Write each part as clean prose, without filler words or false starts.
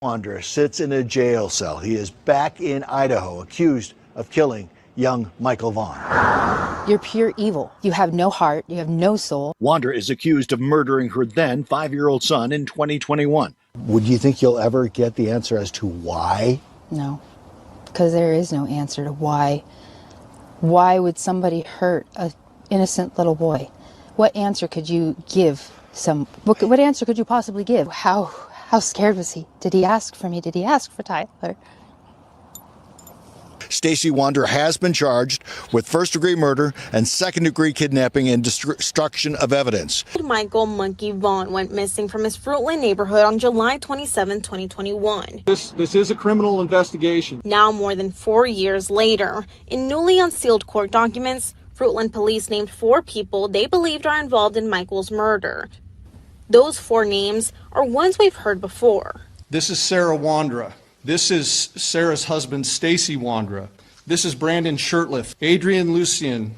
Wondra sits in a jail cell. He is back in Idaho, accused of killing young Michael Vaughn. You're pure evil. You have no heart. You have no soul. Wondra is accused of murdering her then 5-year-old son in 2021. Would you think you'll ever get the answer as to why? No, because there is no answer to why. Why would somebody hurt an innocent little boy? What answer could you give? What answer could you possibly give? How scared was he? Did he ask for me? Did he ask for Tyler? Stacey Wondra has been charged with first-degree murder and second-degree kidnapping and destruction of evidence. Michael Monkey Vaughn went missing from his Fruitland neighborhood on July 27, 2021. This is a criminal investigation. Now, more than 4 years later, in newly unsealed court documents, Fruitland police named 4 people they believed are involved in Michael's murder. Those 4 names are ones we've heard before. This is Sarah Wondra. This is Sarah's husband, Stacey Wondra. This is Brandon Shirtliff, Adrian Lucien.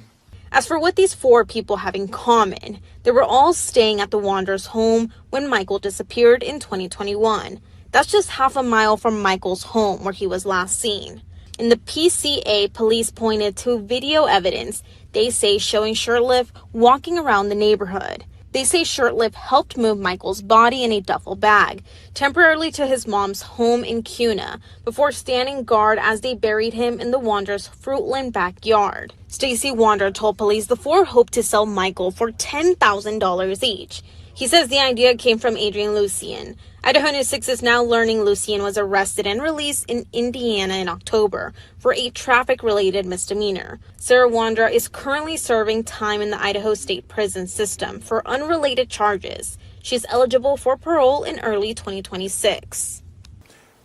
As for what these 4 people have in common, they were all staying at the Wondra's home when Michael disappeared in 2021. That's just half a mile from Michael's home where he was last seen. In the PCA, police pointed to video evidence they say showing Shirtliff walking around the neighborhood. They say Shirtliff helped move Michael's body in a duffel bag temporarily to his mom's home in Kuna before standing guard as they buried him in the Wondra's Fruitland backyard. Stacey Wondra told police the 4 hoped to sell Michael for $10,000 each. He says the idea came from Adrian Lucien. Idaho News 6 is now learning Lucien was arrested and released in Indiana in October for a traffic-related misdemeanor. Sarah Wondra is currently serving time in the Idaho State Prison System for unrelated charges. She's eligible for parole in early 2026.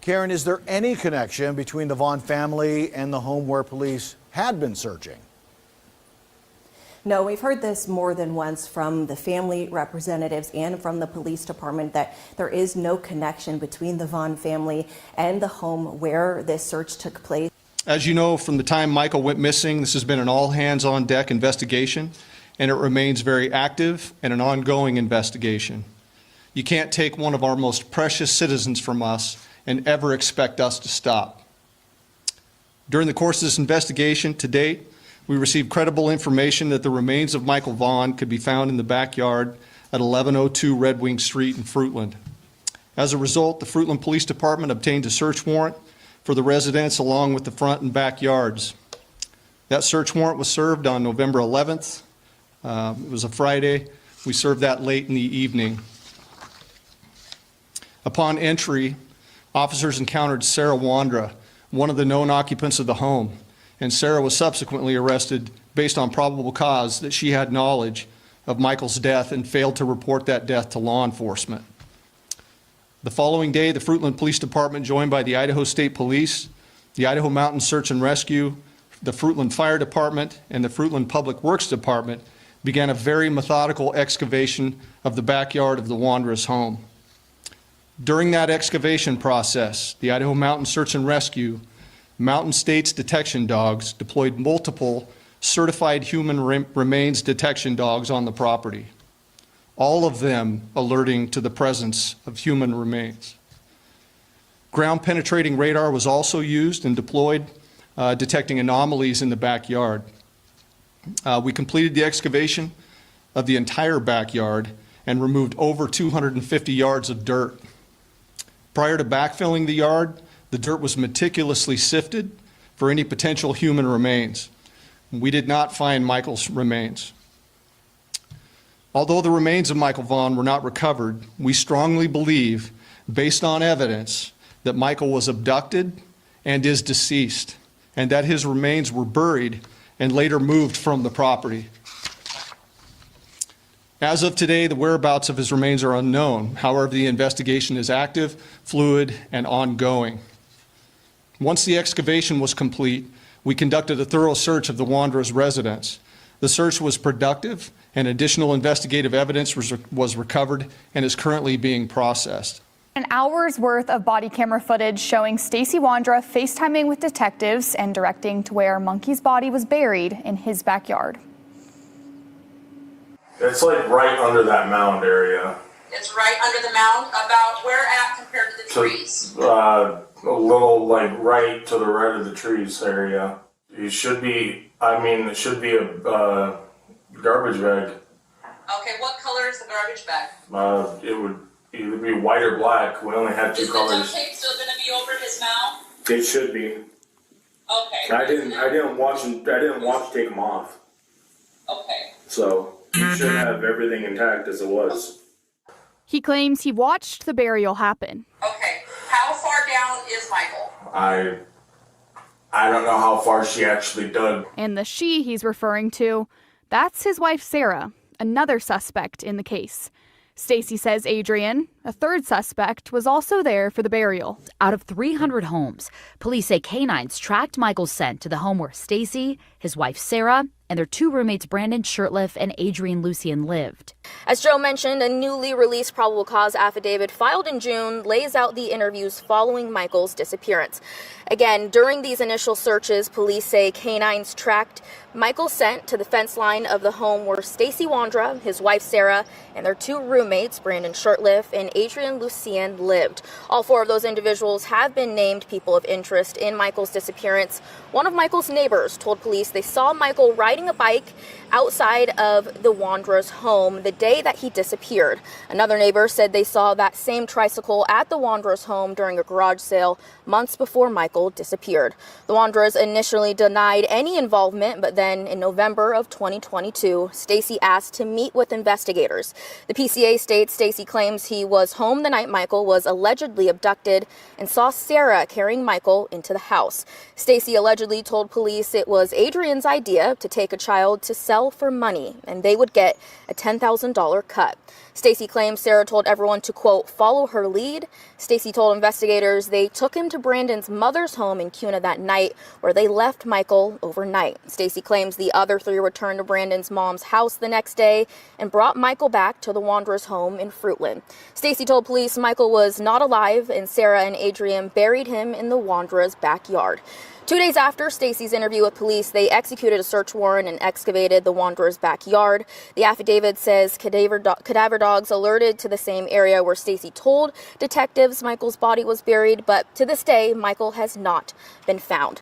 Karen, is there any connection between the Vaughn family and the home where police had been searching? No, we've heard this more than once from the family representatives and from the police department that there is no connection between the Vaughn family and the home where this search took place. As you know, from the time Michael went missing, this has been an all-hands-on-deck investigation, and it remains very active and an ongoing investigation. You can't take one of our most precious citizens from us and ever expect us to stop. During the course of this investigation to date, we received credible information that the remains of Michael Vaughn could be found in the backyard at 1102 Red Wing Street in Fruitland. As a result, the Fruitland Police Department obtained a search warrant for the residence along with the front and backyards. That search warrant was served on November 11th. It was a Friday. We served that late in the evening. Upon entry, officers encountered Sarah Wondra, one of the known occupants of the home, and Sarah was subsequently arrested based on probable cause that she had knowledge of Michael's death and failed to report that death to law enforcement. The following day, the Fruitland Police Department, joined by the Idaho State Police, the Idaho Mountain Search and Rescue, the Fruitland Fire Department, and the Fruitland Public Works Department, began a very methodical excavation of the backyard of the Wondra's home. During that excavation process, the Idaho Mountain Search and Rescue, Mountain States detection dogs deployed multiple certified human remains detection dogs on the property, all of them alerting to the presence of human remains. Ground penetrating radar was also used and deployed, detecting anomalies in the backyard. We completed the excavation of the entire backyard and removed over 250 yards of dirt. Prior to backfilling the yard, the dirt was meticulously sifted for any potential human remains. We did not find Michael's remains. Although the remains of Michael Vaughn were not recovered, we strongly believe, based on evidence, that Michael was abducted and is deceased, and that his remains were buried and later moved from the property. As of today, the whereabouts of his remains are unknown. However, the investigation is active, fluid, and ongoing. Once the excavation was complete, we conducted a thorough search of the Wondra's residence. The search was productive, and additional investigative evidence was recovered and is currently being processed. An hour's worth of body camera footage showing Stacey Wondra FaceTiming with detectives and directing to where Monkey's body was buried in his backyard. It's like right under that mound area. It's right under the mound. About where at compared to the trees? A little like right to the right of the trees area. It should be, it should be a garbage bag. Okay, what color is the garbage bag? It would either be white or black. We only had two colors. Is the duct tape still going to be over his mouth? It should be. Okay. I didn't watch to take them off. Okay. So you should have everything intact as it was. He claims he watched the burial happen. Okay. How far down is Michael? I don't know how far she actually dug. And the she he's referring to, that's his wife Sarah, another suspect in the case. Stacey says Adrian, a third suspect, was also there for the burial. Out of 300 homes, police say canines tracked Michael's scent to the home where Stacey, his wife Sarah, and their two roommates Brandon Shurtleff and Adrian Lucien lived. As Joe mentioned, a newly released probable cause affidavit filed in June lays out the interviews following Michael's disappearance. Again, during these initial searches, police say canines tracked Michael's scent to the fence line of the home where Stacey Wondra'S, his wife Sarah, and their two roommates, Brandon Shurtleff and Adrian Lucien, lived. All four of those individuals have been named people of interest in Michael's disappearance. One of Michael's neighbors told police they saw Michael riding a bike outside of the Wondra'S home the day that he disappeared. Another neighbor said they saw that same tricycle at the Wondra'S home during a garage sale months before Michael disappeared. The Wondra'S initially denied any involvement, but then in November of 2022, Stacey asked to meet with investigators. The PCA states Stacey claims he was home the night Michael was allegedly abducted and saw Sarah carrying Michael into the house. Stacey allegedly told police it was Adrian's idea to take a child to sell for money, and they would get a $10,000 cut. Stacey claims Sarah told everyone to, quote, follow her lead. Stacey told investigators they took him to Brandon's mother's home in Kuna that night, where they left Michael overnight. Stacey claims the other three returned to Brandon's mom's house the next day and brought Michael back to the Wondra'S home in Fruitland. Stacey told police Michael was not alive, and Sarah and Adrian buried him in the Wondra'S backyard. 2 days after Stacey's interview with police, they executed a search warrant and excavated the Wondra'S backyard. The affidavit says cadaver dogs alerted to the same area where Stacey told detectives Michael's body was buried, but to this day, Michael has not been found.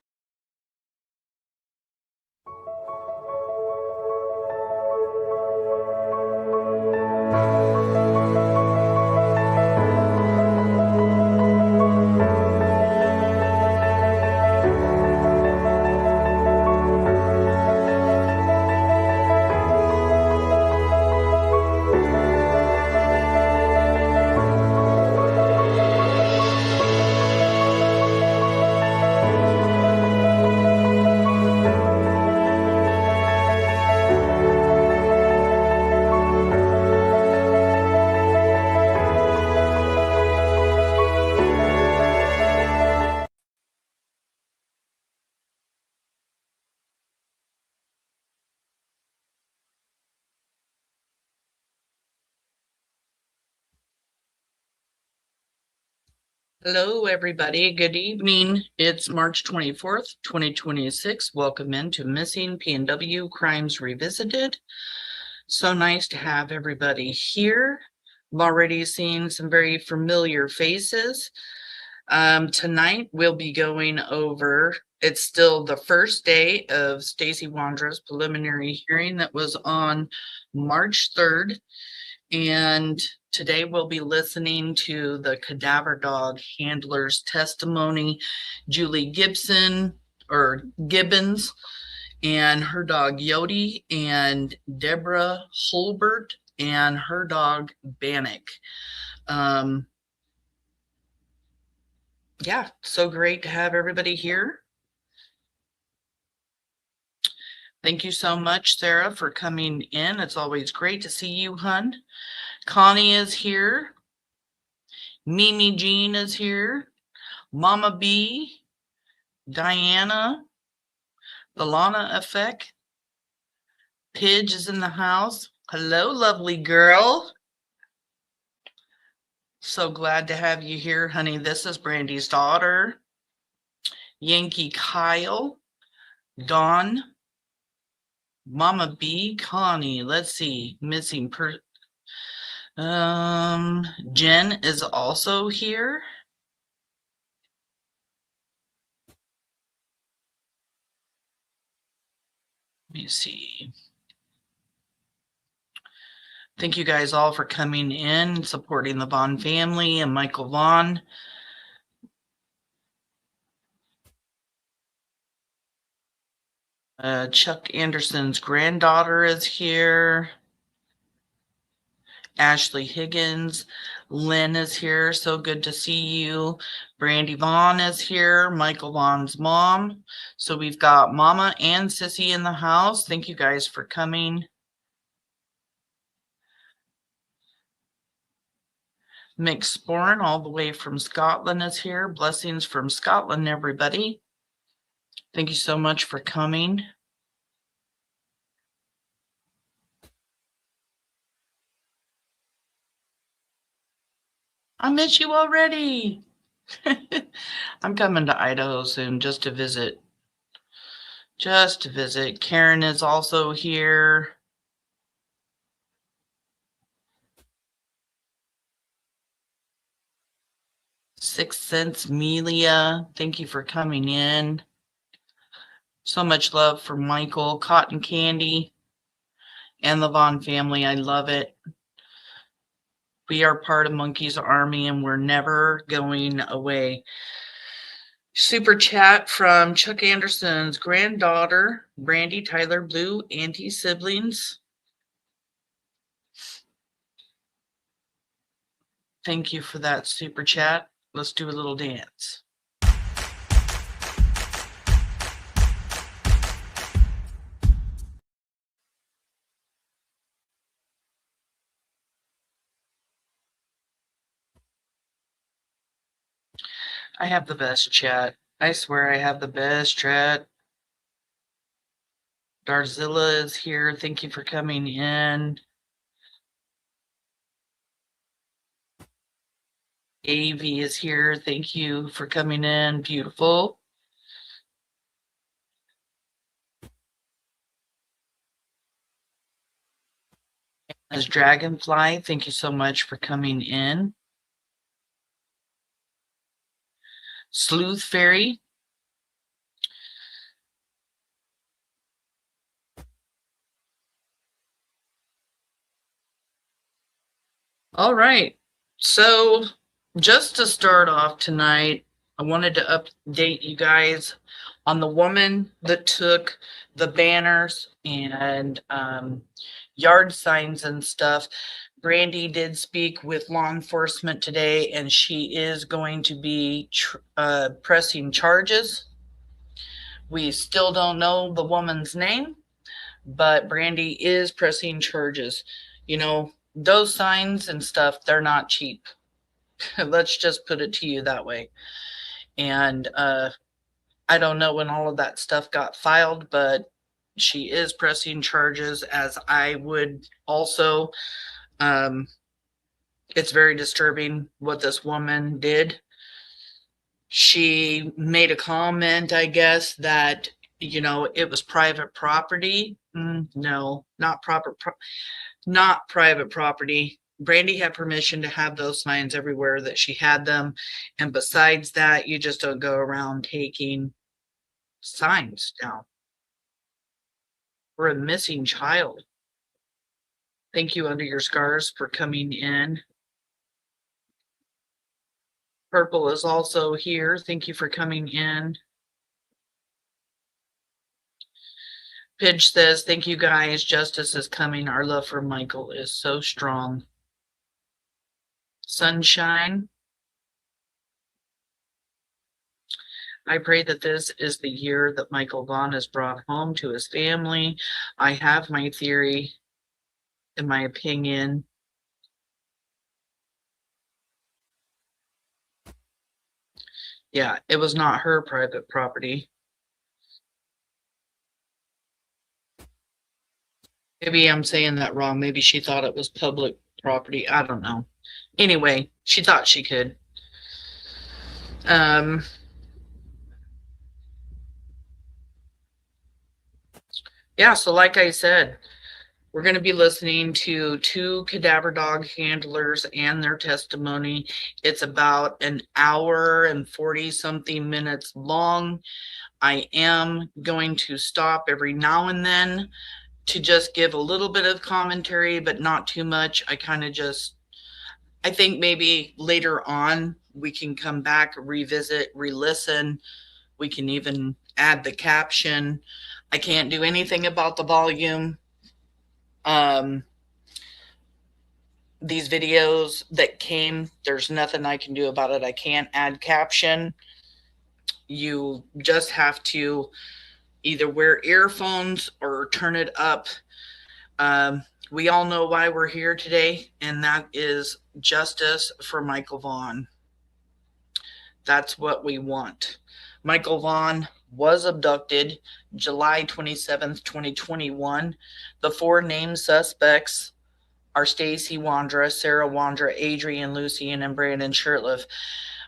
Hello, everybody. Good evening. It's March 24th, 2026. Welcome into Missing PNW Crimes Revisited. So nice to have everybody here. I'm already seeing some very familiar faces. Tonight, we'll be going over, it's still the first day of Stacey Wondra'S preliminary hearing that was on March 3rd. And today we'll be listening to the cadaver dog handler's testimony, Julie Gibson or Gibbons, and her dog Yodi, and Deborah Hulburt and her dog Bannock. Yeah, so great to have everybody here. Thank you so much, Sarah, for coming in. It's always great to see you, hun. Connie is here. Mimi Jean is here. Mama B, Diana, the Lana Effect. Pidge is in the house. Hello, lovely girl. So glad to have you here, honey. This is Brandy's daughter. Yankee Kyle, Dawn, Mama B, Connie. Let's see, Jen is also here. Let me see. Thank you guys all for coming in, supporting the Vaughn family and Michael Vaughn. Chuck Anderson's granddaughter is here. Ashley Higgins. Lynn is here. So good to see you. Brandy Vaughn is here. Michael Vaughn's mom. So we've got Mama and Sissy in the house. Thank you guys for coming. Mick Sporn, all the way from Scotland, is here. Blessings from Scotland, everybody. Thank you so much for coming. I miss you already. I'm coming to Idaho soon just to visit. Karen is also here. Sixth Sense Melia, thank you for coming in. So much love for Michael, Cotton Candy, and the Vaughn family. I love it. We are part of Monkey's Army and we're never going away. Super chat from Chuck Anderson's granddaughter, Brandy Tyler Blue, auntie siblings. Thank you for that super chat. Let's do a little dance. I have the best chat. I swear I have the best chat. Darzilla is here. Thank you for coming in. AV is here. Thank you for coming in. Beautiful. As Dragonfly, thank you so much for coming in. Sleuth Fairy. All right. So just to start off tonight, I wanted to update you guys on the woman that took the banners and yard signs and stuff. Brandy did speak with law enforcement today, and she is going to be pressing charges. We still don't know the woman's name, but Brandy is pressing charges. You know, those signs and stuff, they're not cheap. Let's just put it to you that way. And I don't know when all of that stuff got filed, but she is pressing charges, as I would also. It's very disturbing what this woman did. She made a comment, I guess, that, you know, it was private property. No, not private property. Brandy had permission to have those signs everywhere that she had them. And besides that, you just don't go around taking signs down. For a missing child. Thank you, Under Your Scars, for coming in. Purple is also here. Thank you for coming in. Pidge says, thank you guys. Justice is coming. Our love for Michael is so strong. Sunshine. I pray that this is the year that Michael Vaughn is brought home to his family. I have my theory, in my opinion. Yeah, it was not her private property. Maybe I'm saying that wrong. Maybe she thought it was public property. I don't know. Anyway, she thought she could. Yeah, so like I said, We're going to be listening to two cadaver dog handlers and their testimony. It's about an hour and 40 something minutes long. I am going to stop every now and then to just give a little bit of commentary, but not too much. I think maybe later on we can come back, revisit, re-listen. We can even add the caption. I can't do anything about the volume. These videos that came, there's nothing I can do about it. I can't add caption. You just have to either wear earphones or turn it up. We all know why we're here today, and that is justice for Michael Vaughn. That's what we want. Michael Vaughn was abducted July 27th, 2021. The four named suspects are Stacey Wondra'S, Sarah Wondra, Adrian Lucien, and Brandon Shurtleff.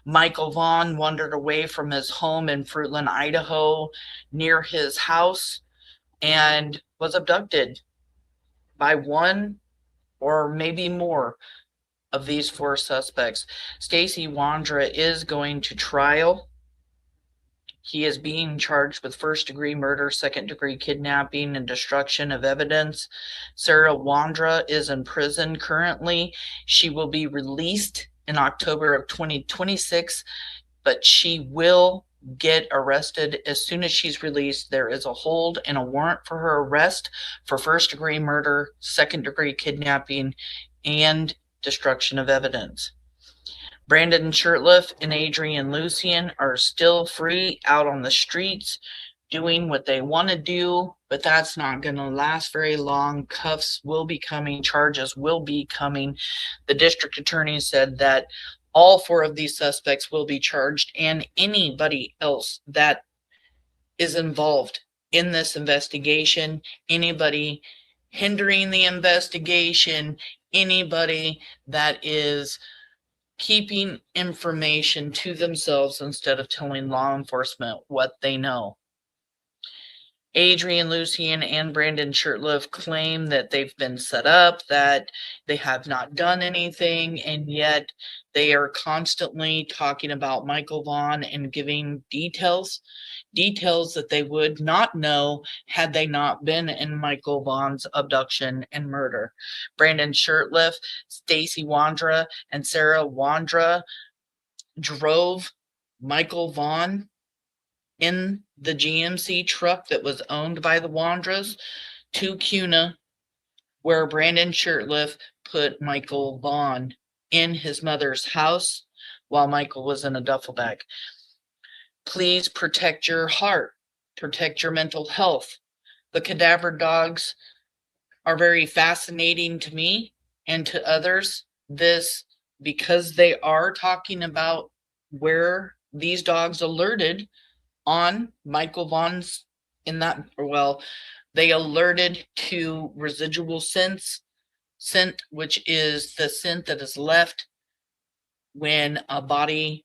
Michael Vaughn wandered away from his home in Fruitland, Idaho, near his house, and was abducted by one or maybe more of these four suspects. Stacey Wondra is going to trial. He is being charged with first-degree murder, second-degree kidnapping, and destruction of evidence. Sarah Wondra is in prison currently. She will be released in October of 2026, but she will get arrested as soon as she's released. There is a hold and a warrant for her arrest for first-degree murder, second-degree kidnapping, and destruction of evidence. Brandon Shurtleff and Adrian Lucien are still free out on the streets doing what they want to do, but that's not going to last very long. Cuffs will be coming, charges will be coming. The district attorney said that all four of these suspects will be charged, and anybody else that is involved in this investigation, anybody hindering the investigation, anybody that is keeping information to themselves instead of telling law enforcement what they know. Adrian Lucien and Brandon Shurtleff claim that they've been set up, that they have not done anything, and yet they are constantly talking about Michael Vaughn and giving details that they would not know had they not been in Michael Vaughn's abduction and murder. Brandon Shurtleff, Stacey Wondra, and Sarah Wondra drove Michael Vaughn in the GMC truck that was owned by the Wondra's to Cuna, where Brandon Shurtleff put Michael Vaughn in his mother's house while Michael was in a duffel bag. Please protect your heart, protect your mental health. The cadaver dogs are very fascinating to me and to others. Because they are talking about where these dogs alerted on Michael Vaughn's they alerted to residual scent, which is the scent that is left when a body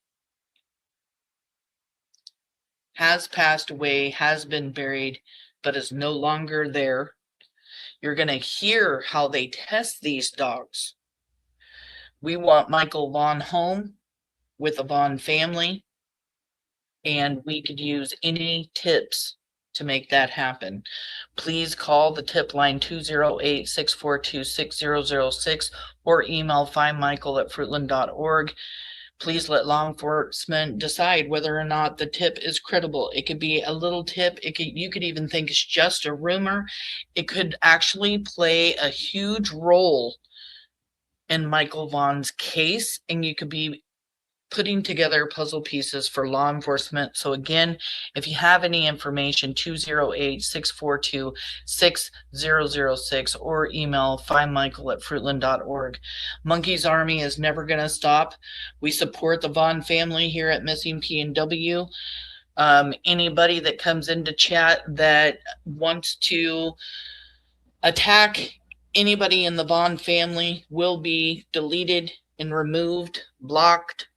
has passed away, has been buried, but is no longer there. You're going to hear how they test these dogs. We want Michael Vaughn home with the Vaughn family, and we could use any tips to make that happen. Please call the tip line 208-642-6006 or email findmichael@fruitland.org. Please let law enforcement decide whether or not the tip is credible. It could be a little tip. You could even think it's just a rumor. It could actually play a huge role in Michael Vaughn's case, and you could be putting together puzzle pieces for law enforcement. So again, if you have any information, 208-642-6006 or email findmichael@fruitland.org. Monkey's Army is never going to stop. We support the Vaughn family here at Missing PNW. Anybody that comes into chat that wants to attack anybody in the Vaughn family will be deleted and removed, blocked.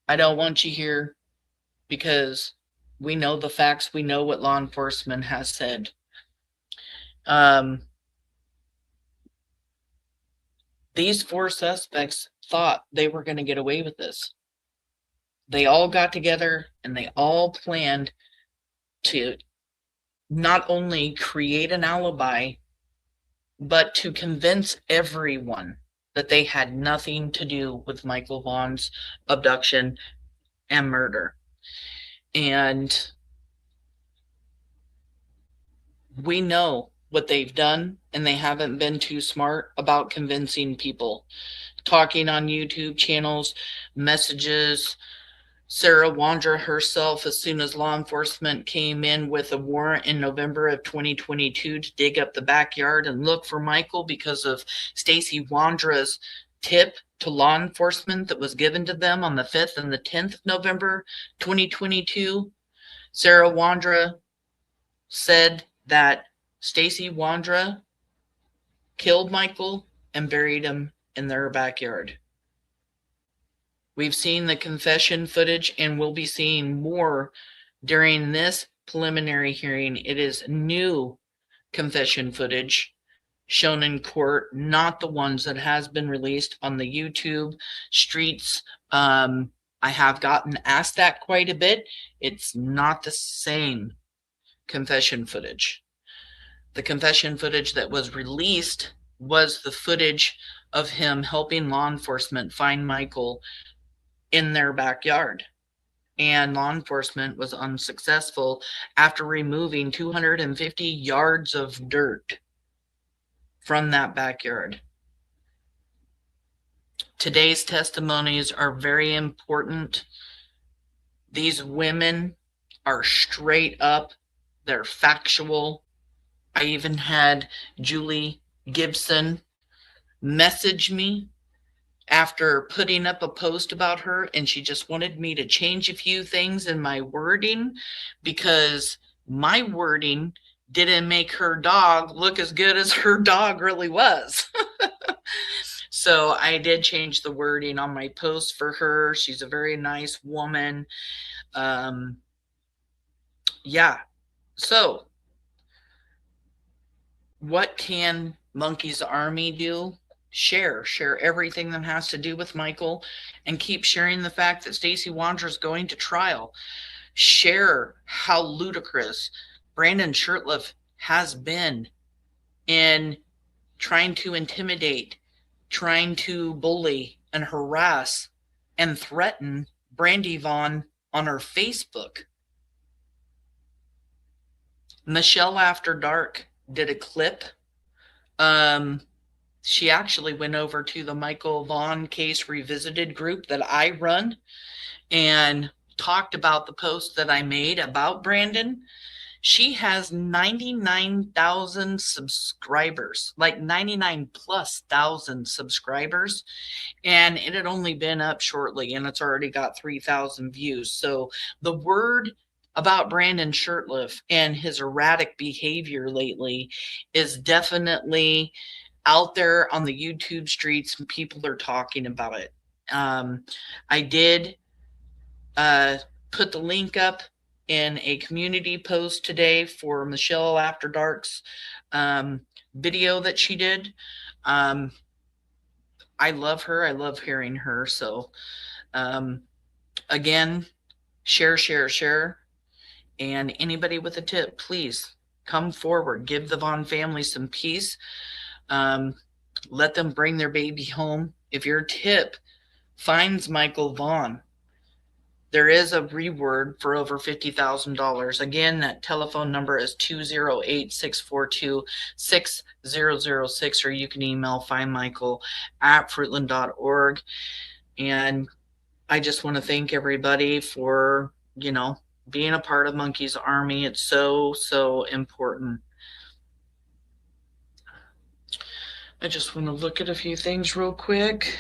I don't want you here because we know the facts. We know what law enforcement has said. These 4 suspects thought they were going to get away with this. They all got together and they all planned to not only create an alibi, but to convince everyone that they had nothing to do with Michael Vaughn's abduction and murder. And we know what they've done, and they haven't been too smart about convincing people. Talking on YouTube channels, messages. Sarah Wondra herself, as soon as law enforcement came in with a warrant in November of 2022 to dig up the backyard and look for Michael because of Stacey Wondra'S tip to law enforcement that was given to them on the 5th and the 10th of November 2022, Sarah Wondra said that Stacey Wondra killed Michael and buried him in their backyard. We've seen the confession footage, and we'll be seeing more during this preliminary hearing. It is new confession footage shown in court, not the ones that has been released on the YouTube streets. I have gotten asked that quite a bit. It's not the same confession footage. The confession footage that was released was the footage of him helping law enforcement find Michael in their backyard, and law enforcement was unsuccessful after removing 250 yards of dirt from that backyard. Today's testimonies are very important. These women are straight up, they're factual. I even had Julie Gibson message me after putting up a post about her, and she just wanted me to change a few things in my wording because my wording didn't make her dog look as good as her dog really was. So I did change the wording on my post for her. She's a very nice woman. Yeah. So what can Monkey's Army do? Share everything that has to do with Michael, and keep sharing the fact that Stacey Wondra'S going to trial. Share how ludicrous Brandon Shurtleff has been in trying to intimidate, trying to bully and harass and threaten Brandy Vaughn on her Facebook. Michelle After Dark did a clip. She actually went over to the Michael Vaughn Case Revisited group that I run and talked about the post that I made about Brandon. She has 99,000 subscribers, like 99,000+ subscribers, and it had only been up shortly, and it's already got 3,000 views. So the word about Brandon Shurtleff and his erratic behavior lately is definitely out there on the YouTube streets, and people are talking about it. I did put the link up in a community post today for Michelle After Dark's video that she did. I love her. I love hearing her. So again, share. And anybody with a tip, please come forward. Give the Vaughn family some peace. Let them bring their baby home. If your tip finds Michael Vaughn, there is a reward for over $50,000. Again, that telephone number is 208-642-6006, or you can email findmichael@fruitland.org. And I just want to thank everybody for, being a part of Monkey's Army. It's so important. I just want to look at a few things real quick.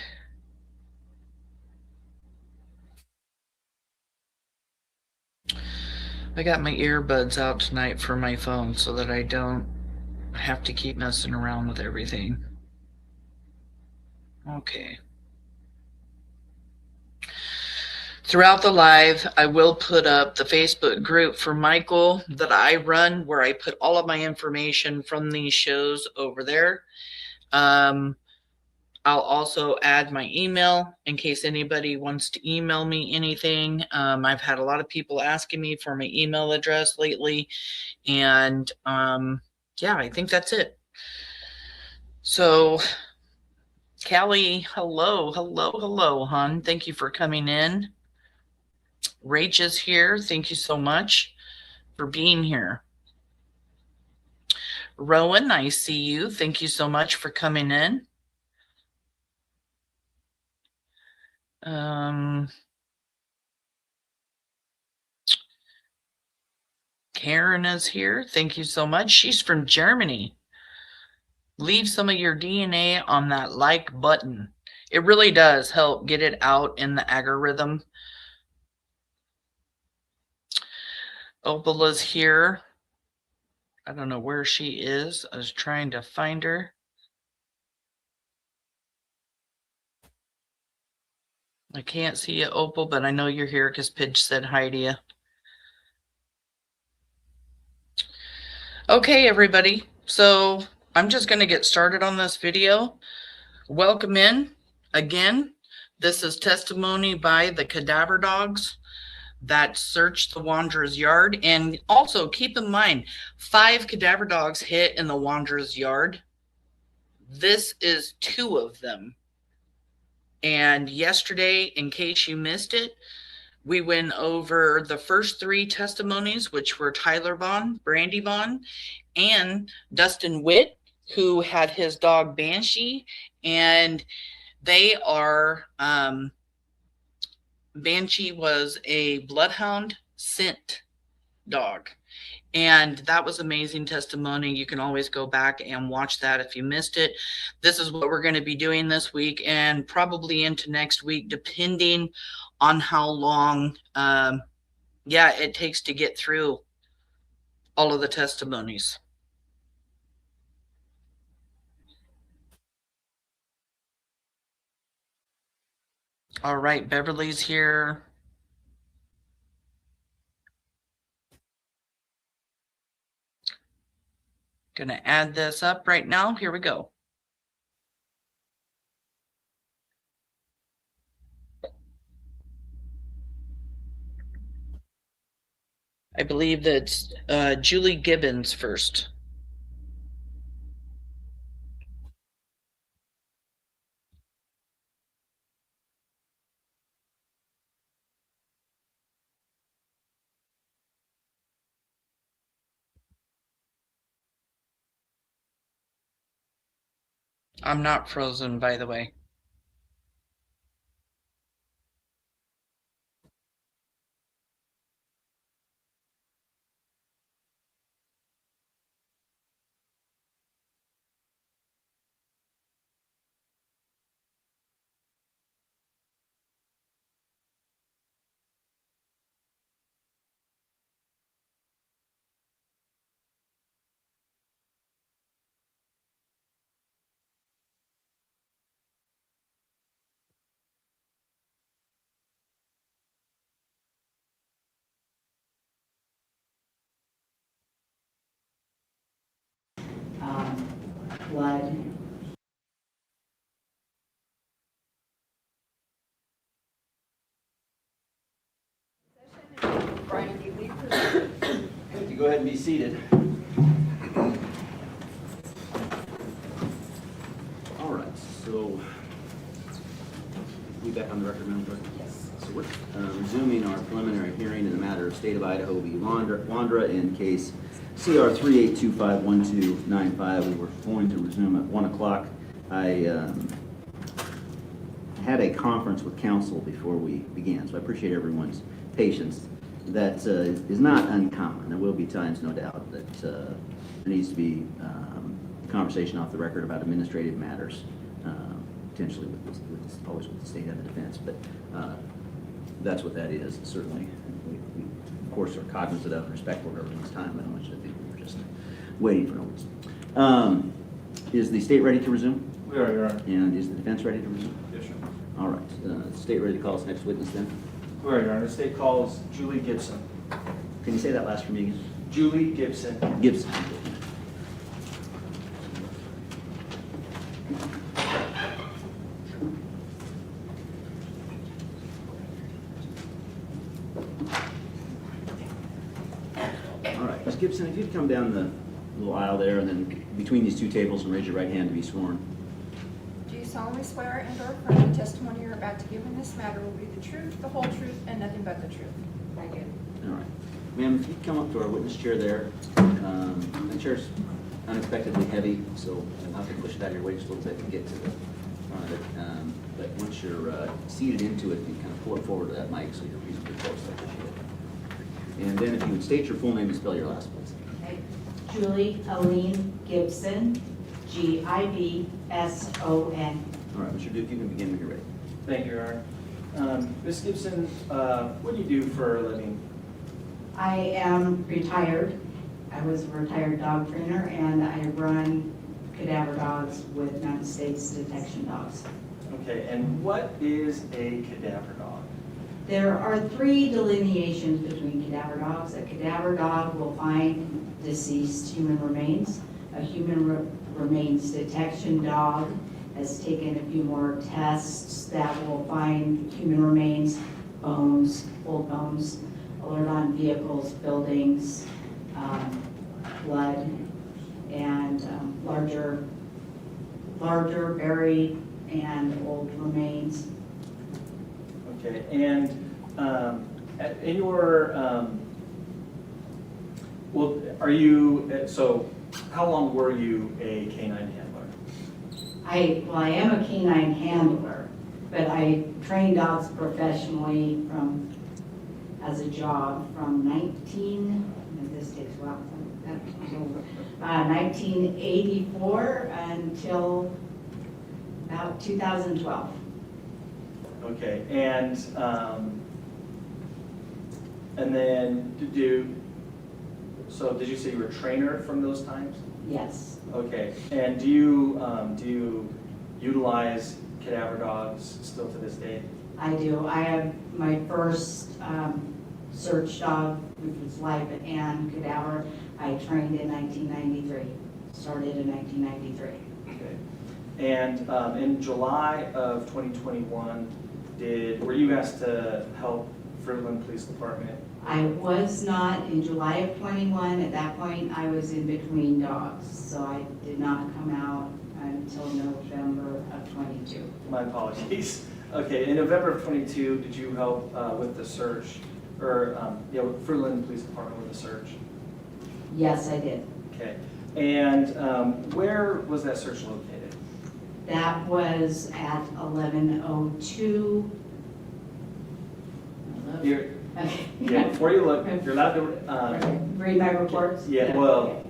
I got my earbuds out tonight for my phone so that I don't have to keep messing around with everything. Okay. Throughout the live, I will put up the Facebook group for Michael that I run, where I put all of my information from these shows over there. I'll also add my email in case anybody wants to email me anything. I've had a lot of people asking me for my email address lately, and yeah, I think that's it. So, Callie, hello, hon. Thank you for coming in. Rach is here. Thank you so much for being here. Rowan, I see you. Thank you so much for coming in. Karen is here. Thank you so much. She's from Germany. Leave some of your DNA on that like button. It really does help get it out in the algorithm. Opal is here. I don't know where she is. I was trying to find her. I can't see you, Opal, but I know you're here because Pidge said hi to you. Okay, everybody. So I'm just going to get started on this video. Welcome in. Again, this is testimony by the Cadaver dogs that searched the Wondra'S yard. And also keep in mind, 5 Cadaver dogs hit in the Wondra'S yard. This is 2 of them. And yesterday, in case you missed it, we went over the first 3 testimonies, which were Tyler Vaughn, Brandy Vaughn, and Dustin Witt, who had his dog Banshee. And they are, Banshee was a bloodhound scent dog. And that was amazing testimony. You can always go back and watch that if you missed it. This is what we're going to be doing this week and probably into next week, depending on how long, it takes to get through all of the testimonies. All right, Beverly's here. Gonna add this up right now. Here we go. I believe that's Julie Gibbons first. I'm not frozen, by the way. Blood. You go ahead and be seated. All right, so we back on the record, Madam Clerk? Yes. So we're resuming our preliminary hearing in the matter of State of Idaho v. Wondra in case CR 38251295. We were going to resume at 1 o'clock. I had a conference with counsel before we began, so I appreciate everyone's patience. That is not uncommon. There will be times, no doubt, that there needs to be a conversation off the record about administrative matters, potentially always with the state and the defense, but that's what that is. Certainly, we of course, are cognizant of and respectful of everyone's time. I don't want you to think we were just waiting for no reason. Is the state ready to resume? We are, Your Honor. And is the defense ready to resume? Yes, sir. All right. State ready to call us next witness then? We are, Your Honor. State calls Julie Gibson. Can you say that last for me again? Julie Gibson. Gibson. All right, Ms. Gibson, if you'd come down the little aisle there and then between these two tables and raise your right hand to be sworn. Do you solemnly swear and or affirm the testimony you're about to give in this matter will be the truth, the whole truth, and nothing but the truth? I do. All right. Ma'am, if you'd come up to our witness chair there. The chair's unexpectedly heavy, so I'll have to push it out of your way just a little bit to get to the front of it. But once you're seated into it, you kind of pull it forward to that mic so you're reasonably close. I appreciate it. And then if you would state your full name and spell your last, please. Okay. Julie Aline Gibson, Gibson. All right, Mr. Duke, you can begin when you're ready. Thank you, Your Honor. Ms. Gibson, what do you do for a living? I am retired. I was a retired dog trainer, and I run Cadaver dogs with Mountain States detection dogs. Okay, and what is a cadaver dog? There are 3 delineations between cadaver dogs. A cadaver dog will find deceased human remains. A human remains detection dog has taken a few more tests that will find human remains, bones, old bones, alert on vehicles, buildings, blood, and larger buried and old remains. Okay, and in your, well, are you, so how long were you a canine handler? I am a canine handler, but I train dogs professionally as a job from 1984 until about 2012. Okay, and then did you say you were a trainer from those times? Yes. Okay, and do you utilize cadaver dogs still to this day? I do. I have my first search dog, which was Life and Cadaver. I trained in 1993. Started in 1993. Okay, and in July of 2021, were you asked to help Fruitland Police Department? I was not in July of 21. At that point, I was in between dogs, so I did not come out until November of 22. My apologies. Okay, in November of 22, did you help with the search, or with Fruitland Police Department with the search? Yes, I did. Okay, and where was that search located? That was at 1102. Yeah, before you look, you're allowed to read my reports. Yeah, well,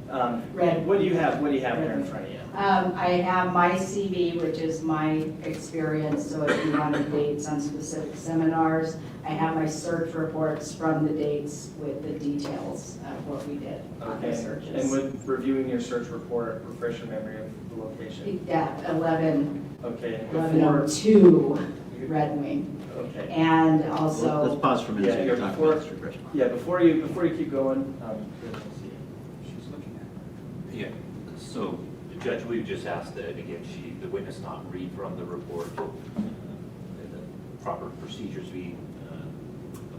Red. What do you have here in front of you? I have my CV, which is my experience, so if you wanted dates on specific seminars, I have my search reports from the dates with the details of what we did on the searches. And with reviewing your search report, refresh your memory of the location. Yeah, 1102 Red Wing. Okay. And also. Well, let's pause for a minute. Before you keep going. She's looking at. Yeah. So, Judge, we've just asked that again, the witness not read from the report, the proper procedures be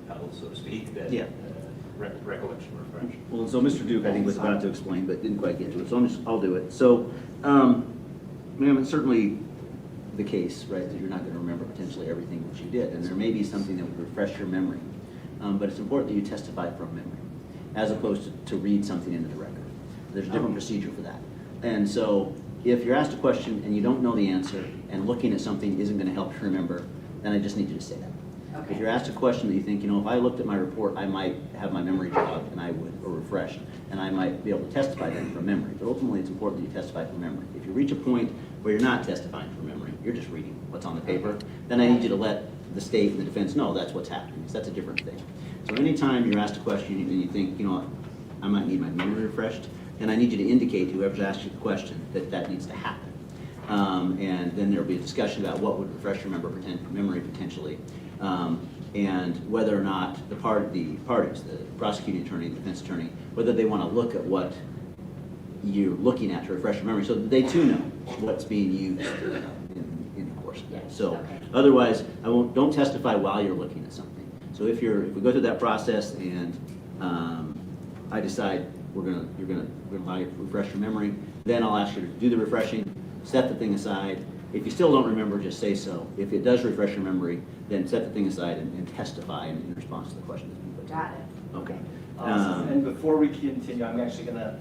upheld, so to speak. That recollection refresh. Well, so Mr. Duke, I think, was about to explain, but didn't quite get to it. So I'll do it. So, ma'am, it's certainly the case, right, that you're not going to remember potentially everything that you did, and there may be something that would refresh your memory, but it's important that you testify from memory, as opposed to read something into the record. There's a different procedure for that. And so, if you're asked a question and you don't know the answer, and looking at something isn't going to help you remember, then I just need you to say that. Okay. If you're asked a question that you think, if I looked at my report, I might have my memory jogged, and or refreshed, and I might be able to testify then from memory. But ultimately, it's important that you testify from memory. If you reach a point where you're not testifying from memory, you're just reading what's on the paper, then I need you to let the state and the defense know that's what's happening. So that's a different thing. So anytime you're asked a question and you think, I might need my memory refreshed, then I need you to indicate to whoever's asked you the question that needs to happen. And then there'll be a discussion about what would refresh your memory potentially, and whether or not the parties, the prosecuting attorney, the defense attorney, whether they want to look at what you're looking at to refresh your memory, so that they too know what's being used in the course of that. So otherwise, don't testify while you're looking at something. So if we go through that process and I decide you're gonna allow you to refresh your memory, then I'll ask you to do the refreshing, set the thing aside. If you still don't remember, just say so. If it does refresh your memory, then set the thing aside and testify in response to the question that's been put. Got it. Okay. Awesome. And before we continue, I'm actually gonna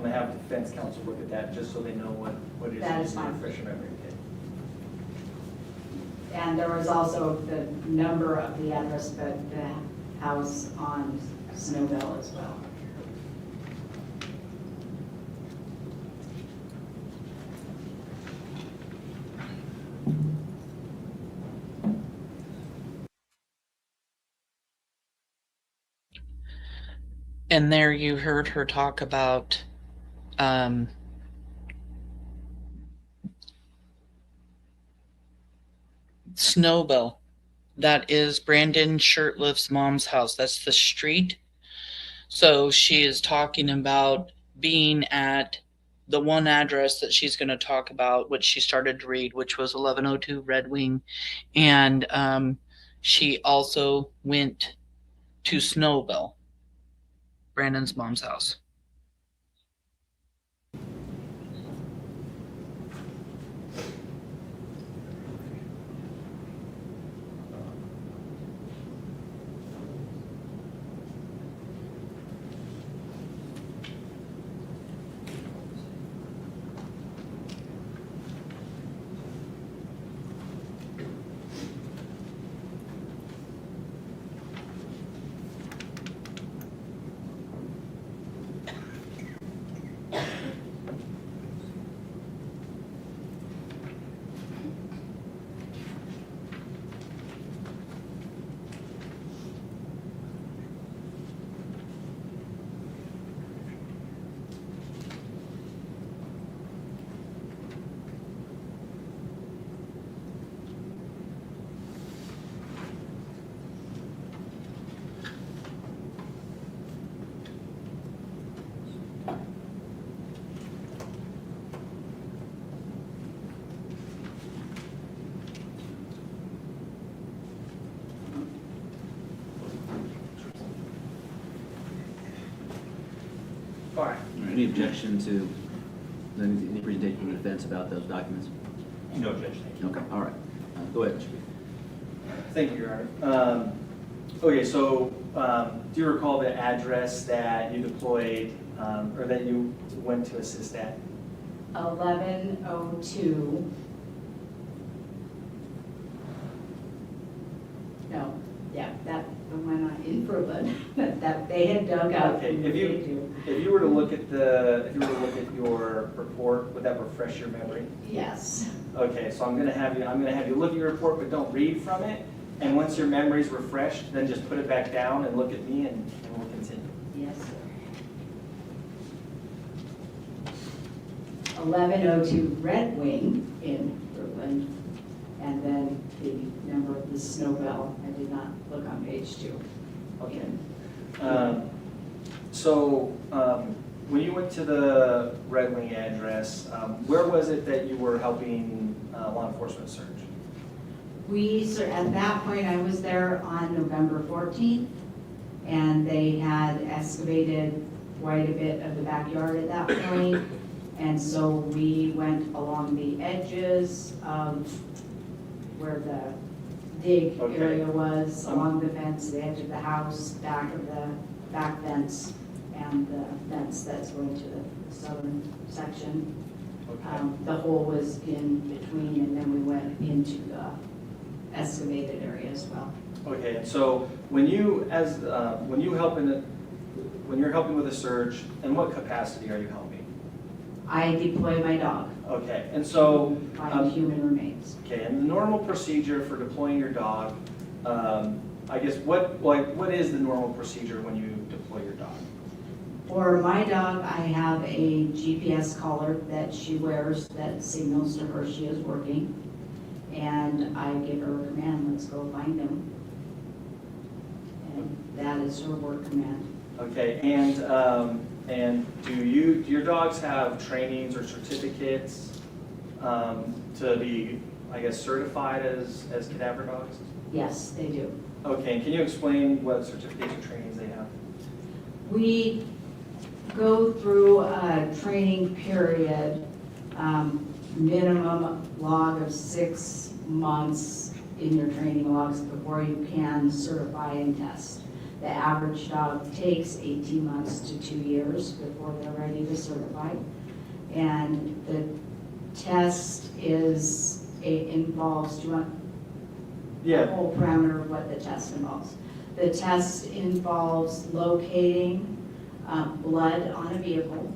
have defense counsel look at that just so they know what it is. That is to fine. refresh your memory. Okay. And there was also the number of the address, but the house on Snowbell as well. And there you heard her talk about Snowbell. That is Brandon Shirtlift's mom's house. That's the street. So she is talking about being at the one address that she's going to talk about, which she started to read, which was 1102 Red Wing. And she also went to Snowbell, Brandon's mom's house. All right. Any objection to any presentation from the defense about those documents? No, Judge, thank you. Okay, all right. Go ahead, Mr. Green. Thank you, Your Honor. Okay, so do you recall the address that you deployed or that you went to assist at? 1102. No, yeah, that the one in Fruitland that they had dug up. Okay, if you were to look at your report, would that refresh your memory? Yes. Okay, so I'm gonna have you look at your report, but don't read from it. And once your memory's refreshed, then just put it back down and look at me, and we'll continue. Yes, sir. 1102 Red Wing in Fruitland, and then the number of the Snowbell. I did not look on page 2. Okay. When you went to the Red Wing address, where was it that you were helping law enforcement search? At that point, I was there on November 14th, and they had excavated quite a bit of the backyard at that point. And so we went along the edges of where the dig area was, along the fence, the edge of the house, back of the back fence, and the fence that's going to the southern section. Okay. The hole was in between, and then we went into the excavated area as well. Okay, and so when you're helping with a search, in what capacity are you helping? I deploy my dog. Okay, and so find human remains. Okay, and the normal procedure for deploying your dog, I guess what is the normal procedure when you deploy your dog? For my dog, I have a GPS collar that she wears that signals to her she is working, and I give her a command, let's go find him. And that is her work command. Okay, and do your dogs have trainings or certificates to be, I guess, certified as cadaver dogs? Yes, they do. Okay, and can you explain what certification trainings they have? We go through a training period, minimum log of 6 months in your training logs before you can certify and test. The average dog takes 18 months to 2 years before they're ready to certify. And the test involves, do you want the whole parameter of what the test involves? The test involves locating blood on a vehicle,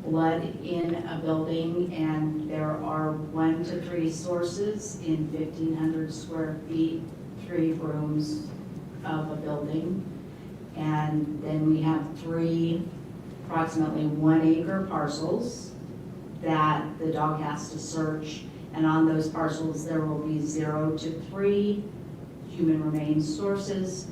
blood in a building, and there are 1 to 3 sources in 1,500 square feet, 3 rooms of a building. And then we have 3 approximately 1 acre parcels that the dog has to search. And on those parcels, there will be 0 to 3 human remains sources.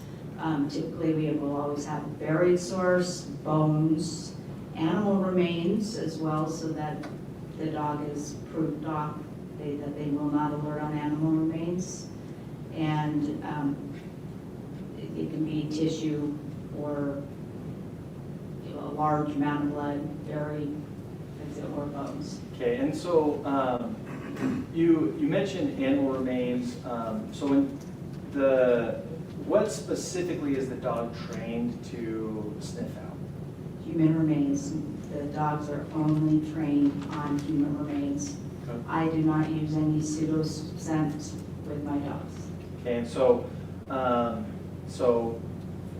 Typically, we will always have a buried source, bones, animal remains as well, so that the dog is proved off that they will not alert on animal remains. And it can be tissue or a large amount of blood, buried, or bones. Okay, and so you mentioned animal remains. So what specifically is the dog trained to sniff out? Human remains. The dogs are only trained on human remains. Okay. I do not use any pseudo scent with my dogs. Okay, and so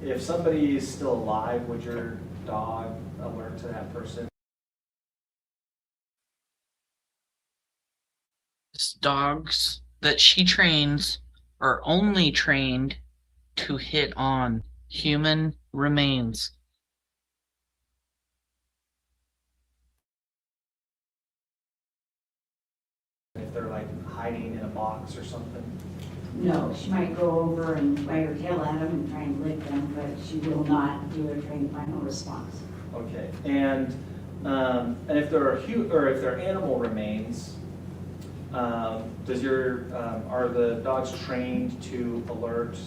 if somebody is still alive, would your dog alert to that person? Dogs that she trains are only trained to hit on human remains. If they're like hiding in a box or something? No, she might go over and wag her tail at them and try and lick them, but she will not do a trained final response. Okay, and if there are animal remains, are the dogs trained to alert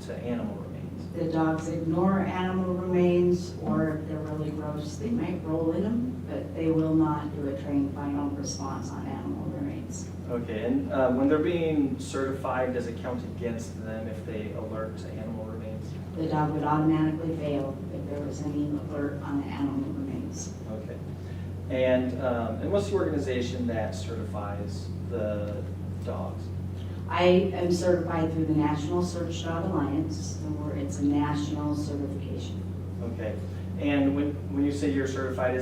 to animal remains? The dogs ignore animal remains, or if they're really gross, they might roll in them, but they will not do a trained final response on animal remains. Okay, and when they're being certified, does it count against them if they alert to animal remains? The dog would automatically fail if there was any alert on the animal remains. Okay, and what's the organization that certifies the dogs? I am certified through the National Search Dog Alliance, where it's a national certification. Okay, and when you say you're certified,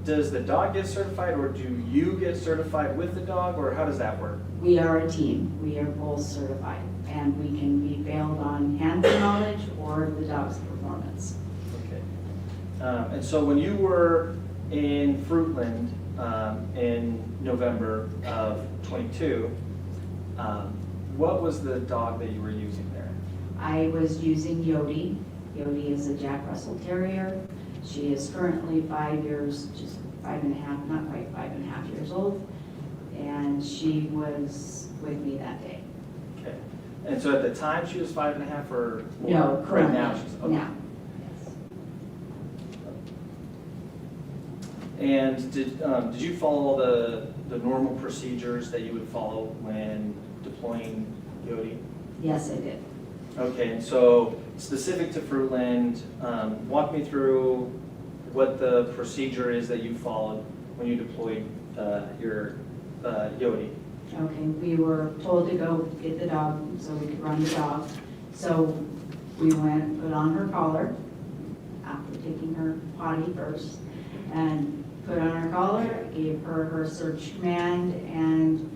does the dog get certified, or do you get certified with the dog, or how does that work? We are a team. We are both certified, and we can be failed on handler knowledge or the dog's performance. Okay, and so when you were in Fruitland in November of 22, what was the dog that you were using there? I was using Yodi. Yodi is a Jack Russell Terrier. She is currently 5 years, just 5.5, not quite 5.5 years old, and she was with me that day. Okay, and so at the time she was 5.5, or no, right now she's okay. Now. And did you follow the normal procedures that you would follow when deploying Yodi? Yes, I did. Okay, and so specific to Fruitland, walk me through what the procedure is that you followed when you deployed your Yodi. Okay, we were told to go get the dog so we could run the dog. So we went, put on her collar after taking her potty first, and put on her collar, gave her search command, and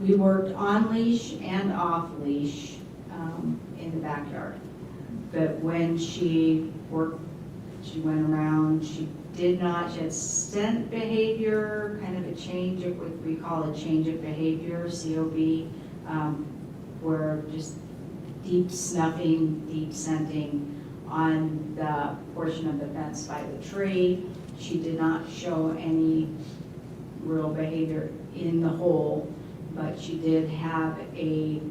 we worked on leash and off leash in the backyard. But when she worked, she went around, she had scent behavior, kind of a change of what we call a change of behavior, COB, where just deep snuffing, deep scenting on the portion of the fence by the tree. She did not show any real behavior in the hole, but she did have a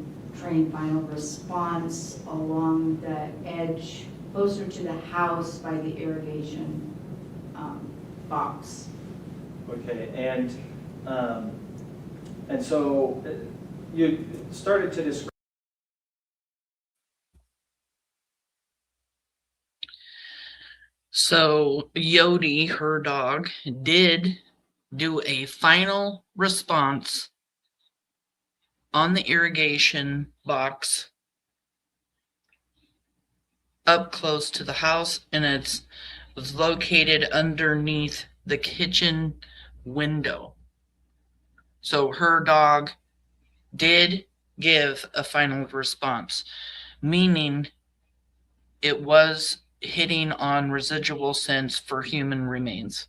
trained final response along the edge, closer to the house by the irrigation box. Okay, and so you started to describe. So Yodi, her dog, did do a final response on the irrigation box up close to the house, and it was located underneath the kitchen window. So her dog did give a final response, meaning it was hitting on residual scents for human remains.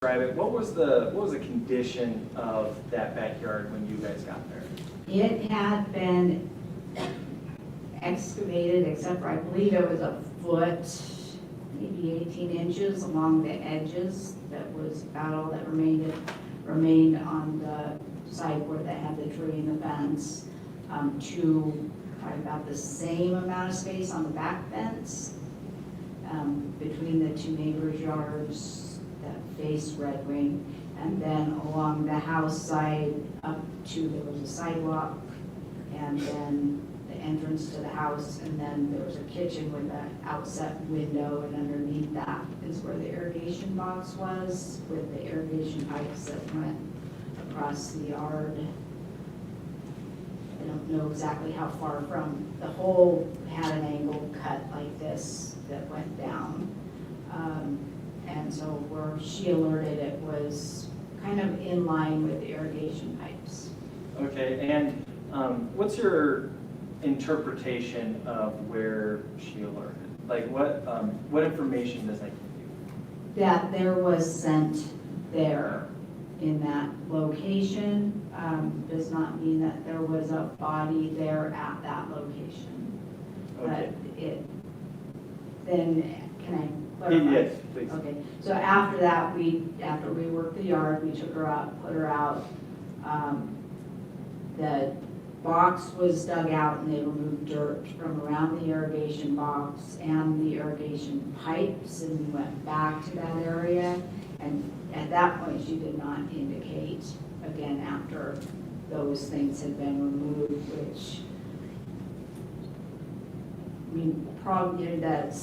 What was the condition of that backyard when you guys got there? It had been excavated, except for I believe it was a foot, maybe 18 inches along the edges. That was about all that remained on the side where they had the tree and the fence, to probably about the same amount of space on the back fence, between the two neighbors' yards that face Red Wing, and then along the house side up to, there was a sidewalk, and then the entrance to the house, and then there was a kitchen with an outset window, and underneath that is where the irrigation box was, with the irrigation pipes that went across the yard. I don't know exactly how far from, the hole had an angle cut like this that went down. And so where she alerted, it was kind of in line with the irrigation pipes. Okay, and what's your interpretation of where she alerted? Like what information does that give you? That there was scent there in that location does not mean that there was a body there at that location. Okay. But can I clarify? Yes, please. Okay, so after that, after we worked the yard, we took her up, put her out. The box was dug out and they removed dirt from around the irrigation box and the irrigation pipes, and we went back to that area. And at that point, she did not indicate, again, after those things had been removed, which, I mean, probably that's.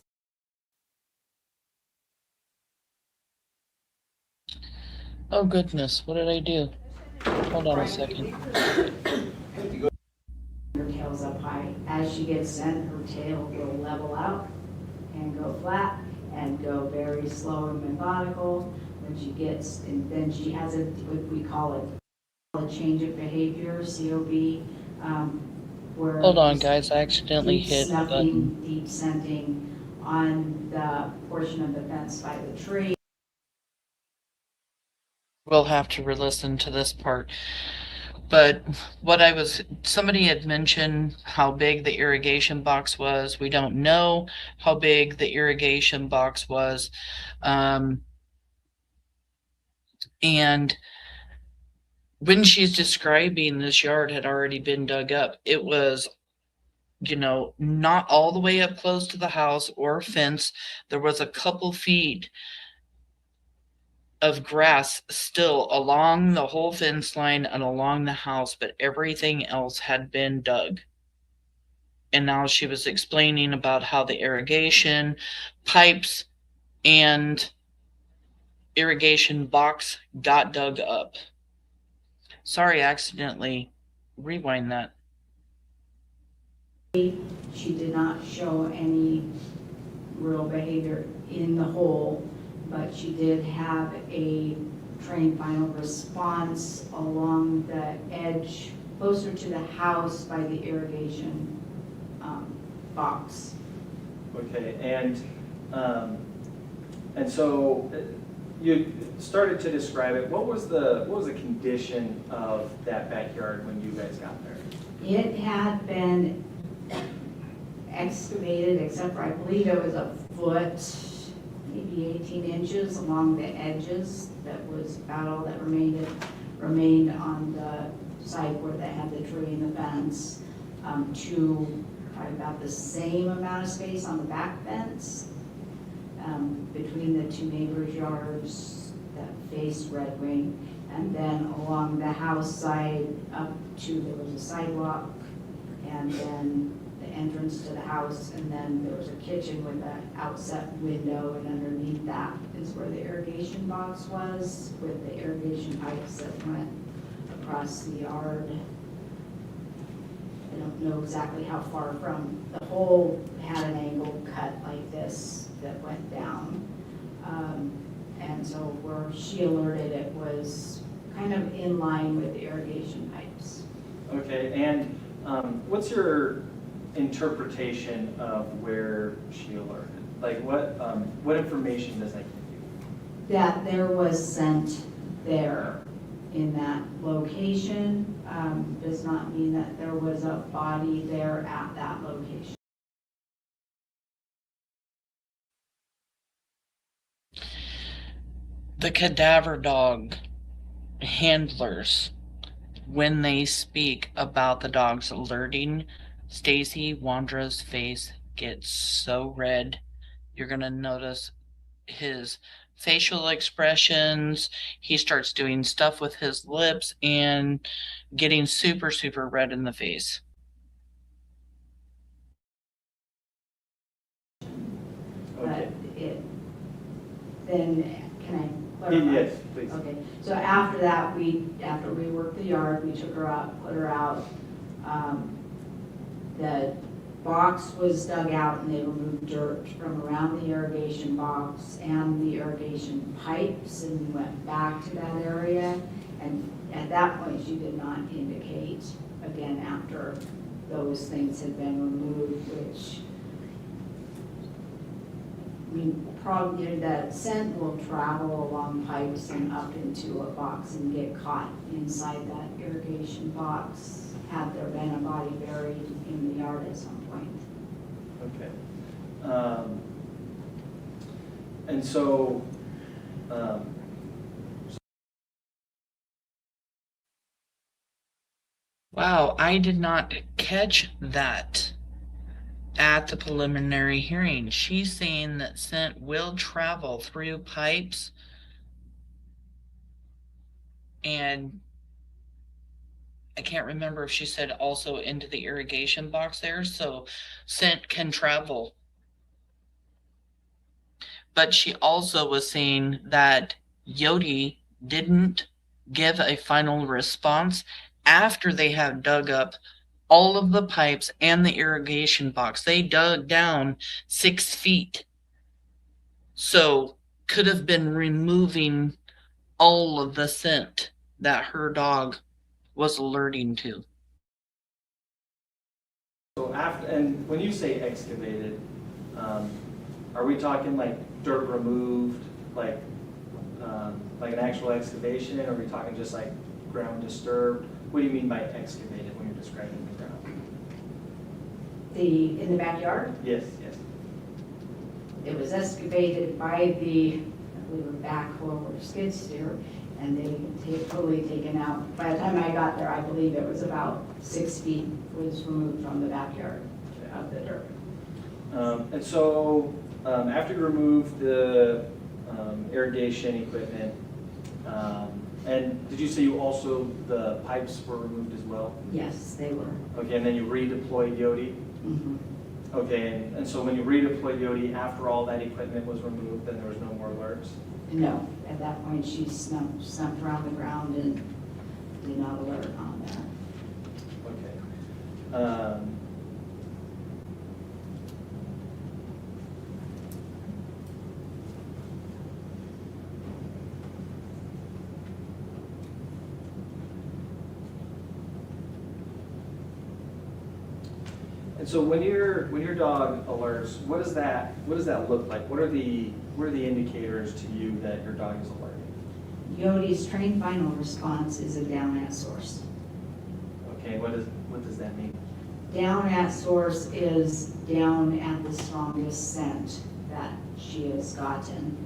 Oh goodness, what did I do? Hold on a second. Her tail's up high. As she gets sent, her tail will level out and go flat and go very slow and methodical. When she gets, and then she has what we call a change of behavior, COB, where Hold on, guys, I accidentally hit a button. Deep scenting on the portion of the fence by the tree. We'll have to re-listen to this part. But somebody had mentioned how big the irrigation box was. We don't know how big the irrigation box was. And when she's describing this yard had already been dug up, it was, not all the way up close to the house or fence. There was a couple feet of grass still along the whole fence line and along the house, but everything else had been dug. And now she was explaining about how the irrigation pipes and irrigation box got dug up. Sorry, I accidentally rewind that. She did not show any real behavior in the hole, but she did have a trained final response along the edge, closer to the house by the irrigation box. Okay, and so you started to describe it. What was the condition of that backyard when you guys got there? It had been excavated, except for I believe it was a foot, maybe 18 inches along the edges. That was about all that remained on the side where they had the tree and the fence, to probably about the same amount of space on the back fence, between the two neighbors' yards that face Red Wing, and then along the house side up to, there was a sidewalk, and then the entrance to the house, and then there was a kitchen with an outset window, and underneath that is where the irrigation box was, with the irrigation pipes that went across the yard. I don't know exactly how far from, the hole had an angle cut like this that went down. And so where she alerted, it was kind of in line with the irrigation pipes. Okay, and what's your interpretation of where she alerted? Like what information does that give you? That there was scent there in that location does not mean that there was a body there at that location. The cadaver dog handlers, when they speak about the dogs alerting, Stacey Wondra'S face gets so red. You're going to notice his facial expressions. He starts doing stuff with his lips and getting super, super red in the face. Okay. Then, can I clarify? Yes, please. Okay, so after that, after we worked the yard, we took her out, put her out. The box was dug out and they removed dirt from around the irrigation box and the irrigation pipes, and we went back to that area. And at that point, she did not indicate, again, after those things had been removed, which probably the scent will travel along pipes and up into a box and get caught inside that irrigation box, had there been a body buried in the yard at some point. Okay. And so, wow, I did not catch that at the preliminary hearing. She's saying that scent will travel through pipes and I can't remember if she said also into the irrigation box there, so scent can travel. But she also was saying that Yodi didn't give a final response after they have dug up all of the pipes and the irrigation box. They dug down 6 feet. So could have been removing all of the scent that her dog was alerting to. so after, and when you say excavated, are we talking like dirt removed, like an actual excavation? Or are we talking just like ground disturbed? What do you mean by excavated when you're describing the ground? In the backyard, Yes, yes. it was excavated by the, I believe, a backhoe or skid steer, and they totally taken out. By the time I got there, I believe it was about 6 feet was removed from the backyard of the dirt. And so after you remove the irrigation equipment, and did you say you also, the pipes were removed as well? Yes, they were. Okay, and then you redeployed Yodi? Mm-hmm. Okay, and so when you redeployed Yodi, after all that equipment was removed, then there was no more alerts? No, at that point she snuffed around the ground and did not alert on that. Okay. And so when your dog alerts, what does that look like? What are the indicators to you that your dog is alerting? Yodi's trained final response is a down at source. Okay, what does that mean? Down at source is down at the strongest scent that she has gotten.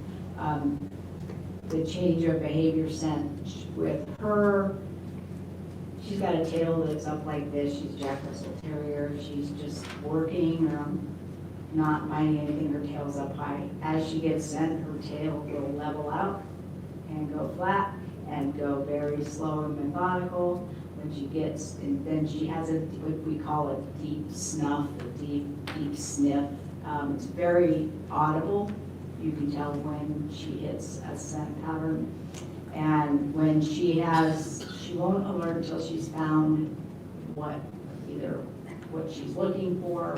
the change of behavior scent with her. She's got a tail that's up like this. She's a Jack Russell Terrier. She's just working or not finding anything. Her tail's up high. As she gets scent, her tail will level out and go flat and go very slow and methodical. When she gets, and then she has what we call a deep snuff, a deep sniff. It's very audible. You can tell when she hits a scent pattern. And when she won't alert until she's found either what she's looking for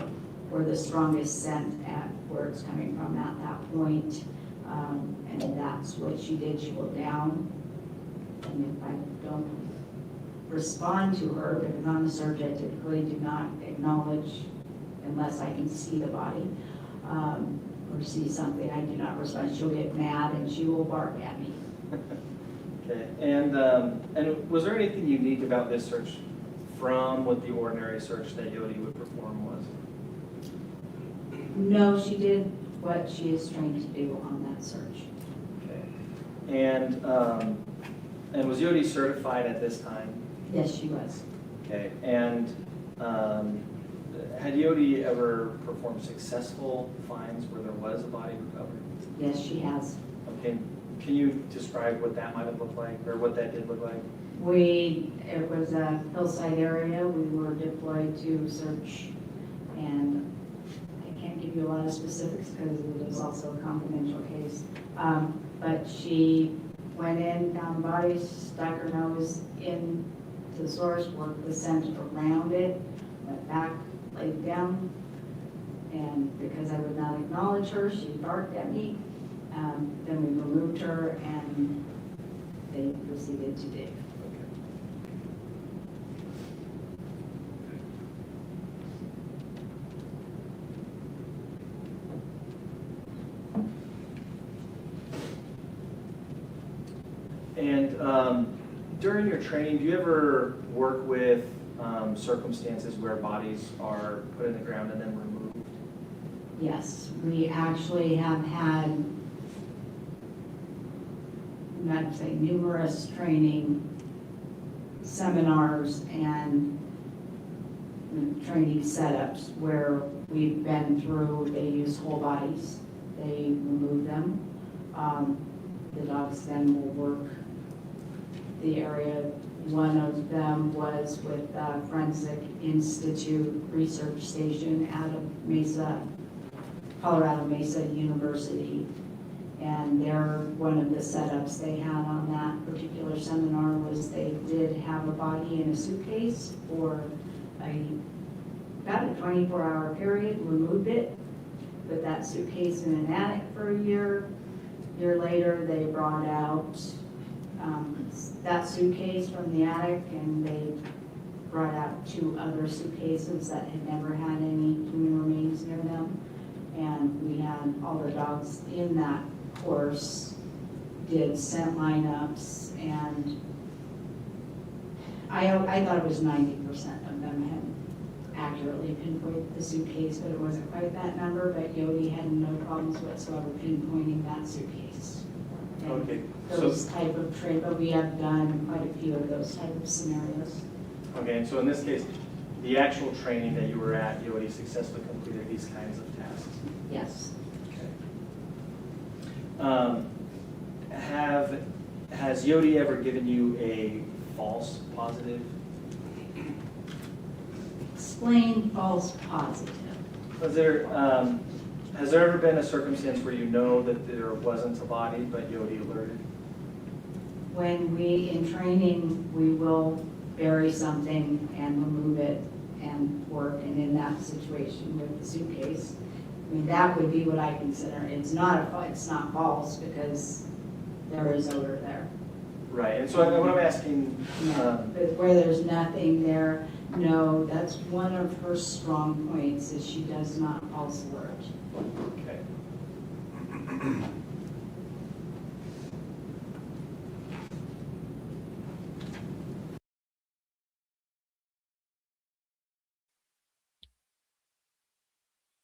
or the strongest scent at where it's coming from at that point. And that's what she did. She will down. And if I don't respond to her, if it's on the search, I typically do not acknowledge unless I can see the body or see something. I do not respond. She'll get mad and she will bark at me. Okay, and was there anything unique about this search from what the ordinary search that Yodi would perform was? No, she did what she is trained to do on that search. Okay, and was Yodi certified at this time? Yes, she was. Okay, and had Yodi ever performed successful finds where there was a body recovered? Yes, she has. Okay, can you describe what that might have looked like, or what that did look like? It was a hillside area. We were deployed to search, and I can't give you a lot of specifics because it is also a confidential case. But she went in, found the body, stuck her nose in to the source, worked the scent around it, went back, laid down, and because I would not acknowledge her, she barked at me. Then we removed her and they proceeded to dig. And during your training, do you ever work with circumstances where bodies are put in the ground and then removed? Yes, we actually have had, I'd say, numerous training seminars and training setups where we've been through, they use whole bodies, they remove them. The dogs then will work the area. One of them was with Forensic Institute Research Station out of Colorado Mesa University. And one of the setups they had on that particular seminar was they did have a body in a suitcase for about a 24-hour period, removed it, put that suitcase in an attic for a year. A year later, they brought out that suitcase from the attic, and they brought out 2 other suitcases that had never had any human remains near them. And we had all the dogs in that course did scent lineups, and I thought it was 90% of them had accurately pinpointed the suitcase, but it wasn't quite that number. But Yodi had no problems whatsoever pinpointing that suitcase. And okay. Those type of trade, but we have done quite a few of those type of scenarios. Okay, and so in this case, the actual training that you were at, Yodi successfully completed these kinds of tasks? Yes. Okay. Has Yodi ever given you a false positive? Explain false positive. Has there ever been a circumstance where you know that there wasn't a body, but Yodi alerted? When in training, we will bury something and remove it and work, and in that situation with the suitcase, I mean, that would be what I consider. It's not false because there is odor there. Right, and so what I'm asking... But where there's nothing there, no, that's one of her strong points, is she does not false alert. Okay.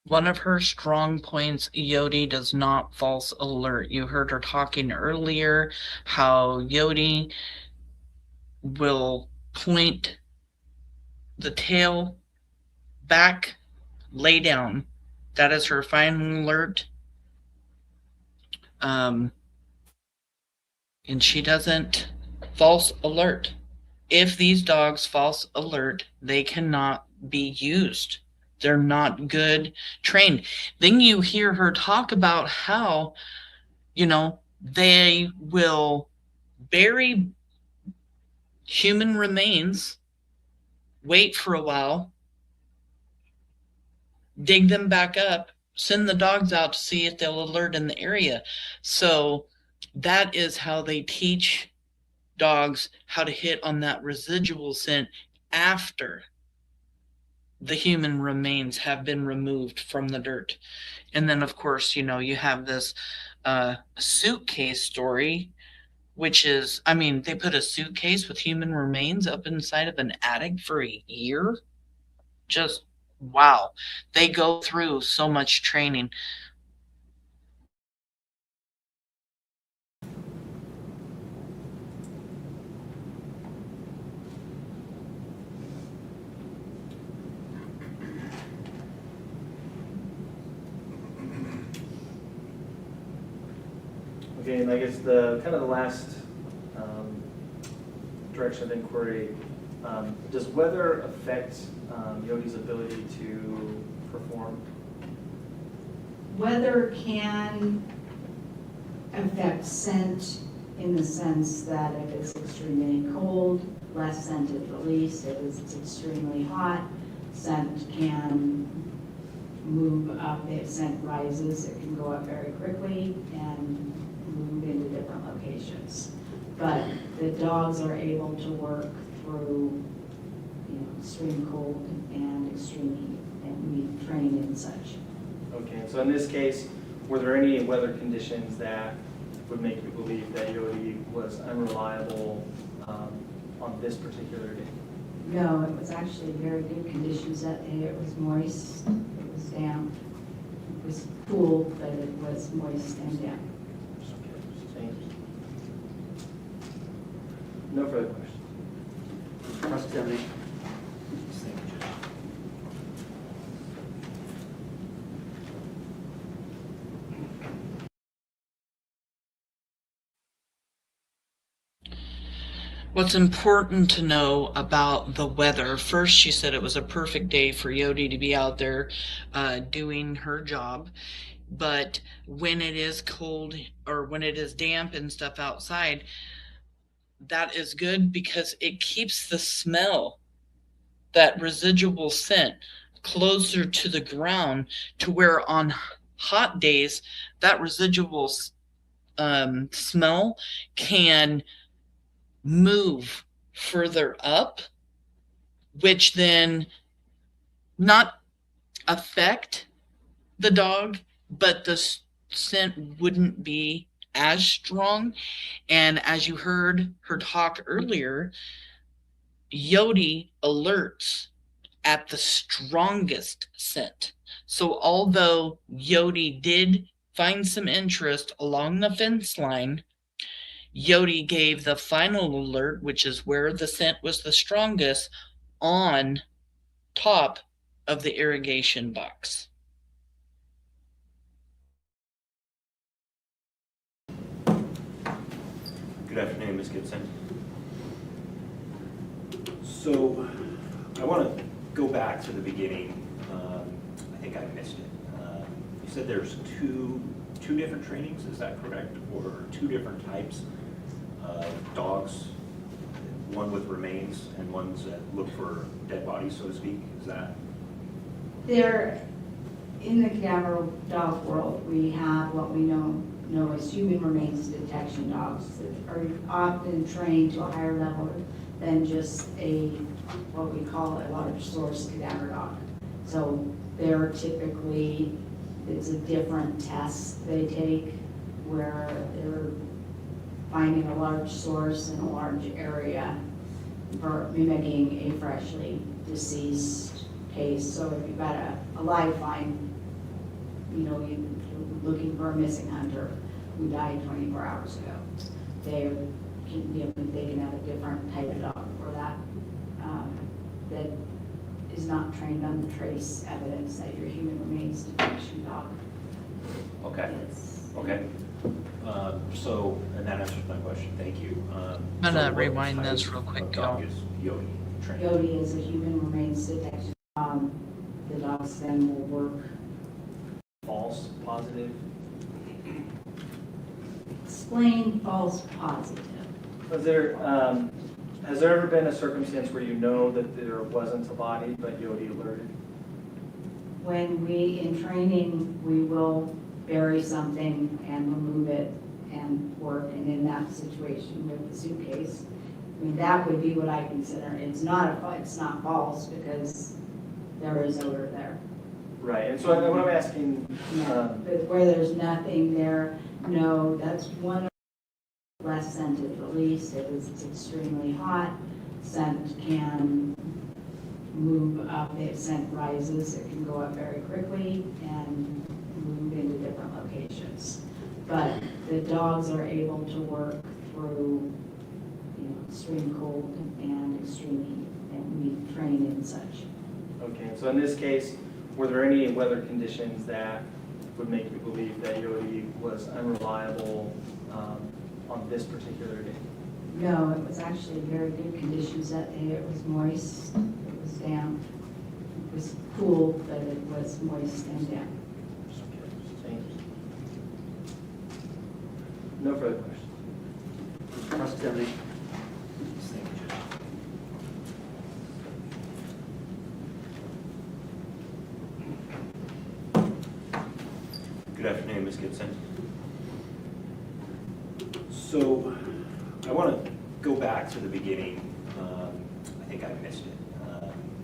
One of her strong points, Yodi does not false alert. You heard her talking earlier how Yodi will point the tail back, lay down. That is her final alert. And she doesn't false alert. If these dogs false alert, they cannot be used. They're not good trained. Then you hear her talk about how, they will bury human remains, wait for a while, dig them back up, send the dogs out to see if they'll alert in the area. So that is how they teach dogs how to hit on that residual scent after the human remains have been removed from the dirt. And then, of course, you have this suitcase story, which is, they put a suitcase with human remains up inside of an attic for a year. Just wow. They go through so much training. Okay, and I guess the last direction of inquiry, does weather affect Yodi's ability to perform? Weather can affect scent in the sense that if it's extremely cold, less scent is released. If it's extremely hot, scent can move up. If scent rises, it can go up very quickly and move into different locations. But the dogs are able to work through extreme cold and extreme heat, and we train in such. Okay, so in this case, were there any weather conditions that would make you believe that Yodi was unreliable on this particular day? No, it was actually very good conditions that day. It was moist, it was damp, it was cool, but it was moist and damp. No further questions. Cross-examination. What's important to know about the weather, first she said it was a perfect day for Yodi to be out there doing her job. But when it is cold or when it is damp and stuff outside, that is good because it keeps the smell, that residual scent, closer to the ground, to where on hot days that residual smell can move further up, which then not affect the dog, but the scent wouldn't be as strong. And as you heard her talk earlier, Yodi alerts at the strongest scent. So although Yodi did find some interest along the fence line, Yodi gave the final alert, which is where the scent was the strongest, on top of the irrigation box. Good afternoon, Ms. Gibson. So I want to go back to the beginning. I think I missed it. You said there's two different trainings, is that correct? Or two different types of dogs, one with remains and ones that look for dead bodies, so to speak, is that? There, in the cadaver dog world, we have what we know as human remains detection dogs that are often trained to a higher level than just what we call a large source cadaver dog. So they're typically, it's a different test they take where they're finding a large source in a large area for mimicking a freshly deceased case. So if you've got a live find you're looking for a missing hunter who died 24 hours ago. They can have a different type of dog for that, that is not trained on the trace evidence that your human remains detection dog. Okay. Is. Okay. So, and that answers my question. Thank you. I'm gonna rewind this real quick, Dog y'all. is Yodi trained. Yodi is a human remains detection. The dogs then will work. False, positive? Explain false positive. Was there, has there ever been a circumstance where you know that there wasn't a body, but Yodi alerted? When we, in training, we will bury something and remove it and work, and in that situation with the suitcase, I mean, that would be what I consider. It's not false because there is odor there. Right, and so what I'm asking, But where there's nothing there, no, that's one of the less scented release. It was extremely hot. Scent can move up. If scent rises, it can go up very quickly and move into different locations. But the dogs are able to work through, extreme cold and extreme heat, and we train in such. okay, so in this case, were there any weather conditions that would make you believe that Yodi was unreliable on this particular day? No, it was actually very good conditions that day. It was moist, it was damp, it was cool, but it was moist and damp. Thank you. No further questions. Cross-examination. Good afternoon, Ms. Gibson. So I want to go back to the beginning. I think I missed it.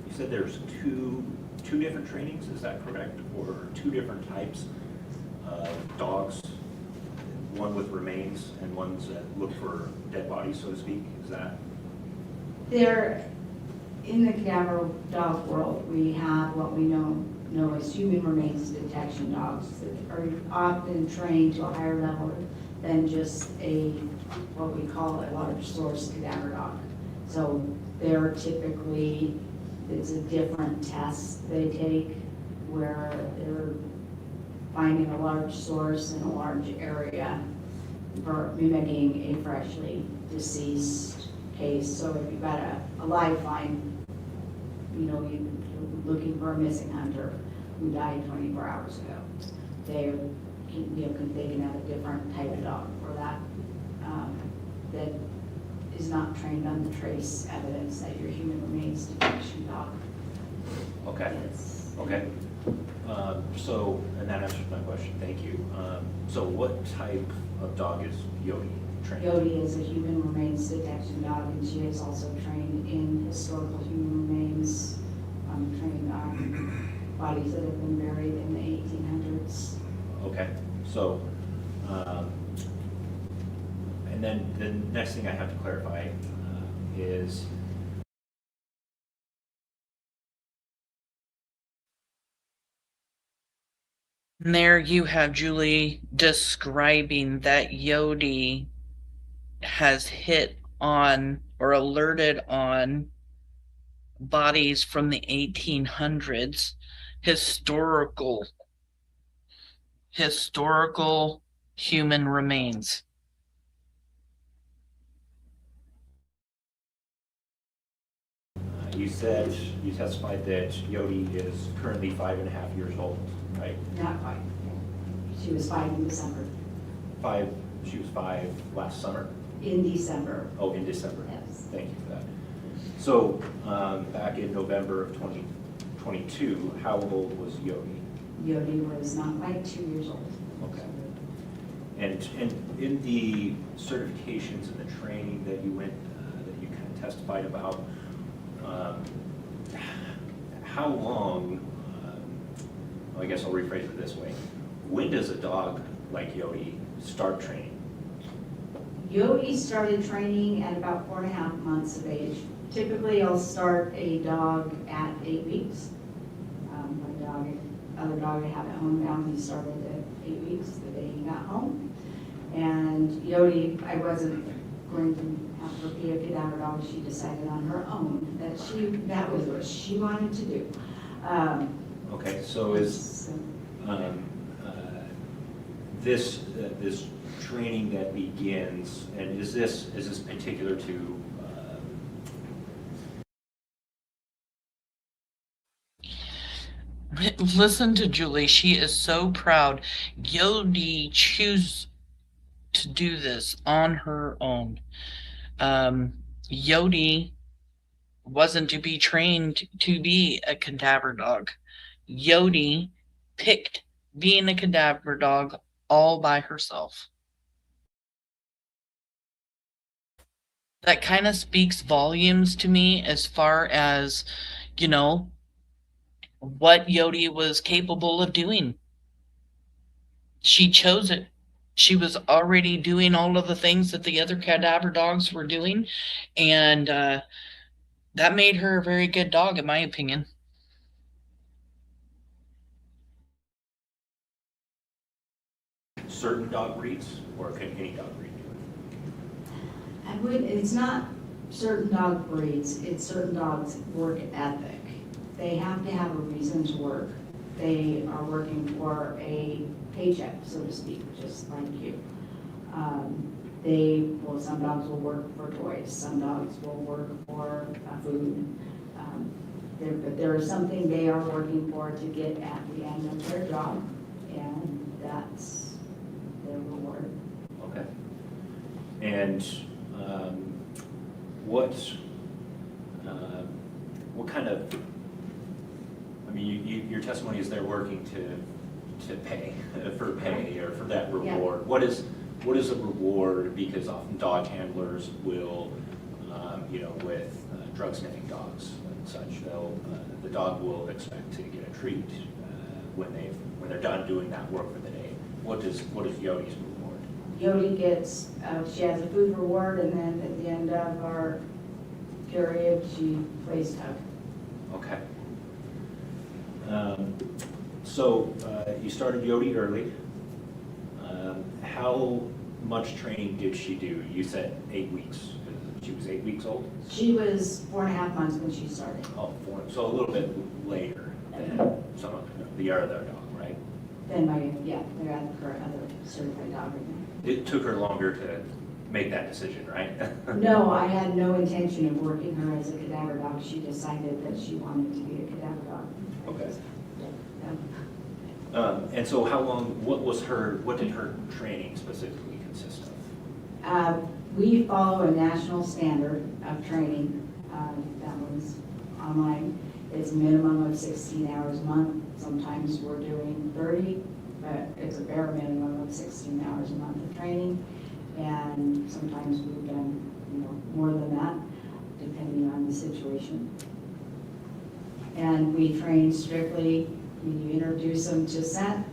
You said there's two different trainings, is that correct? Or two different types of dogs, one with remains and ones that look for dead bodies, so to speak, is that? There, in the cadaver dog world, we have what we know as human remains detection dogs that are often trained to a higher level than just what we call a large source cadaver dog. So they're typically, it's a different test they take where they're finding a large source in a large area for mimicking a freshly deceased case. So if you've got a live find, you're looking for a missing hunter who died 24 hours ago. They can have a different type of dog for that, that is not trained on the trace evidence that your human remains detection dog. Okay. Is. Okay. So, and that answers my question. Thank you. So what type of dog is Yodi trained? Yodi is a human remains detection dog, and she is also trained in historical human remains, trained on bodies that have been buried in the 1800s. Okay. So, and then the next thing I have to clarify is And there you have Julie describing that Yodi has hit on or alerted on bodies from the 1800s, historical human remains. you testified that Yodi is currently 5.5 years old, right? Not quite. She was 5 in December. She was 5 last summer? In December. Oh, in December. Yes. Thank you for that. So, back in November of 2022, how old was Yodi? Yodi was not quite 2 years old. Okay. And in the certifications and the training that you went, that you kind of testified about, how long, I guess I'll rephrase it this way, when does a dog like Yodi start training? Yodi started training at about 4.5 months of age. Typically, I'll start a dog at 8 weeks. other dog I have at home now. He started at 8 weeks the day he got home. And Yodi, I wasn't going to have her be a cadaver dog. She decided on her own that was what she wanted to do. Okay, so is this training that begins, and is this particular to? Listen to Julie. She is so proud. Yodi chose to do this on her own. Yodi wasn't to be trained to be a cadaver dog. Yodi picked being a cadaver dog all by herself. That kind of speaks volumes to me as far as, you know, what Yodi was capable of doing. She chose it. She was already doing all of the things that the other cadaver dogs were doing, and that made her a very good dog, in my opinion. Certain dog breeds, or can any dog breed do it? It's not certain dog breeds, it's certain dogs' work ethic. They have to have a reason to work. They are working for a paycheck, so to speak, just like you. Some dogs will work for toys, some dogs will work for food. But there is something they are working for to get at the end of their job, and that's their reward. Okay. And what kind of, I mean, your testimony is they're working to pay, for pay, or for that reward. Yeah. What is a reward? Because often dog handlers will, with drug sniffing dogs and such, the dog will expect to get a treat when they're done doing that work for the day. What is Yodi's reward? Yodi gets, she has a food reward, and then at the end of our period, she plays tug. Okay. So you started Yodi early. How much training did she do? You said 8 weeks. She was 8 weeks old? She was 4.5 months when she started. Oh, 4. So a little bit later than some of the other dog, right? Then they're at her other certified dog right now. It took her longer to make that decision, right? No, I had no intention of working her as a cadaver dog. She decided that she wanted to be a cadaver dog. Okay. And so how long, what did her training specifically consist of? We follow a national standard of training that was online. It's a minimum of 16 hours a month. Sometimes we're doing 30, but it's a bare minimum of 16 hours a month of training. And sometimes we've done, more than that, depending on the situation. And we train strictly when you introduce them to scent.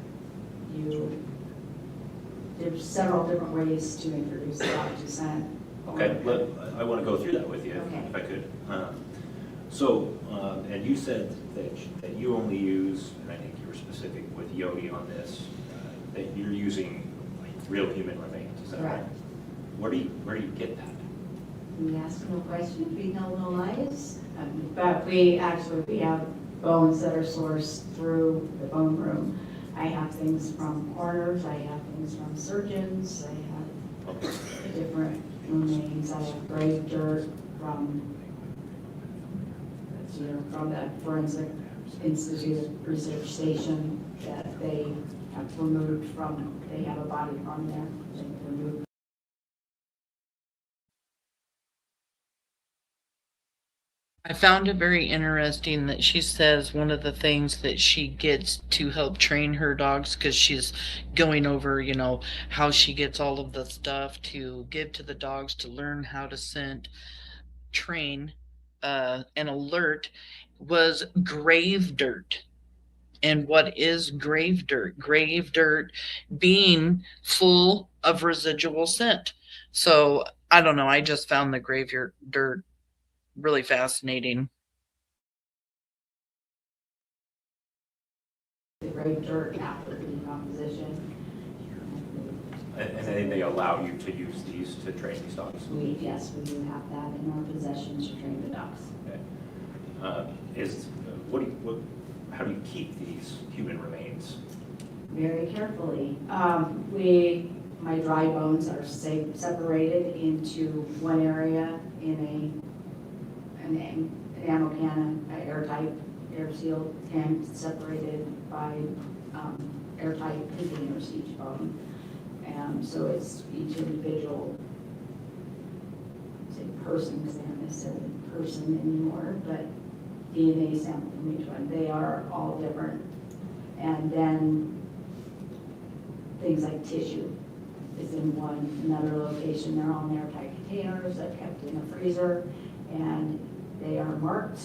There's several different ways to introduce the dog to scent. Okay, I want to go through that with you, if I could. And you said that you only use, and I think you were specific with Yodi on this, that you're using real human remains. Is that right? Where do you get that? We ask no questions, we tell no lies. But we have bones that are sourced through the bone room. I have things from coroners, I have things from surgeons, I have different remains. I have grave dirt from the Forensic Institute Research Station that they have removed from, they have a body from there. They removed. I found it very interesting that she says one of the things that she gets to help train her dogs, because she's going over, how she gets all of the stuff to give to the dogs to learn how to scent, train, and alert, was grave dirt. And what is grave dirt? Grave dirt being full of residual scent. So I don't know. I just found the grave dirt really fascinating. the gray dirt after the decomposition. And they allow you to use these to train these dogs? Yes, we do have that in our possession to train the dogs. Okay. How do you keep these human remains? Very carefully. My dry bones are separated into one area in an ammo can, airtight, air-sealed tank, separated by airtight containers, each bone. So it's each individual, say person, because they aren't necessarily a person anymore, but DNA sample from each one. They are all different. And then things like tissue is in another location. They're all in airtight containers that are kept in a freezer, and they are marked.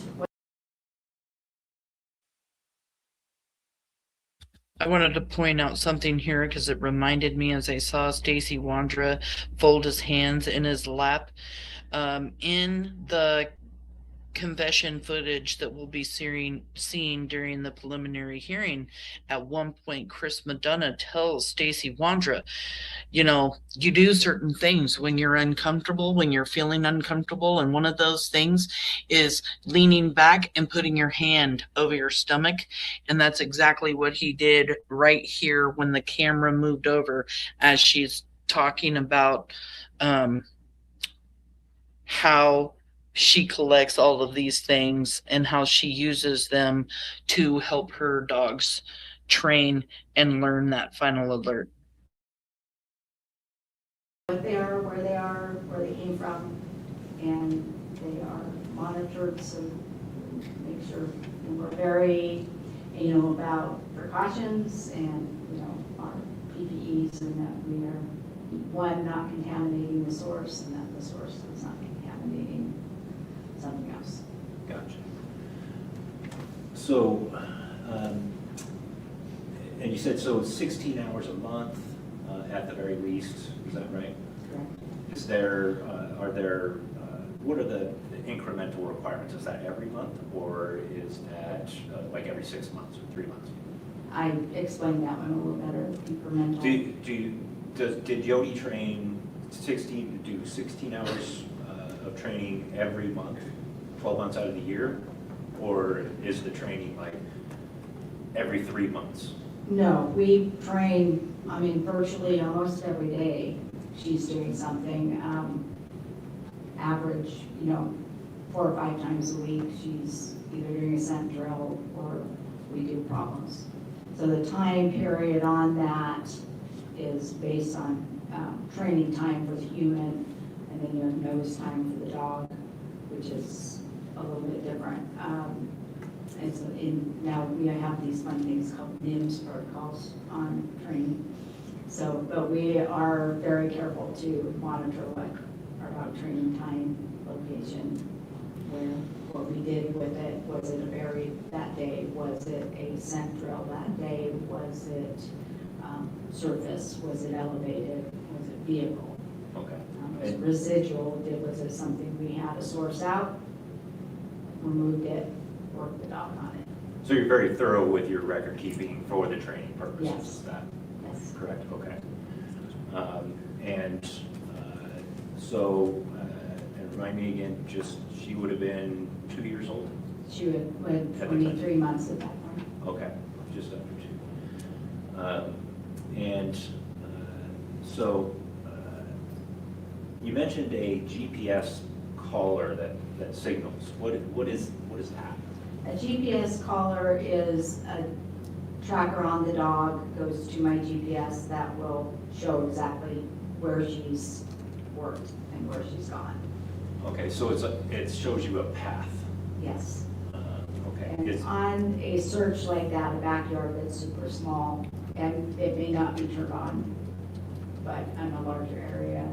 I wanted to point out something here because it reminded me as I saw Stacey Wondra'S fold his hands in his lap. In the confession footage that we'll be seeing during the preliminary hearing, at one point Chris Madonna tells Stacey Wondra, you know, you do certain things when you're uncomfortable, when you're feeling uncomfortable, and one of those things is leaning back and putting your hand over your stomach, and that's exactly what he did right here when the camera moved over as she's talking about how she collects all of these things and how she uses them to help her dogs train and learn that final alert. What they are, where they came from, and they are monitored, so make sure, and we're very anal about precautions and, our PPEs, and that we are, not contaminating the source, and that the source is not contaminating something else. Gotcha. So, and you said, so 16 hours a month at the very least, is that right? Correct. Is there, what are the incremental requirements? Is that every month, or is that like every 6 months or 3 months? I explained that one a little better, incremental. Did Yodi train 16 hours of training every month, 12 months out of the year? Or is the training like every 3 months? No, we train, virtually almost every day. She's doing something, average, 4 or 5 times a week. She's either doing a scent drill or we do problems. So the time period on that is based on training time for the human, and then your nose time for the dog, which is a little bit different. And so now we have these fun things called NIMS protocols on training. So, but we are very careful to monitor what our dog training time, location, what we did with it. Was it a berry that day? Was it a scent drill that day? Was it surface? Was it elevated? Was it vehicle? Okay. Was it residual? Was it something we had to source out, removed it, worked the dog on it? So you're very thorough with your record keeping for the training purposes? Yes. Is that yes. Correct? Okay. And remind me again, she would have been 2 years old? She would 23 months at that point. Okay, just under 2. You mentioned a GPS collar that signals. What is that? A GPS collar is a tracker on the dog, goes to my GPS that will show exactly where she's worked and where she's gone. Okay, so it shows you a path. Yes. Okay. And on a search like that, a backyard that's super small, and it may not be turned on, but on a larger area,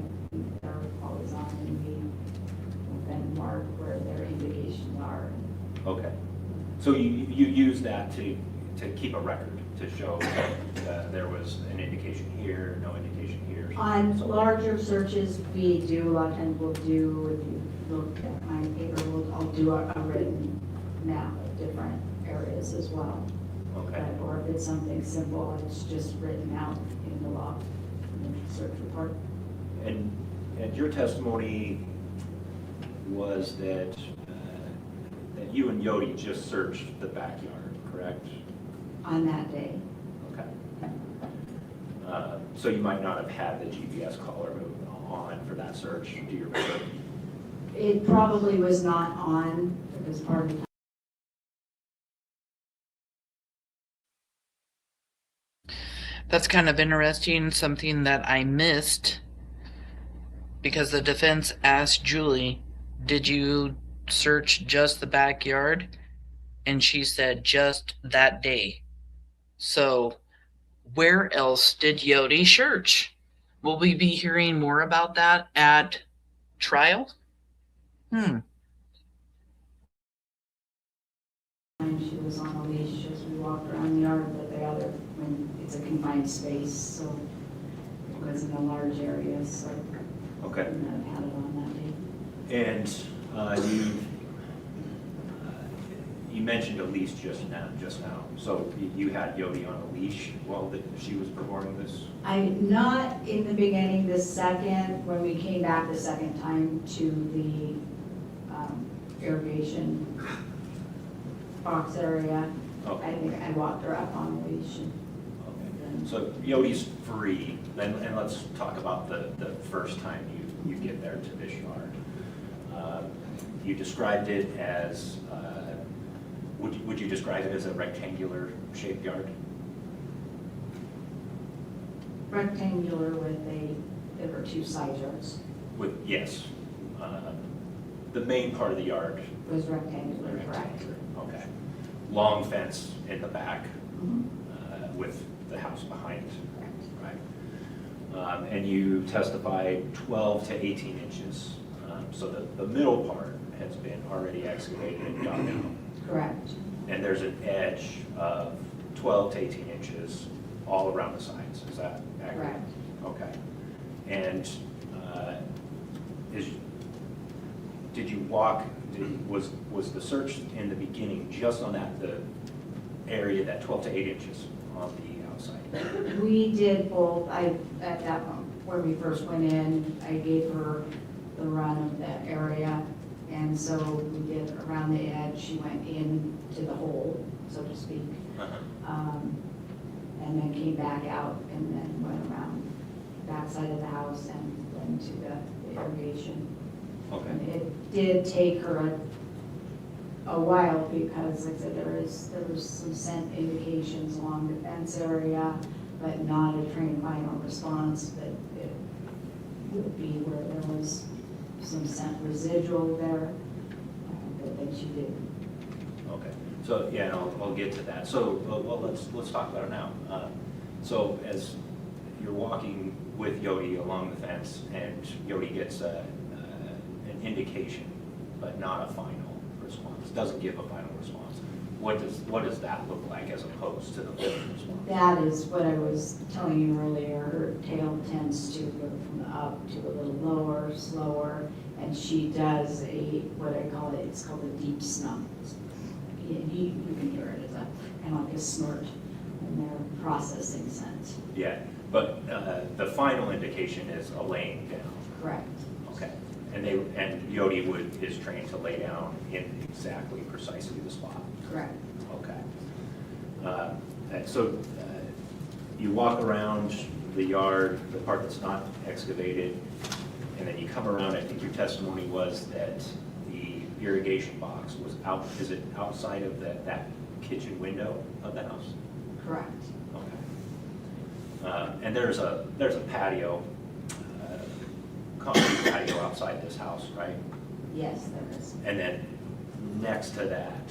they're always on, and we will then mark where their indications are. Okay. So you use that to keep a record, to show that there was an indication here, no indication here. On larger searches, we do, a lot of times we'll do, if you look at my paper, I'll do a written map of different areas as well. Okay. Or if it's something simple, it's just written out in the log, in the search report. And your testimony was that that you and Yodi just searched the backyard, correct? On that day. Okay. So you might not have had the GPS collar on for that search, do you remember? It probably was not on, it was part of the. That's kind of interesting, something that I missed, because the defense asked Julie, did you search just the backyard? And she said just that day. So where else did Yodi search? Will we be hearing more about that at trial? She was on a leash as we walked around the yard, but the other, when it's a confined space, so it wasn't a large area, so. Okay. I wouldn't have had it on that day. And you mentioned a leash just now. So you had Yodi on a leash while she was performing this? Not in the beginning, the second, when we came back the second time to the irrigation box area. Okay. I think I walked her up on a leash. So Yodi's free, and let's talk about the first time you get there to this yard. You described it as, would you describe it as a rectangular shaped yard? Rectangular with there were two side yards. Yes. The main part of the yard. Was rectangular, correct. Okay. Long fence in the back with the house behind it. Right. And you testified 12 to 18 inches. So the middle part has been already excavated and dug out. Correct. And there's an edge of 12 to 18 inches all around the sides. Is that accurate? Correct. Okay. And did you walk? Was the search in the beginning just on the area, that 12 to 8 inches on the outside? We did both. At that point, when we first went in, I gave her the run of that area, and so we did around the edge. She went into the hole, so to speak, and then came back out, and then went around the back side of the house and went to the irrigation. Okay. And it did take her a while because, like I said, there was some scent indications along the fence area, but not a trained final response. But it would be where there was some scent residual there, but then she did. Okay. So yeah, and I'll get to that. So well, let's talk about it now. So as you're walking with Yodi along the fence, and Yodi gets an indication, but not a final response. Doesn't give a final response. What does that look like as opposed to the written response? That is what I was telling you earlier. Her tail tends to go from the up to a little lower, slower, and she does what I call it. It's called a deep snum. You can hear it as a kind of like a snort when they're processing scent. Yeah, but the final indication is a laying down. Correct. Okay. And Yodi is trained to lay down in exactly, precisely the spot. Correct. Okay. And so you walk around the yard, the part that's not excavated, and then you come around. I think your testimony was that the irrigation box was out. Is it outside of that kitchen window of the house? Correct. Okay. And there's a patio. Concrete patio outside this house, right? Yes, there is. And then next to that,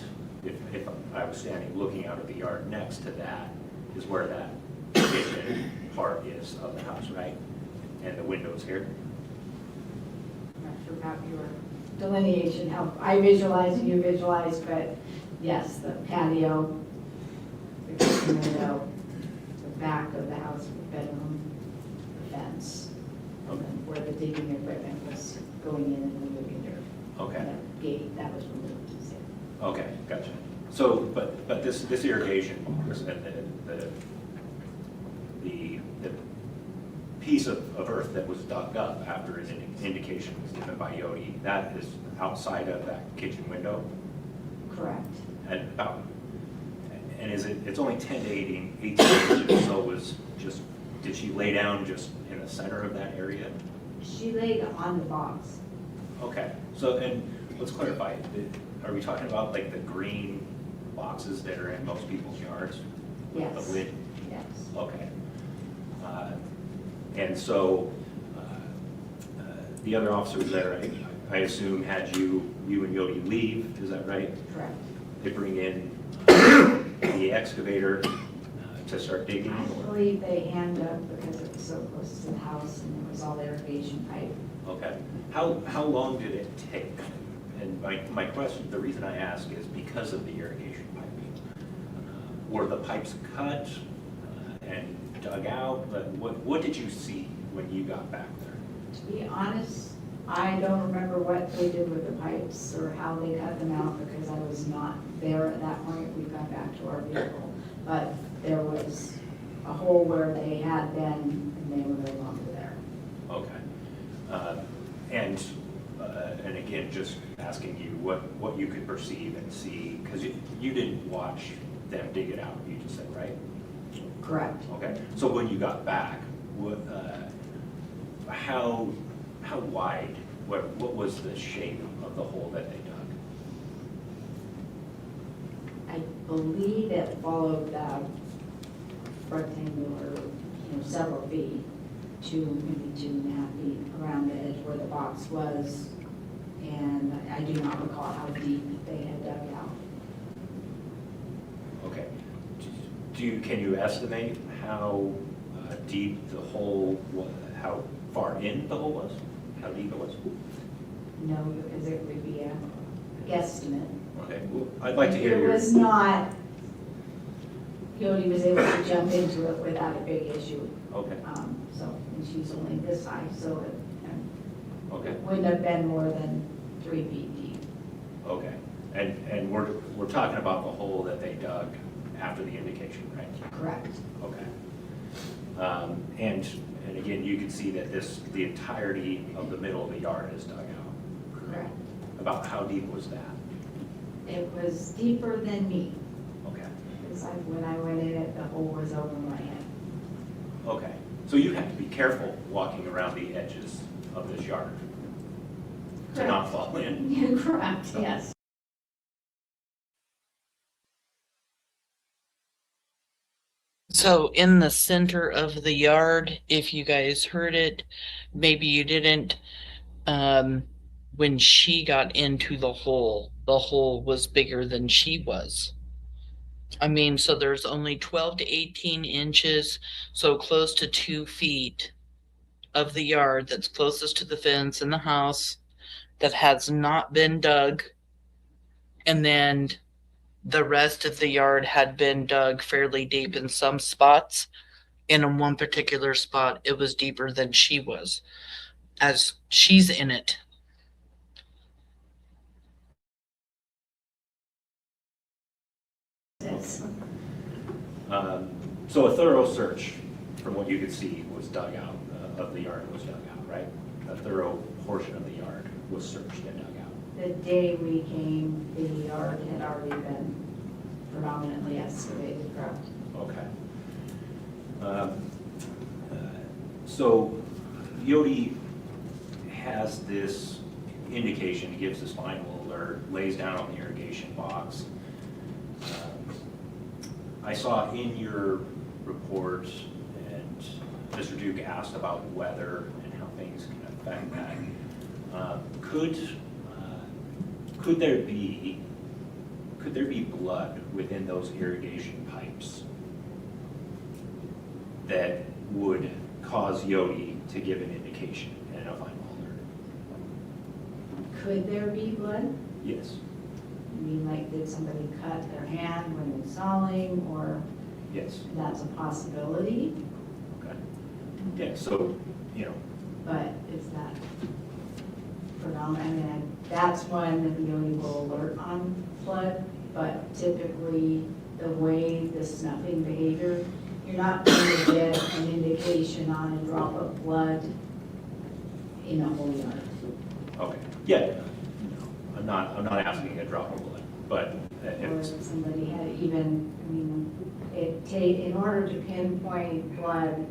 if I was standing looking out of the yard, next to that is where that kitchen part is of the house, right? And the window's here. I'm not sure about your delineation, how I visualize and you visualize, but yes, the patio, the kitchen window, the back of the house, the bedroom, the fence. And then where the digging equipment was going in and removing dirt. Okay. And that gate, that was removed. Okay, gotcha. So, but this irrigation, the piece of earth that was dug up after his indication was given by Yodi, that is outside of that kitchen window? Correct. And it's only 10 to 18 inches, so it was just, did she lay down just in the center of that area? She laid on the box. Okay, so, and let's clarify, are we talking about like the green boxes that are in most people's yards? Yes. The lid? Yes. Okay. And so, the other officers there, I assume, had you and Yodi leave, is that right? Correct. They bring in the excavator to start digging? I believe they hand dug because it was so close to the house and it was all irrigation pipe. Okay. How long did it take? And my question, the reason I ask is because of the irrigation piping. Were the pipes cut and dug out? What did you see when you got back there? To be honest, I don't remember what they did with the pipes or how they cut them out because I was not there at that point. We got back to our vehicle. But there was a hole where they had been and they were no longer there. Okay. And again, just asking you what you could perceive and see, because you didn't watch them dig it out, you just said, right? Correct. Okay. So when you got back, how wide, what was the shape of the hole that they dug? I believe it followed the rectangular, several feet, maybe 2.5 feet around the edge where the box was, and I do not recall how deep they had dug out. Okay. Can you estimate how deep the hole was, how far in the hole was? How deep it was? No, because it would be a guesstimate. Okay, well, I'd like to hear It was not, Yodi was able to jump into it without a big issue. Okay. And she's only this high, so Okay. it wouldn't have been more than 3 feet deep. Okay. And we're talking about the hole that they dug after the indication, right? Correct. Okay. And again, you can see that the entirety of the middle of the yard is dug out. Correct. About how deep was that? It was deeper than me. Okay. Because when I went in it, the hole was over my head. Okay. So you have to be careful walking around the edges of this yard to not fall in. Correct, yes. So in the center of the yard, if you guys heard it, maybe you didn't, when she got into the hole was bigger than she was. I mean, so there's only 12 to 18 inches, so close to 2 feet of the yard that's closest to the fence in the house that has not been dug. And then the rest of the yard had been dug fairly deep in some spots. And in one particular spot, it was deeper than she was, as she's in it. So a thorough search, from what you could see, was dug out, of the yard was dug out, right? A thorough portion of the yard was searched and dug out. The day we came, the yard had already been predominantly excavated, correct? Okay. So Yodi has this indication, gives this final alert, lays down on the irrigation box. I saw in your report, and Mr. Duke asked about weather and how things can affect that. Could there be blood within those irrigation pipes that would cause Yodi to give an indication and a final alert? Could there be blood? Yes. You mean like did somebody cut their hand when installing, or? Yes. That's a possibility. Okay. Yeah, so, But is that predominant? I mean, that's one that the Yodi will alert on flood, but typically the way the snuffing behavior, you're not going to get an indication on a drop of blood in a whole yard. Okay, yeah, I'm not asking a drop of blood, but Or if somebody had even, I mean, in order to pinpoint blood,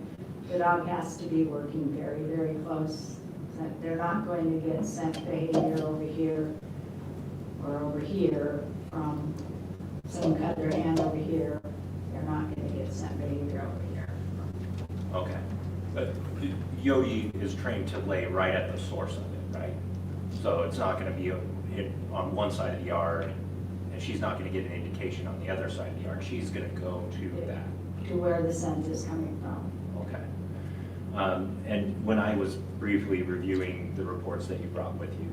the dog has to be working very, very close. They're not going to get scent behavior over here or over here from some cutter and over here. They're not going to get scent behavior over here. okay. But Yodi is trained to lay right at the source of it, right? So it's not going to be on one side of the yard, and she's not going to get an indication on the other side of the yard. She's going to go to that. To where the scent is coming from. Okay. And when I was briefly reviewing the reports that you brought with you,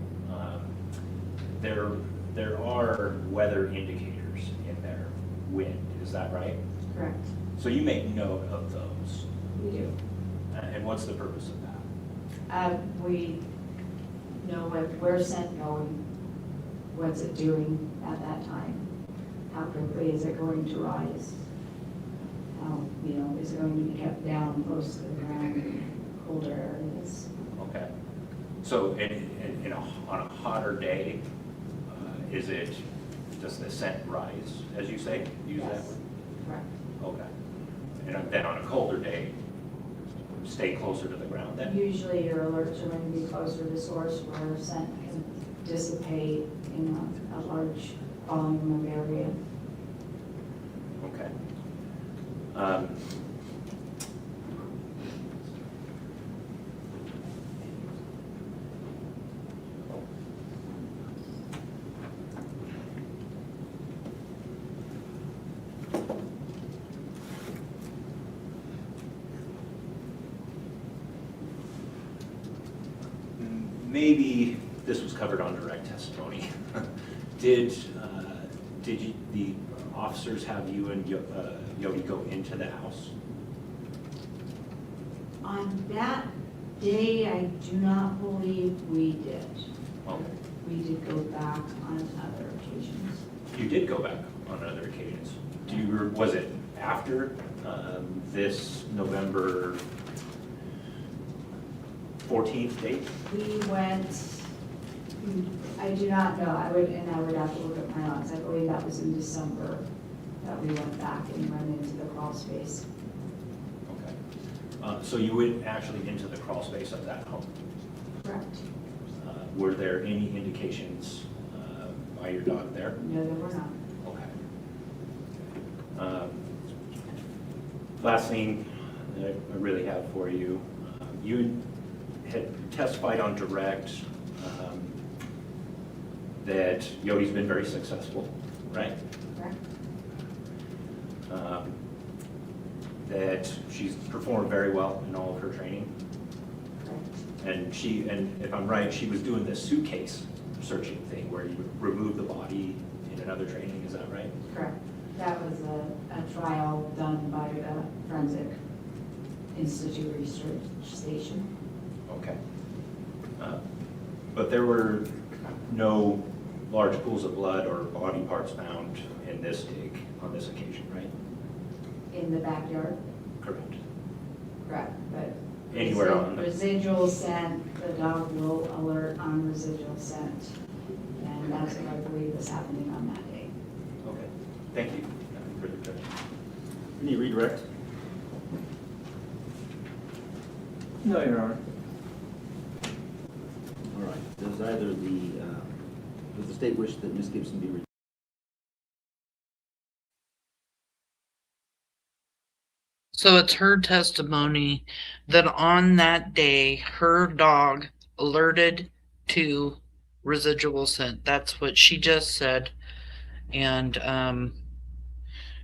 there are weather indicators in there, wind, is that right? Correct. So you make note of those? We do. And what's the purpose of that? We know where's scent going, what's it doing at that time, how quickly is it going to rise, how, is it going to be kept down close to the ground in colder areas. Okay. So on a hotter day, does the scent rise, as you say? Use that word? Correct. Okay. And then on a colder day, stay closer to the ground then? Usually your alerts are going to be closer to source where scent can dissipate in a large volume of area. Okay. Maybe this was covered on direct testimony. Did the officers have you and Yodi go into the house? On that day, I do not believe we did. Okay. We did go back on other occasions. You did go back on other occasions. Was it after this November 14th date? We went, I do not know, I would have to look at my logs. I believe that was in December that we went back and went into the crawl space. Okay. So you went actually into the crawl space of that home? Correct. Were there any indications by your dog there? No, there were not. Okay. Last thing that I really have for you, you had testified on direct that Yodi's been very successful, right? Correct. That she's performed very well in all of her training. Correct. And if I'm right, she was doing this suitcase searching thing where you remove the body in another training, is that right? Correct. That was a trial done by the Forensic Institute Research Station. Okay. But there were no large pools of blood or body parts found in this dig on this occasion, right? In the backyard? Correct. Correct, but Anywhere on the... residual scent, the dog will alert on residual scent. And that's what I believe was happening on that day. Okay, thank you. Nothing further, Judge. Any redirect? No, Your Honor. All right. Does the state wish that Ms. Gibson be released? So it's her testimony that on that day, her dog alerted to residual scent. That's what she just said. And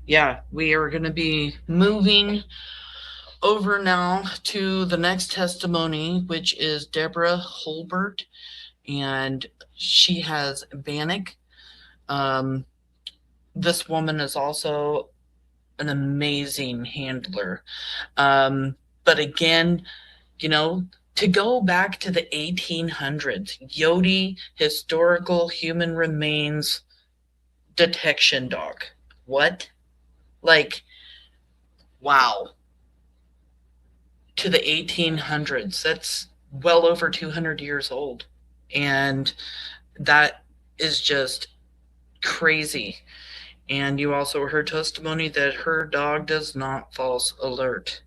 yeah, we are going to be moving over now to the next testimony, which is Deborah Hulburt, and she has Bannock. This woman is also an amazing handler. But again, to go back to the 1800s, Yodi historical human remains detection dog. What? Like, wow. To the 1800s. That's well over 200 years old. And that is just crazy. And you also heard testimony that her dog does not false alert.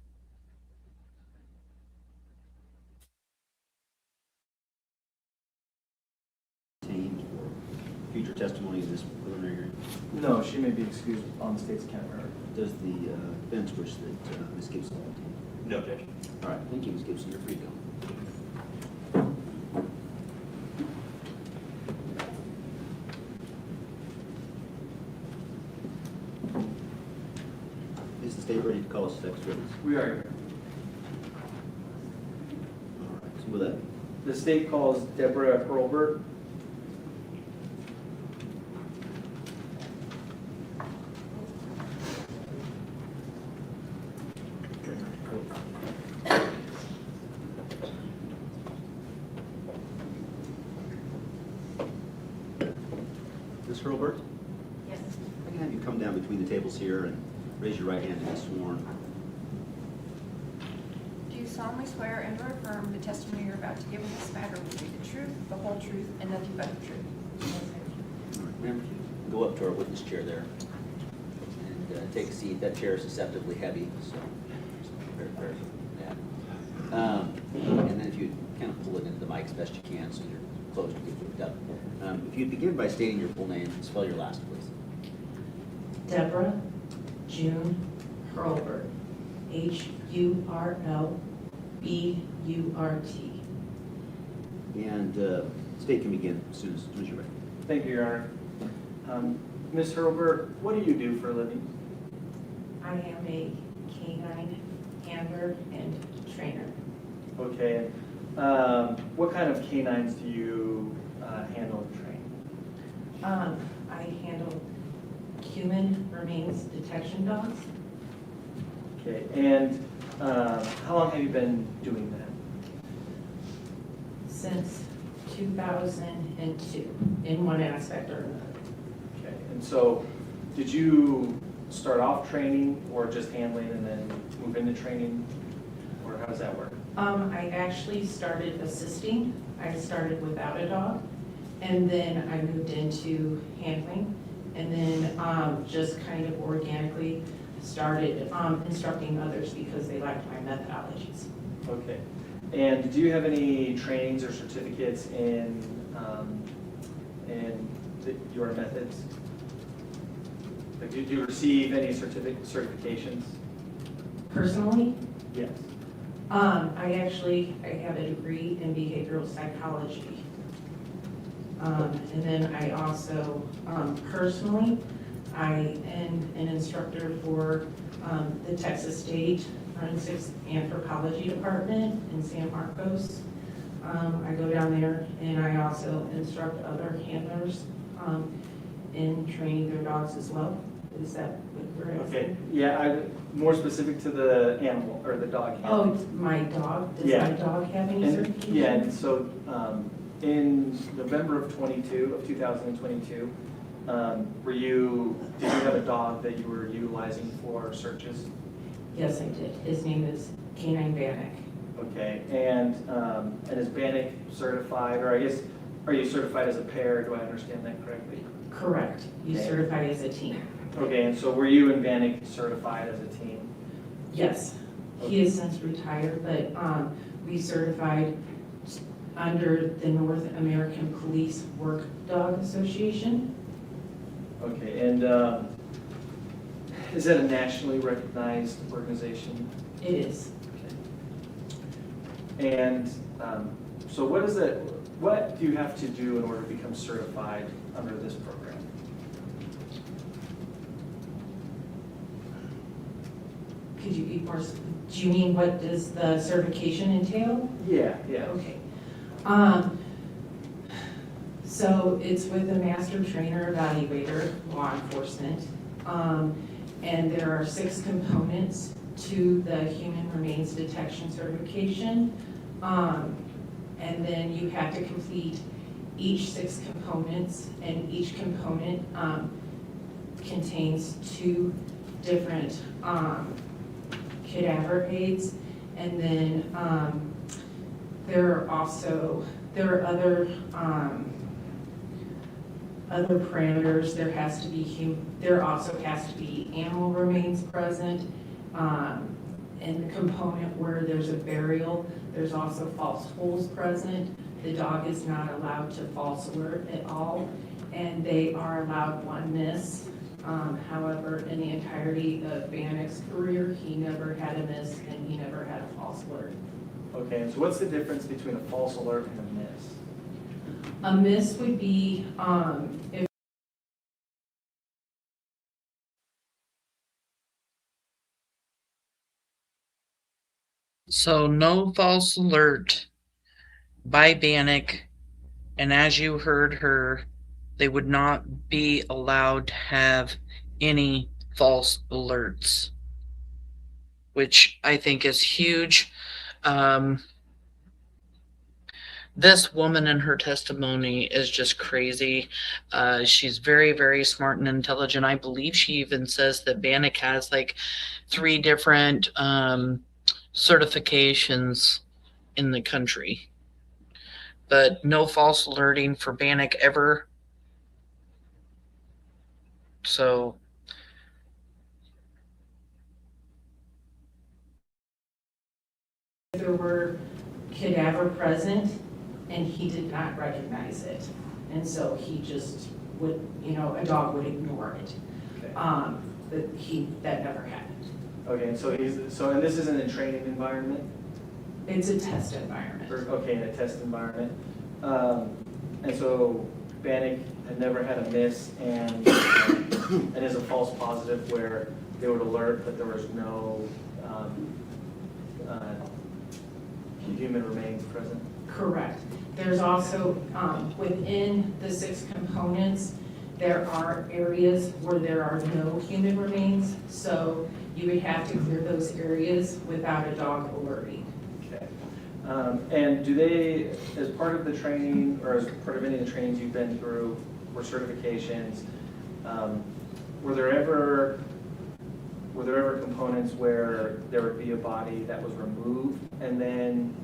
Future testimony in this preliminary hearing? No, she may be excused on the state's account. Does the bench wish that Ms. Gibson will continue? No objection. All right, thank you, Ms. Gibson. You're free to go. Is the state ready to call us next witness? We are. All right, so with that, The state calls Deborah Hulburt. Ms. Hulburt? Yes. I can have you come down between the tables here and raise your right hand and be sworn. Do you solemnly swear and or affirm the testimony you're about to give in this matter will be the truth, the whole truth, and nothing but the truth? All right, ma'am, go up to our witness chair there and take a seat. That chair is deceptively heavy, so prepare for that. And then if you kind of pull it into the mic as best you can so you're close to get hooked up. If you'd begin by stating your full name and spell your last, please. Deborah June Hulburt, Hulburt. And state can begin as soon as you're ready. Thank you, Your Honor. Ms. Hulburt, what do you do for a living? I am a canine handler and trainer. Okay. What kind of canines do you handle and train? I handle human remains detection dogs. Okay. And how long have you been doing that? Since 2002, in one aspect or another. Okay. And so, did you start off training or just handling and then move into training? Or how does that work? I actually started assisting. I started without a dog, and then I moved into handling, and then just kind of organically started instructing others because they liked my methodologies. Okay. And do you have any trainings or certificates in your methods? Like, did you receive any certifications? Personally, Yes. I have a degree in behavioral psychology. And then I also, personally, I am an instructor for the Texas State Forensics Anthropology Department in San Marcos. I go down there and I also instruct other handlers in training their dogs as well. Is that what you're asking? Okay. Yeah, more specific to the animal or the dog. Oh, my dog? Does my dog have any certification? Yeah, and so in November of 2022, did you have a dog that you were utilizing for searches? Yes, I did. His name is Canine Bannock. Okay, and is Bannock certified, or I guess, are you certified as a pair? Do I understand that correctly? Correct. You Okay. certify as a team. Okay, and so were you and Bannock certified as a team? Yes. He has since retired, but we certified under the North American Police Work Dog Association. Okay, and is that a nationally recognized organization? It is. Okay. And so what do you have to do in order to become certified under this program? Could you be more, do you mean what does the certification entail? Yeah. Okay. So it's with a master trainer evaluator, law enforcement, and there are 6 components to the human remains detection certification, and then you have to complete each 6 components, and each component contains 2 different cadaver aids, and then there are other parameters. There also has to be animal remains present. In the component where there's a burial, there's also false holes present. The dog is not allowed to false alert at all, and they are allowed 1 miss. However, in the entirety of Bannock's career, he never had a miss and he never had a false alert. Okay, and so what's the difference between a false alert and a miss? A miss would be if So no false alert by Bannock, and as you heard her, they would not be allowed to have any false alerts, which I think is huge. This woman and her testimony is just crazy. She's very, very smart and intelligent. I believe she even says that Bannock has like 3 different certifications in the country, but no false alerting for Bannock ever. So there were cadaver present and he did not recognize it, and so he just would, a dog would ignore it. Okay. But that never happened. Okay, and and this isn't a training environment? It's a test environment. Okay, in a test environment. And so Bannock had never had a miss and is a false positive where they would alert, but there was no human remains present? Correct. There's also, within the 6 components, there are areas where there are no human remains, so you would have to clear those areas without a dog alerting. Okay. And do they, as part of the training, or as part of any of the trainings you've been through, or certifications, were there ever components where there would be a body that was removed and then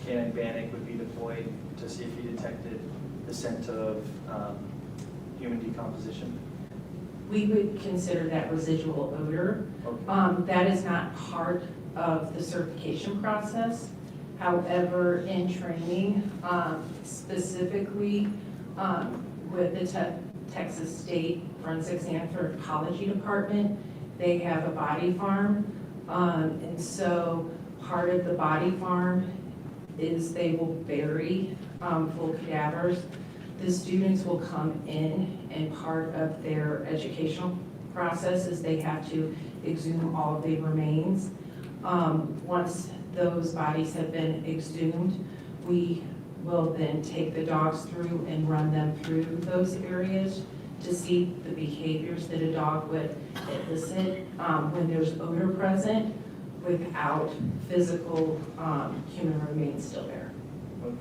Canine Bannock would be deployed to see if he detected the scent of human decomposition? We would consider that residual odor. Okay. That is not part of the certification process. However, in training, specifically with the Texas State Forensics and Anthropology Department, they have a body farm. And so part of the body farm is they will bury full cadavers. The students will come in, and part of their educational process is they have to exhume all of the remains. Once those bodies have been exhumed, we will then take the dogs through and run them through those areas to see the behaviors that a dog would elicit when there's odor present without physical human remains still there. Okay.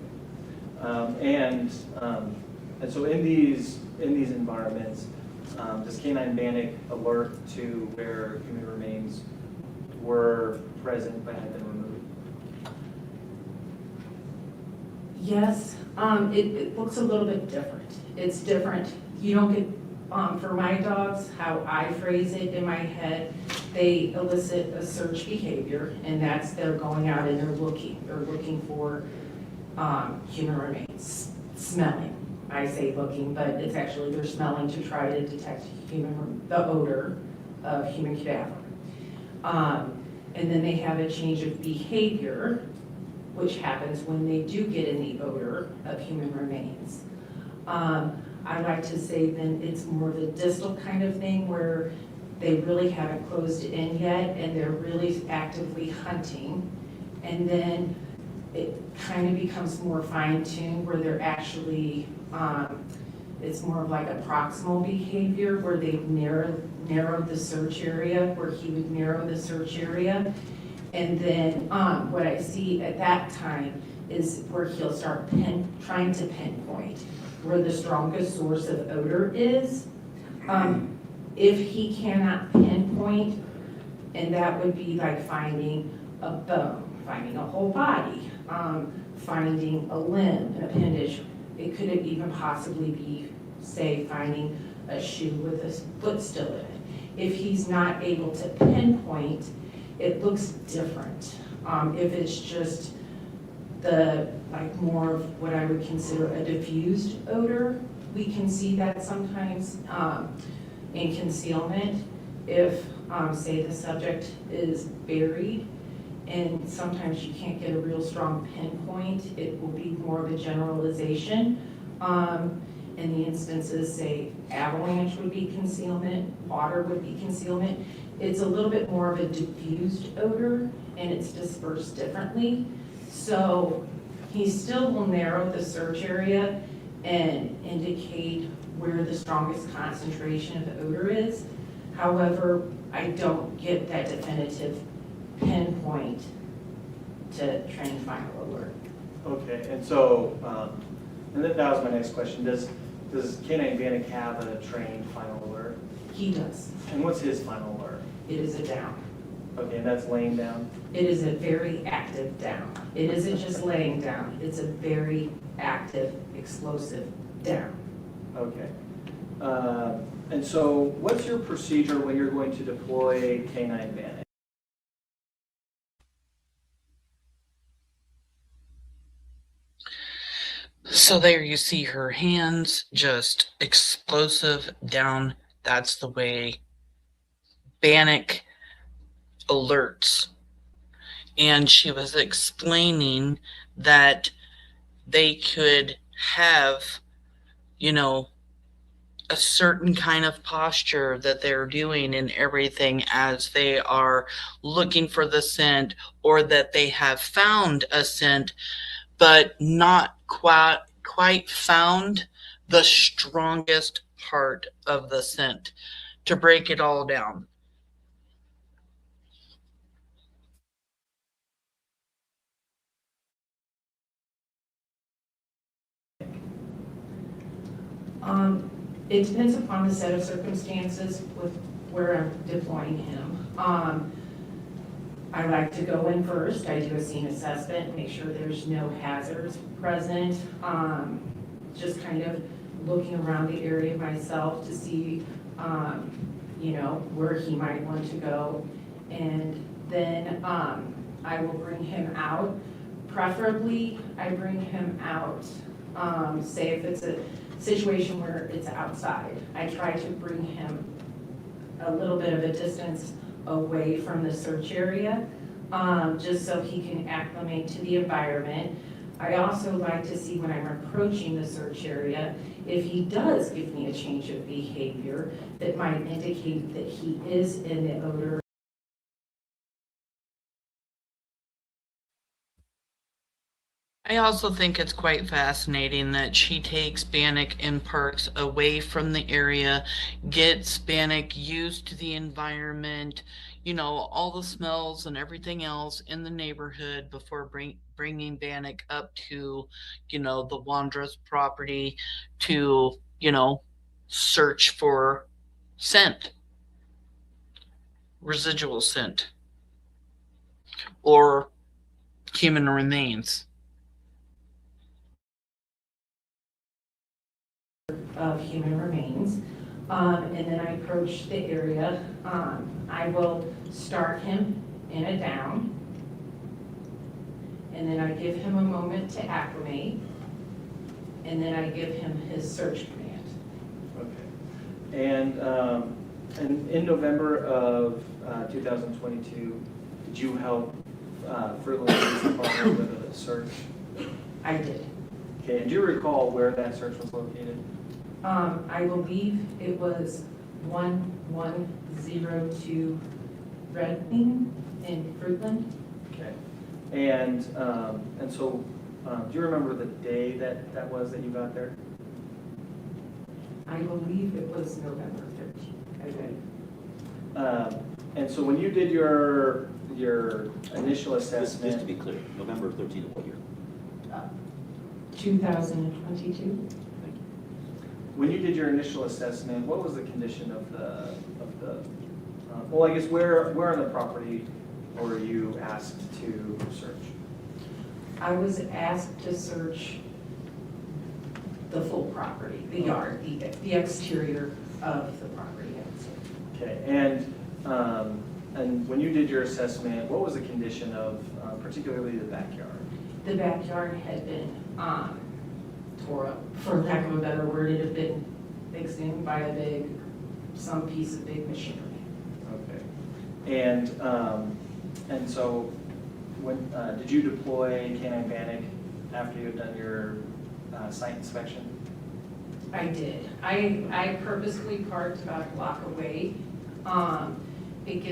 And so in these environments, does Canine Bannock alert to where human remains were present but had been removed? Yes, it looks a little bit different. It's different. You don't get, for my dogs, how I phrase it in my head, they elicit a search behavior, and that's they're going out and they're looking for human remains, smelling. I say looking, but it's actually they're smelling to try to detect the odor of human cadaver. And then they have a change of behavior, which happens when they do get in the odor of human remains. I like to say then it's more of a distal kind of thing where they really haven't closed in yet and they're really actively hunting. And then it kind of becomes more fine-tuned where they're actually, it's more of like a proximal behavior where they've narrowed the search area, where he would narrow the search area. And then what I see at that time is where he'll start trying to pinpoint where the strongest source of odor is. If he cannot pinpoint, and that would be like finding a bone, finding a whole body, finding a limb, an appendage. It could even possibly be, say, finding a shoe with a foot still in it. If he's not able to pinpoint, it looks different. If it's just like more of what I would consider a diffused odor, we can see that sometimes in concealment. If, say, the subject is buried, and sometimes you can't get a real strong pinpoint, it will be more of a generalization. In the instances, say, avalanche would be concealment, water would be concealment. It's a little bit more of a diffused odor, and it's dispersed differently. So he still will narrow the search area and indicate where the strongest concentration of the odor is. However, I don't get that definitive pinpoint to try and find a alert. Okay, and so, and that was my next question. Does K9 Bannock have a trained final alert? He does. And what's his final alert? It is a down. Okay, and that's laying down? It is a very active down. It isn't just laying down. It's a very active, explosive down. Okay. And so what's your procedure when you're going to deploy K9 Bannock? So there you see her hands, just explosive down. That's the way Bannock alerts. And she was explaining that they could have, you know, a certain kind of posture that they're doing and everything as they are looking for the scent, or that they have found a scent, but not quite found the strongest part of the scent to break it all down. It depends upon the set of circumstances with where I'm deploying him. I like to go in first. I do a scene assessment, make sure there's no hazards present. Just kind of looking around the area myself to see, you know, where he might want to go. And then I will bring him out. Preferably, I bring him out, say if it's a situation where it's outside, I try to bring him a little bit of a distance away from the search area, just so he can acclimate to the environment. I also like to see when I'm approaching the search area, if he does give me a change of behavior that might indicate that he is in the odor. I also think it's quite fascinating that she takes Bannock and Parks away from the area, gets Bannock used to the environment, you know, all the smells and everything else in the neighborhood before bringing Bannock up to, you know, the Wondra'S property to, you know, search for scent, residual scent, or human remains. Of human remains, and then I approach the area. I will start him in a down, and then I give him a moment to acclimate, and then I give him his search command. Okay. And in November of 2022, did you help Fruitland Police Department with a search? I did. Okay, and do you recall where that search was located? I believe it was 1102 Redwing in Fruitland. Okay. And so, do you remember the day that was that you got there? I believe it was November 13th. Okay. And so when you did your initial assessment... Just to be clear, November 13th of what year? 2022. when you did your initial assessment, what was the condition of the well, I guess where on the property were you asked to search? I was asked to search the full property, the yard, the exterior of the property, I would say. Okay, and when you did your assessment, what was the condition of particularly the backyard? The backyard had been tore up, for lack of a better word. It had been mixed in by some piece of big machinery. Okay, and so when did you deploy Canine Bannock after you had done your site inspection? I did. I purposely parked about a block away. It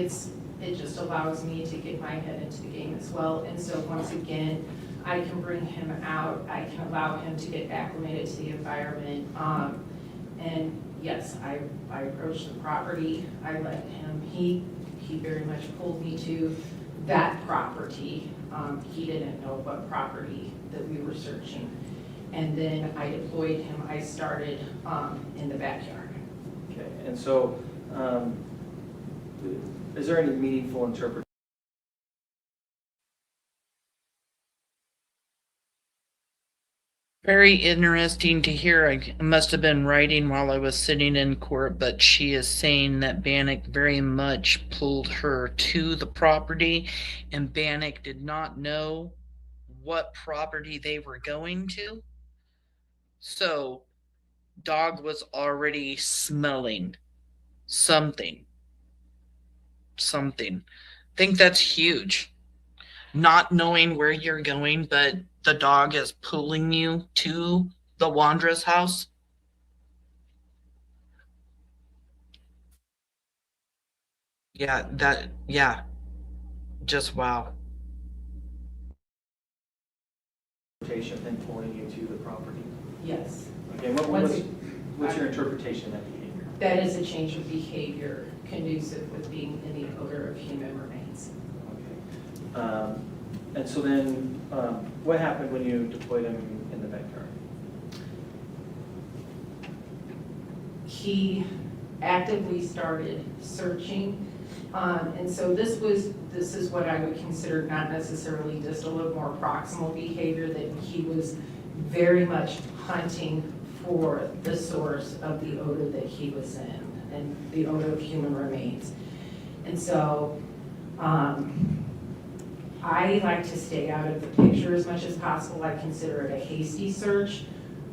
just allows me to get my head into the game as well. And so once again, I can bring him out. I can allow him to get acclimated to the environment. And yes, I approached the property. I let him. He very much pulled me to that property. He didn't know what property that we were searching. And then I deployed him. I started in the backyard. Okay, and so is there any meaningful interpretation? Very interesting to hear. I must have been writing while I was sitting in court, but she is saying that Bannock very much pulled her to the property, and Bannock did not know what property they were going to. So, dog was already smelling something. Think that's huge. Not knowing where you're going, but the dog is pulling you to the Wondra'S house. Yeah, just wow. Then pulling you to the property? Yes. Okay, what's your interpretation of that behavior? That is a change of behavior conducive with being in the odor of human remains. Okay. And so then, what happened when you deployed him in the backyard? He actively started searching, and so this is what I would consider not necessarily distal, but more proximal behavior, that he was very much hunting for the source of the odor that he was in, and the odor of human remains. And so I like to stay out of the picture as much as possible. I consider it a hasty search.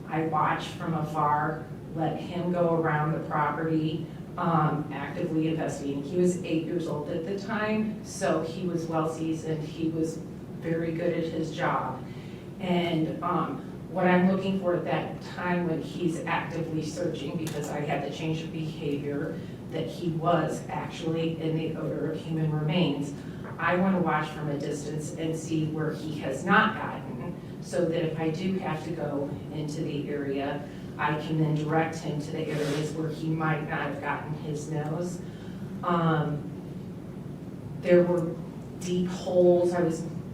I watch from afar, let him go around the property, actively investigating. He was 8 years old at the time, so he was well seasoned. He was very good at his job. And what I'm looking for at that time when he's actively searching, because I had the change of behavior that he was actually in the odor of human remains, I want to watch from a distance and see where he has not gotten, so that if I do have to go into the area, I can then direct him to the areas where he might not have gotten his nose. There were deep holes.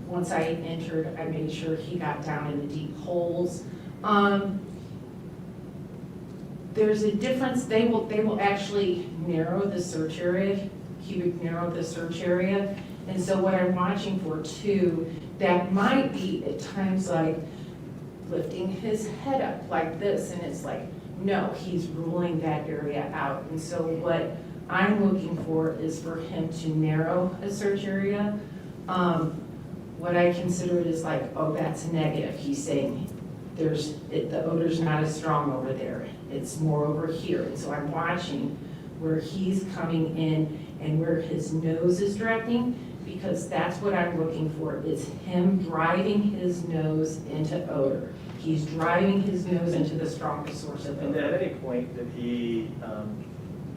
Once I entered, I made sure he got down in the deep holes. There's a difference. They will actually narrow the search area. He would narrow the search area. And so what I'm watching for too, that might be at times like lifting his head up like this, and it's like, no, he's ruling that area out. And so what I'm looking for is for him to narrow a search area. What I consider it is like, oh, that's negative. He's saying the odor's not as strong over there. It's more over here. And so I'm watching where he's coming in and where his nose is directing, because that's what I'm looking for, is him driving his nose into odor. He's driving his nose into the strongest source of odor. And at any point did he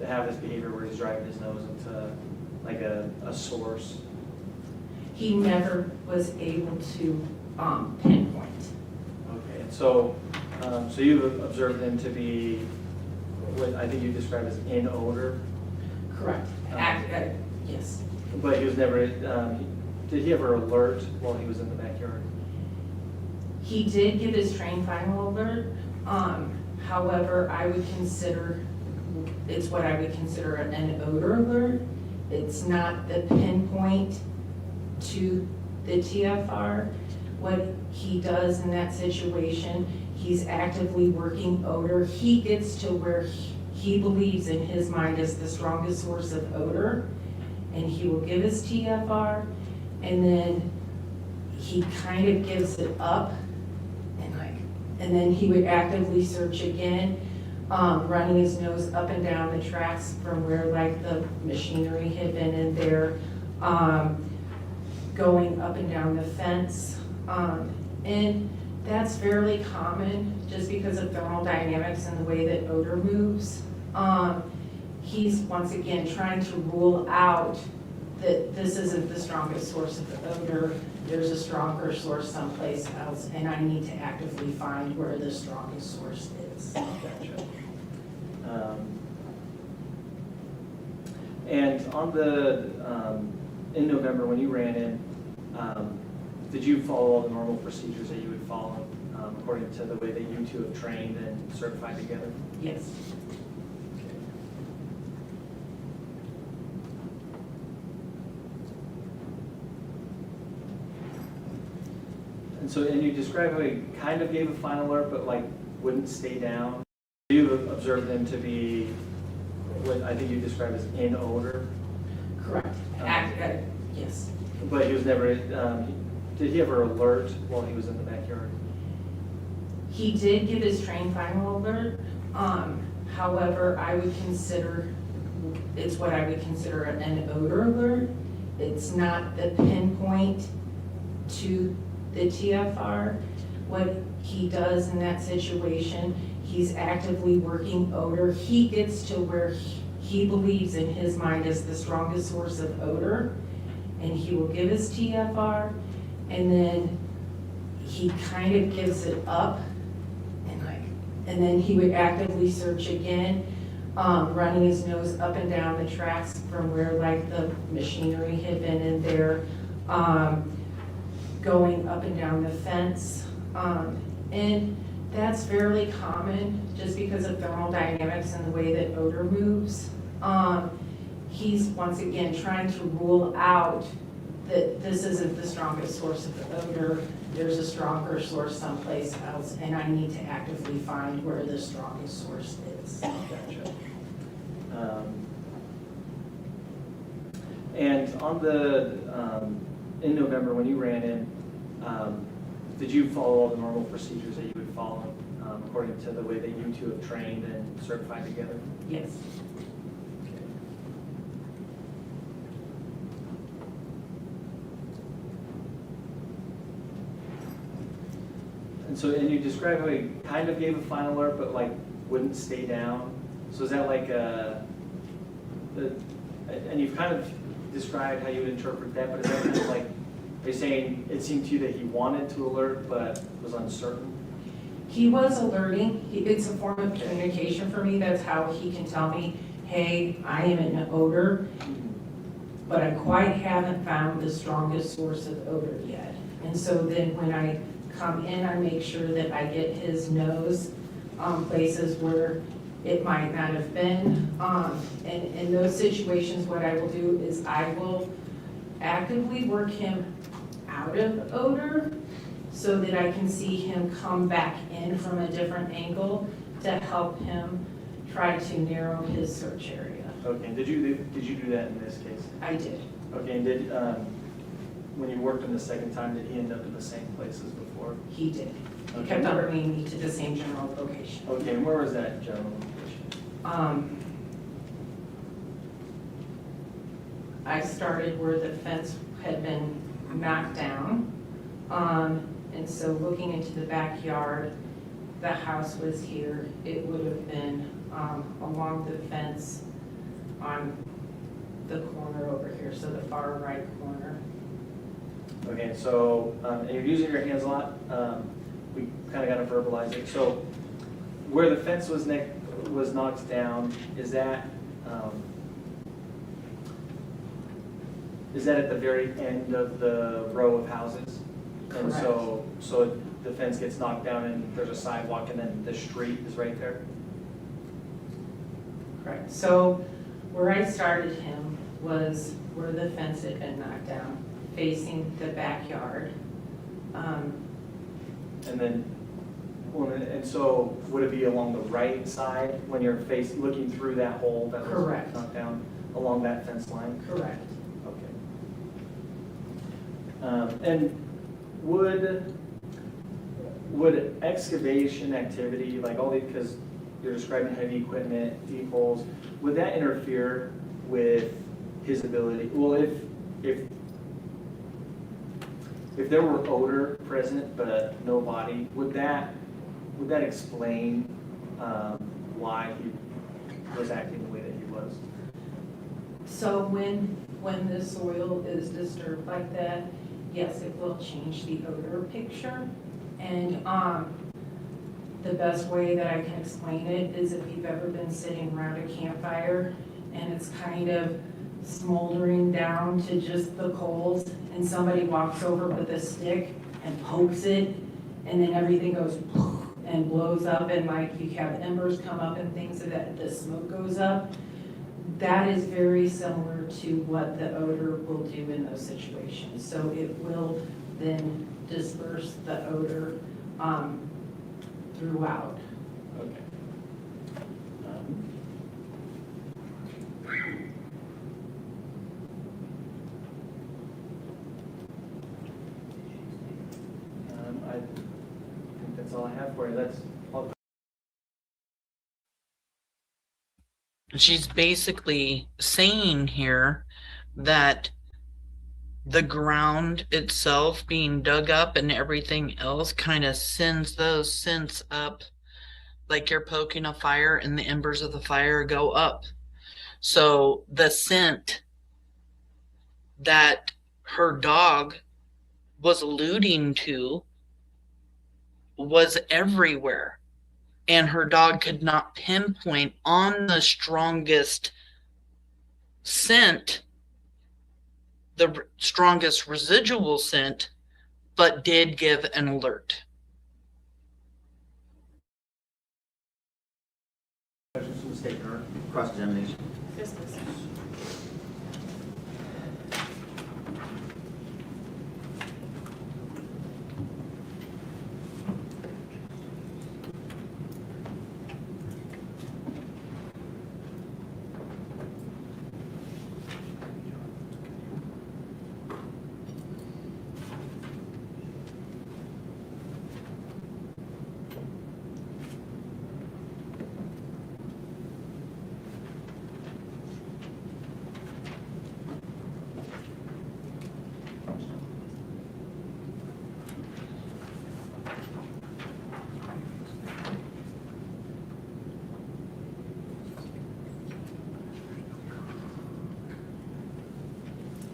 have this behavior where he's driving his nose into like a source? He never was able to pinpoint. Okay, and so you've observed him to be what I think you described as in odor? Correct. Yes. But he was never, did he ever alert while he was in the backyard? He did give his train final alert. However, it's what I would consider an odor alert. It's not the pinpoint to the TFR. What he does in that situation, he's actively working odor. He gets to where he believes in his mind is the strongest source of odor, and he will give his TFR, and then he kind of gives it up, and then he would actively search again, running his nose up and down the tracks from where like the machinery had been in there, going up and down the fence. And that's fairly common just because of thermal dynamics and the way that odor moves. He's once again trying to rule out that this isn't the strongest source of the odor. There's a stronger source someplace else, and I need to actively find where the strongest source is. Gotcha. And on the, in November when you ran in, did you follow all the normal procedures that you would follow according to the way that you two have trained and certified together? Yes. And so, and you described how he kind of gave a final alert, but like wouldn't stay down. You observed them to be what I think you described as in odor? Correct. Yes. But he was never, did he ever alert while he was in the backyard? He did give his train final alert. However, it's what I would consider an odor alert. It's not the pinpoint to the TFR. What he does in that situation, he's actively working odor. He gets to where he believes in his mind is the strongest source of odor, and he will give his TFR, and then he kind of gives it up, and then he would actively search again, running his nose up and down the tracks from where like the machinery had been in there, going up and down the fence. And that's fairly common just because of thermal dynamics and the way that odor moves. He's once again trying to rule out that this isn't the strongest source of the odor. There's a stronger source someplace else, and I need to actively find where the strongest source is. Gotcha. And on the, in November when you ran in, did you follow all the normal procedures that you would follow according to the way that you two have trained and certified together? Yes. And so, and you described how he kind of gave a final alert, but like wouldn't stay down. So is that like and you've kind of described how you would interpret that, but is that kind of like, are you saying it seemed to you that he wanted to alert but was uncertain? He was alerting. It's a form of communication for me. That's how he can tell me, hey, I am in odor, but I quite haven't found the strongest source of odor yet. And so then when I come in, I make sure that I get his nose places where it might not have been. And in those situations, what I will do is I will actively work him out of odor so that I can see him come back in from a different angle to help him try to narrow his search area. Okay, and did you do that in this case? I did. Okay, and did, when you worked him the second time, did he end up in the same place as before? He did. He Okay. kept on bringing me to the same general location. Okay, and where was that general location? I started where the fence had been knocked down. And so looking into the backyard, the house was here. It would have been along the fence on the corner over here, so the far right corner. Okay, so, and you're using your hands a lot. We kind of got to verbalize it. So where the fence was knocked down, is that at the very end of the row of houses? Correct. And so the fence gets knocked down and there's a sidewalk and then the street is right there? Correct. So where I started him was where the fence had been knocked down, facing the backyard. And then, and so would it be along the right side when you're looking through that hole that was Correct. knocked down along that fence line? Correct. Okay. And would excavation activity, like all these, because you're describing heavy equipment, vehicles, would that interfere with his ability? Well, if there were odor present but no body, would that explain why he was acting the way that he was? So when the soil is disturbed like that, yes, it will change the odor picture. And the best way that I can explain it is if you've ever been sitting around a campfire and it's kind of smoldering down to just the coals, and somebody walks over with a stick and pokes it, and then everything goes and blows up, and like you have embers come up and things, so that the smoke goes up. That is very similar to what the odor will do in those situations. So it will then disperse the odor throughout. Okay. I think that's all I have for you. That's all. She's basically saying here that the ground itself being dug up and everything else kind of sends those scents up, like you're poking a fire and the embers of the fire go up. So the scent that her dog was alluding to was everywhere, and her dog could not pinpoint on the strongest scent, the strongest residual scent, but did give an alert. Questions from the state or cross-examination? Yes, please.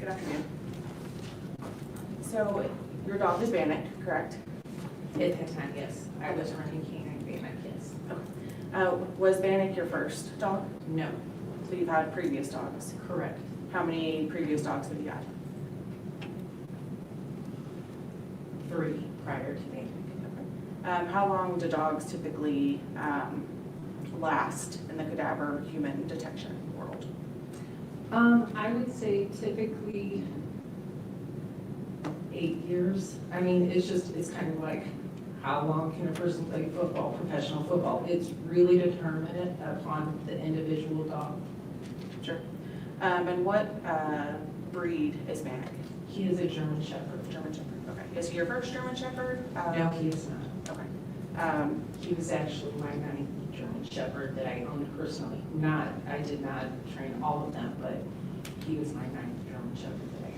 Good afternoon. So your dog is Bannock, correct? At that time, yes. I was running canine Bannock, yes. Was Bannock your first dog? No. So you've had previous dogs? Correct. How many previous dogs have you had? 3 prior to Bannock. How long do dogs typically last in the cadaver human detection world? I would say typically 8 years. I mean, it's kind of like how long can a person play football, professional football? It's really determinant upon the individual dog. Sure. And what breed is Bannock? He is a German Shepherd. German Shepherd. Okay. Is he your first German Shepherd? No, he is not. Okay. He was actually my 9th German Shepherd that I owned personally. I did not train all of them, but he was my 9th German Shepherd that I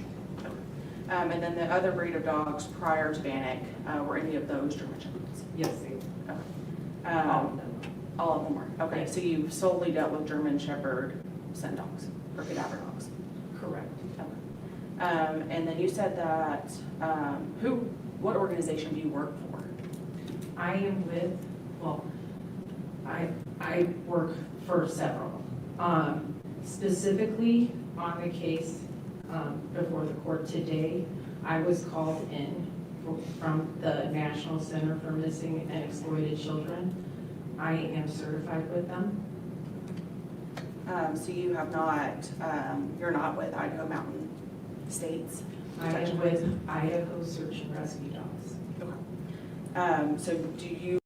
owned. And then the other breed of dogs prior to Bannock, were any of those German Shepherds? Yes, they were. Okay. All of them. All of them were. Okay, so you've solely dealt with German Shepherd scent dogs or cadaver dogs? Correct. Okay. And then you said that, what organization do you work for? I am with, well, I work for several. Specifically on the case before the court today, I was called in from the National Center for Missing and Exploited Children. I am certified with them. So you have not, you're not with Idaho Mountain States? I am with Idaho Search and Rescue Dogs. Okay. So do you?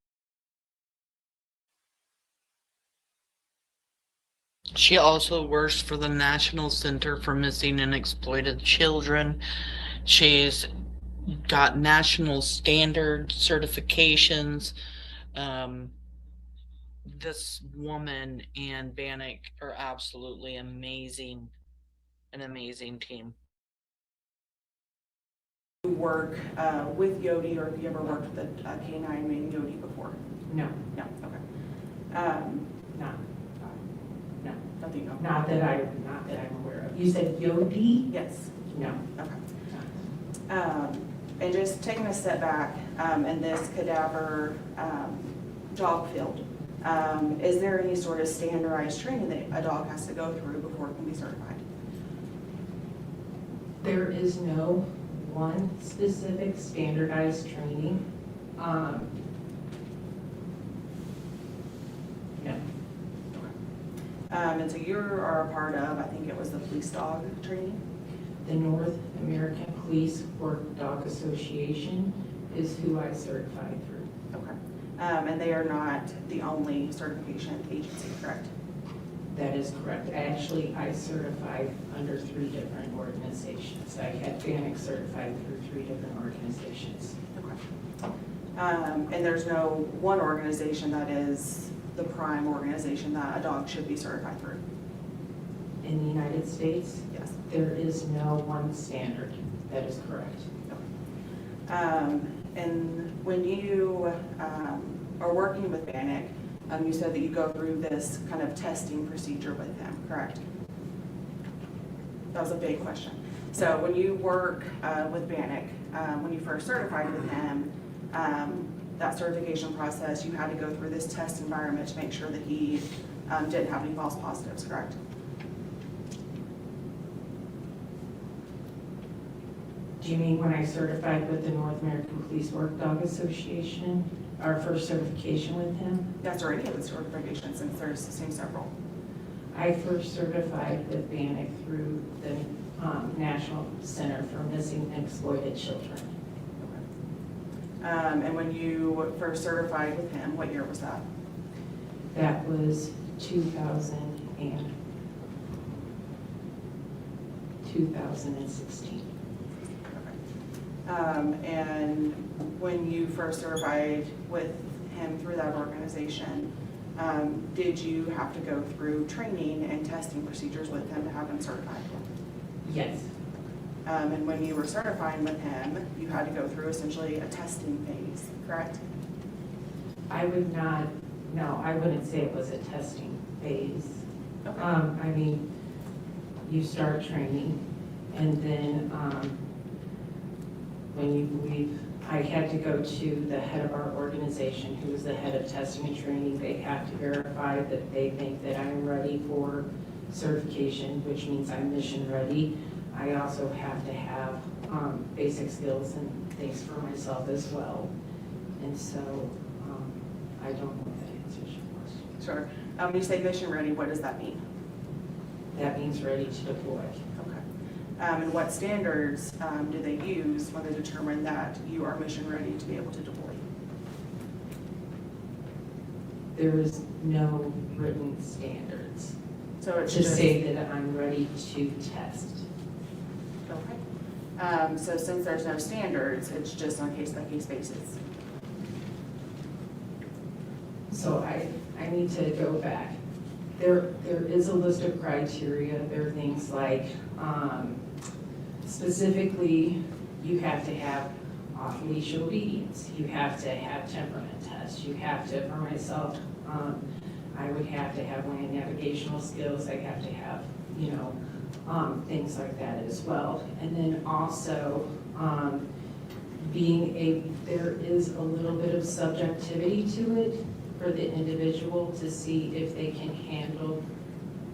She also works for the National Center for Missing and Exploited Children. She's got national standard certifications. This woman and Bannock are absolutely amazing, an amazing team. You work with Yodi, or have you ever worked with a canine named Yodi before? No. No, okay. No. Nothing. No. Not that I'm aware of. You said Yodi? Yes. No. Okay. And just taking a step back, in this cadaver dog field, is there any sort of standardized training that a dog has to go through before it can be certified? There is no one specific standardized training. No. And so you are a part of, I think it was the police dog training? The North American Police Work Dog Association is who I certified through. Okay. And they are not the only certification agency, correct? That is correct. Actually, I certified under 3 different organizations. I had Bannock certified through 3 different organizations. Okay. And there's no one organization that is the prime organization that a dog should be certified through? In the United States? Yes. There is no one standard. That is correct. And when you are working with Bannock, you said that you go through this kind of testing procedure with him, correct? That was a big question. So when you work with Bannock, when you first certified with him, that certification process, you had to go through this test environment to make sure that he didn't have any false positives, correct? Do you mean when I certified with the North American Police Work Dog Association, our first certification with him? Yes, or any of the certifications, since there's several. I first certified with Bannock through the National Center for Missing and Exploited Children. And when you first certified with him, what year was that? That was 2016. And when you first certified with him through that organization, did you have to go through training and testing procedures with him to have him certified? Yes. And when you were certifying with him, you had to go through essentially a testing phase, correct? I wouldn't say it was a testing phase. Okay. I mean, you start training, and then when you leave, I had to go to the head of our organization, who is the head of testing and training. They have to verify that they think that I'm ready for certification, which means I'm mission ready. I also have to have basic skills and things for myself as well. And so I don't know if that answers your question. Sure. When you say mission ready, what does that mean? That means ready to deploy. Okay. And what standards do they use when they determine that you are mission ready to be able to deploy? There is no written standards. So it's to just say that I'm ready to test. Okay. So since there's no standards, it's just on a case-by-case basis. So I need to go back. There is a list of criteria. There are things like specifically you have to have off-leash obedience. You have to have temperament tests. You have to, for myself, I would have to have land navigational skills. I have to have, things like that as well. And then also there is a little bit of subjectivity to it for the individual to see if they can handle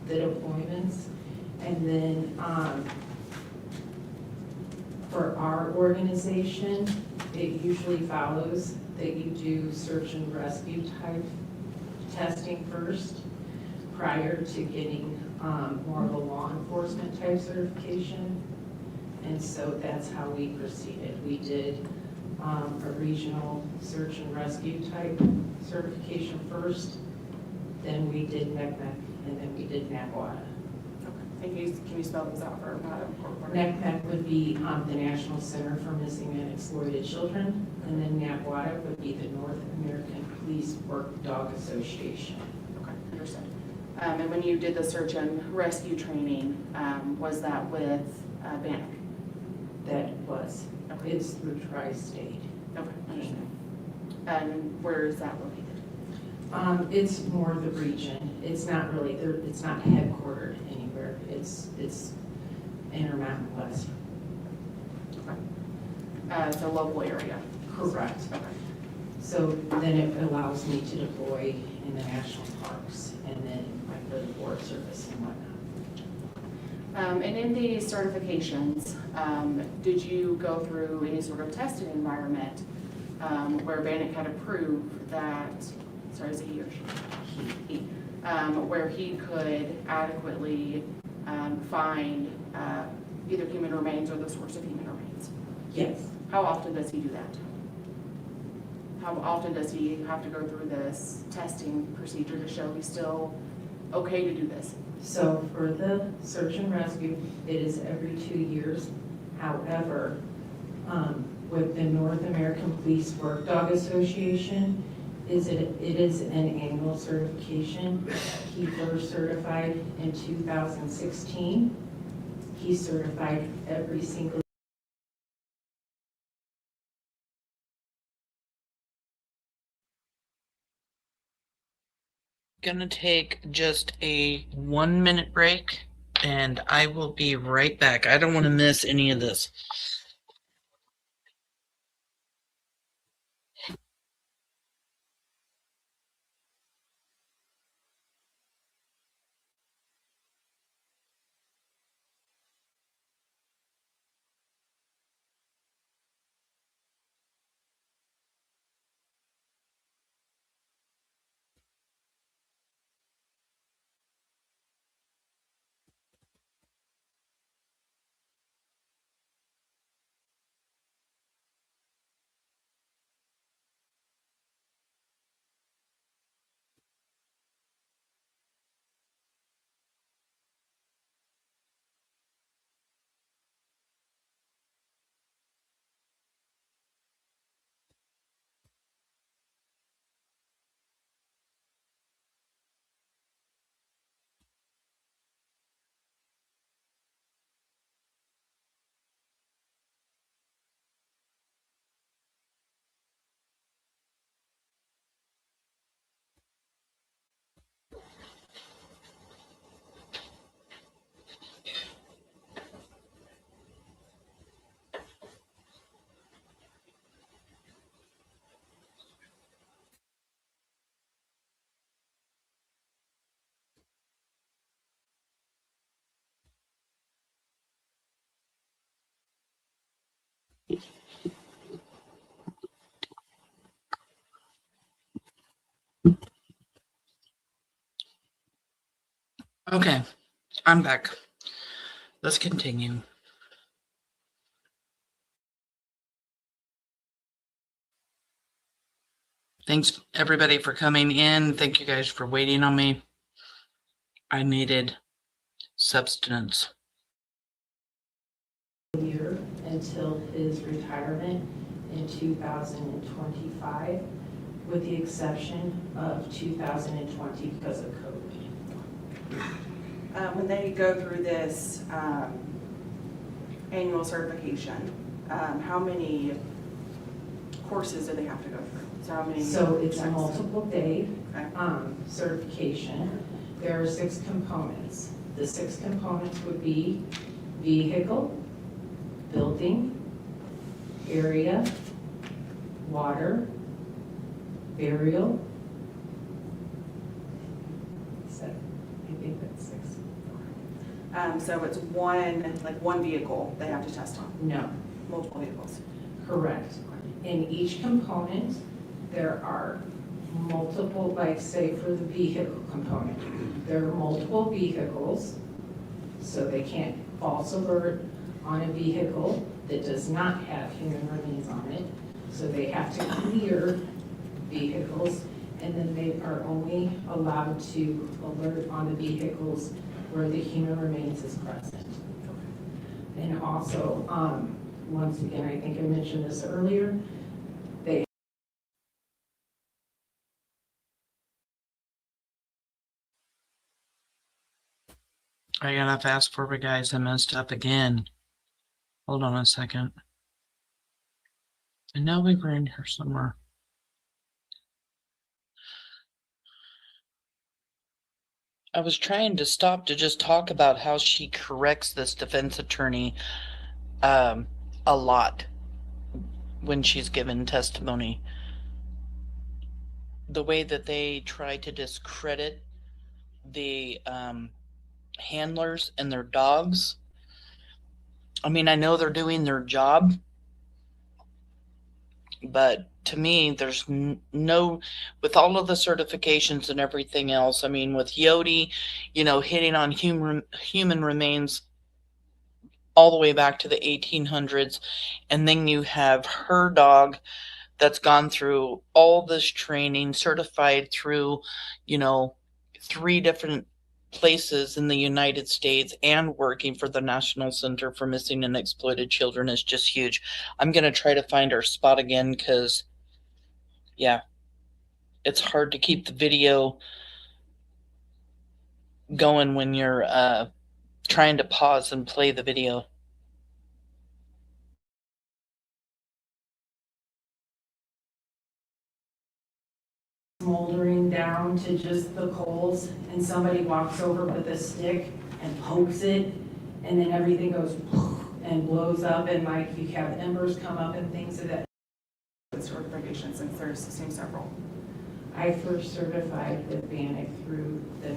the deployments. And then for our organization, It usually follows that you do search and rescue type testing first prior to getting more of a law enforcement type certification. And so that's how we proceeded. We did a regional search and rescue type certification first, then we did NECMEC, and then we did NAPWADA. Okay. Can you spell those out for Madam Court Reporter? NECMEC would be the National Center for Missing and Exploited Children, and then NAPWADA would be the North American Police Work Dog Association. Okay, understood. And when you did the search and rescue training, was that with Bannock? That was. Okay. It's through Tri-State. Okay, understand. And where is that located? It's more the region. It's not really, it's not headquartered anywhere. It's Intermountain West. Okay. It's a local area. Correct. Okay. So then it allows me to deploy in the national parks and then like the Forest Service and whatnot. And in these certifications, did you go through any sort of testing environment where Bannock had approved that, sorry, is it he or she? He. Where he could adequately find either human remains or the source of human remains? Yes. How often does he do that? How often does he have to go through this testing procedure to show he's still okay to do this? So for the search and rescue, it is every 2 years. However, with the North American Police Work Dog Association, it is an annual certification. He first certified in 2016. He certified every single Gonna take just a 1-minute break and I will be right back. I don't want to miss any of this. Okay, I'm back. Let's continue. Thanks everybody for coming in. Thank you guys for waiting on me. I needed substance. year until his retirement in 2025, with the exception of 2020 because of COVID. When they go through this annual certification, how many courses do they have to go through? So how many? So it's a multiple day certification. There are 6 components. The 6 components would be vehicle, building, area, water, burial. I think that's 6. So it's one vehicle they have to test on? No. Multiple vehicles? Correct. In each component, there are multiple, like say for the vehicle component, there are multiple vehicles, so they can't false alert on a vehicle that does not have human remains on it. So they have to clear vehicles, and then they are only allowed to alert on the vehicles where the human remains is present. And also, once again, I think I mentioned this earlier, they I gotta fast forward, guys. I messed up again. Hold on a second. I know we were in here somewhere. I was trying to stop to just talk about how she corrects this defense attorney a lot when she's given testimony. The way that they try to discredit the handlers and their dogs. I mean, I know they're doing their job, but to me, there's no, with all of the certifications and everything else, I mean, with Yodi, you know, hitting on human remains all the way back to the 1800s, and then you have her dog that's gone through all this training, certified through, you know, 3 different places in the United States, and working for the National Center for Missing and Exploited Children is just huge. I'm going to try to find our spot again because, yeah, it's hard to keep the video going when you're trying to pause and play the video. smoldering down to just the coals, and somebody walks over with a stick and pokes it, and then everything goes and blows up, and like you have embers come up and things of that. Certification, since there seems several. I first certified with Bannock through the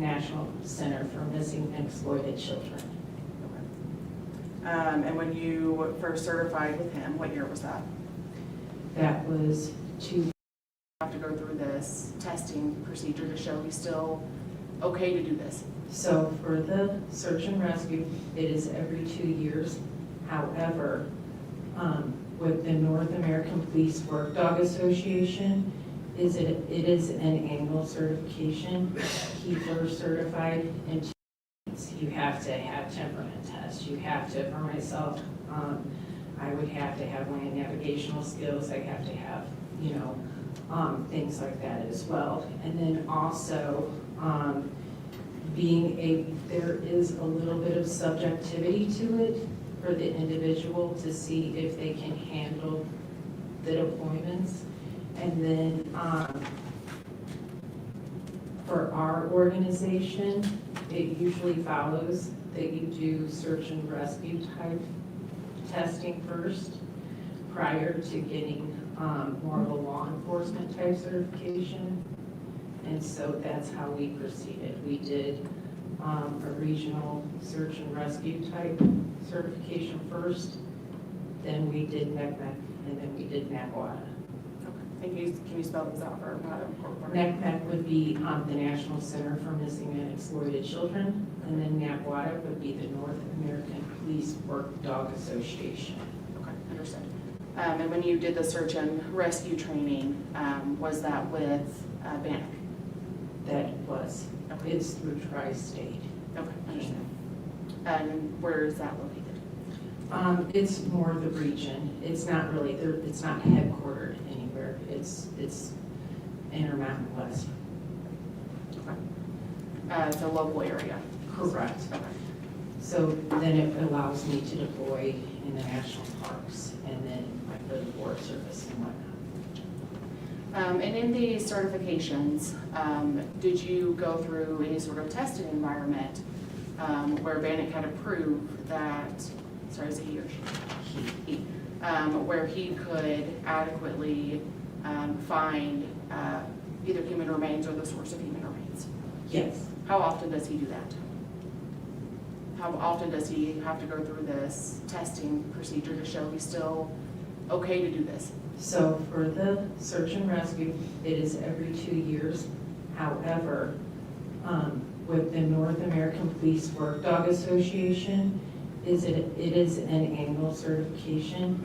National Center for Missing and Exploited Children. And when you first certified with him, what year was that? That was have to go through this testing procedure to show he's still okay to do this. So for the search and rescue, it is every 2 years. However, with the North American Police Work Dog Association, it is an annual certification. He first certified in 2 months. You have to have temperament tests. You have to, for myself, I would have to have land navigational skills. I have to have, you know, things like that as well. And then also, there is a little bit of subjectivity to it for the individual to see if they can handle the deployments. And then for our organization, it usually follows that you do search and rescue type testing first prior to getting more of a law enforcement type certification. And so that's how we proceeded. We did a regional search and rescue type certification first, then we did NECMEC, and then we did NAPWADA. Okay. Can you spell those out for NECMEC would be the National Center for Missing and Exploited Children, and then NAPWADA would be the North American Police Work Dog Association. Okay, understood. And when you did the search and rescue training, was that with Bannock? That was. Okay. It's through Tri-State. Okay, understand. And where is that located? It's more the region. It's not really, it's not headquartered anywhere. It's Intermountain West. Okay. It's a local area. Correct. Okay. So then it allows me to deploy in the national parks and then for the Forest Service and whatnot. And in these certifications, did you go through any sort of testing environment where Bannock had to prove that, sorry, is it he or she? He. Where he could adequately find either human remains or the source of human remains? Yes. How often does he do that? How often does he have to go through this testing procedure to show he's still okay to do this? So for the search and rescue, it is every 2 years. However, with the North American Police Work Dog Association, it is an annual certification.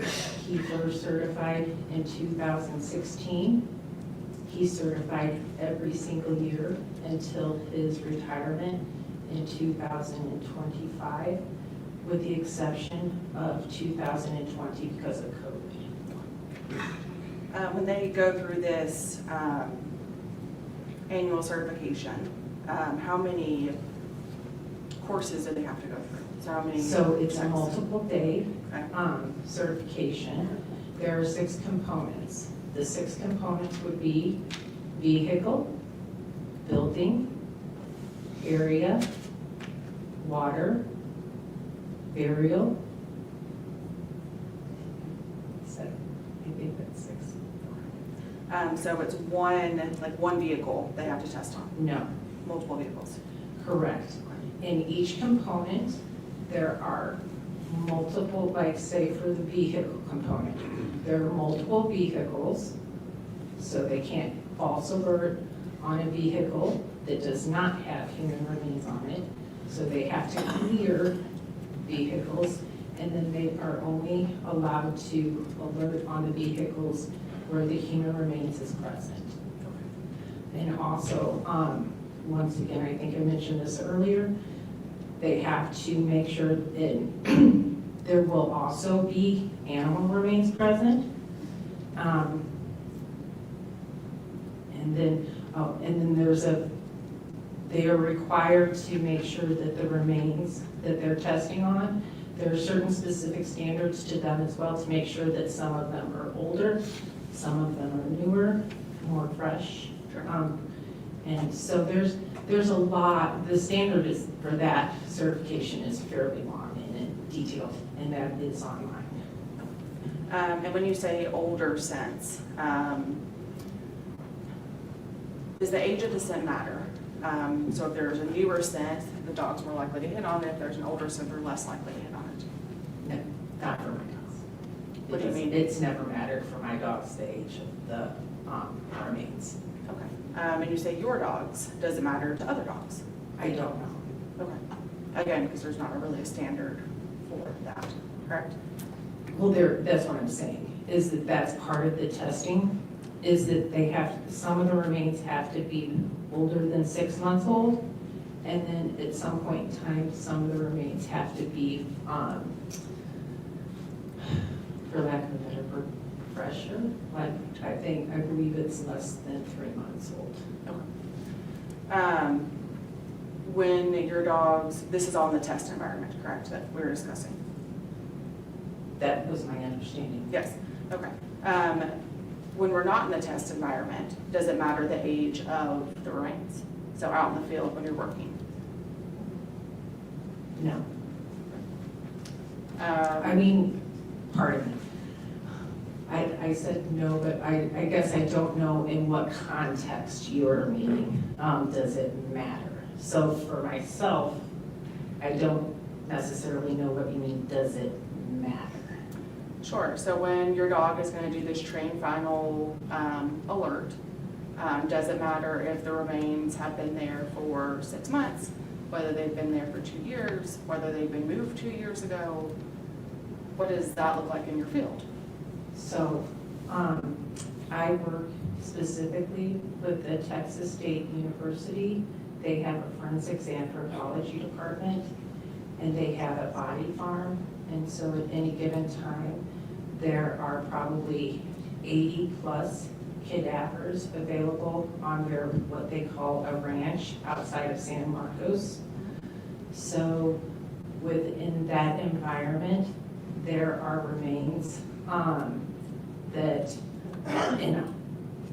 He first certified in 2016. He certified every single year until his retirement in 2025, with the exception of 2020 because of COVID. When they go through this annual certification, how many courses do they have to go through? So how many? So it's a multiple day certification. There are 6 components. The 6 components would be vehicle, building, area, water, burial. I think that's 6. So it's one vehicle they have to test on? No. Multiple vehicles? Correct. In each component, there are multiple, like say for the vehicle component, there are multiple vehicles, so they can't false alert on a vehicle that does not have human remains on it. So they have to clear vehicles, and then they are only allowed to alert on the vehicles where the human remains is present. And also, once again, I think I mentioned this earlier, they have to make sure that there will also be animal remains present. And then they are required to make sure that the remains that they're testing on, there are certain specific standards to them as well to make sure that some of them are older, some of them are newer, more fresh. And so there's a lot, the standard is for that certification is fairly long and detailed, and that is online. And when you say older scents, does the age of the scent matter? So if there's a newer scent, the dog's more likely to hit on it. If there's an older scent, they're less likely to hit on it. No, not for my dogs. What do you mean? It's never mattered for my dogs the age of the remains. Okay. And you say your dogs, does it matter to other dogs? I don't know. Okay. Again, because there's not really a standard for that, correct? Well, that's what I'm saying, is that that's part of the testing, is that some of the remains have to be older than 6 months old, and then at some point in time, some of the remains have to be, for lack of a better word, fresher. Like, I believe it's less than 3 months old. Okay. When your dogs, this is all in the test environment, correct, that we're discussing? That was my understanding. Yes, okay. When we're not in the test environment, does it matter the age of the remains? So out in the field when you're working? No. I mean, pardon me. I said no, but I guess I don't know in what context you're meaning. Does it matter? So for myself, I don't necessarily know what you mean, does it matter? Sure. So when your dog is going to do this train final alert, does it matter if the remains have been there for 6 months, whether they've been there for 2 years, whether they've been moved 2 years ago? What does that look like in your field? So I work specifically with the Texas State University. They have a forensics anthropology department, and they have a body farm. And so at any given time, there are probably 80 plus cadavers available on their, what they call a ranch outside of San Marcos. So within that environment, there are remains that in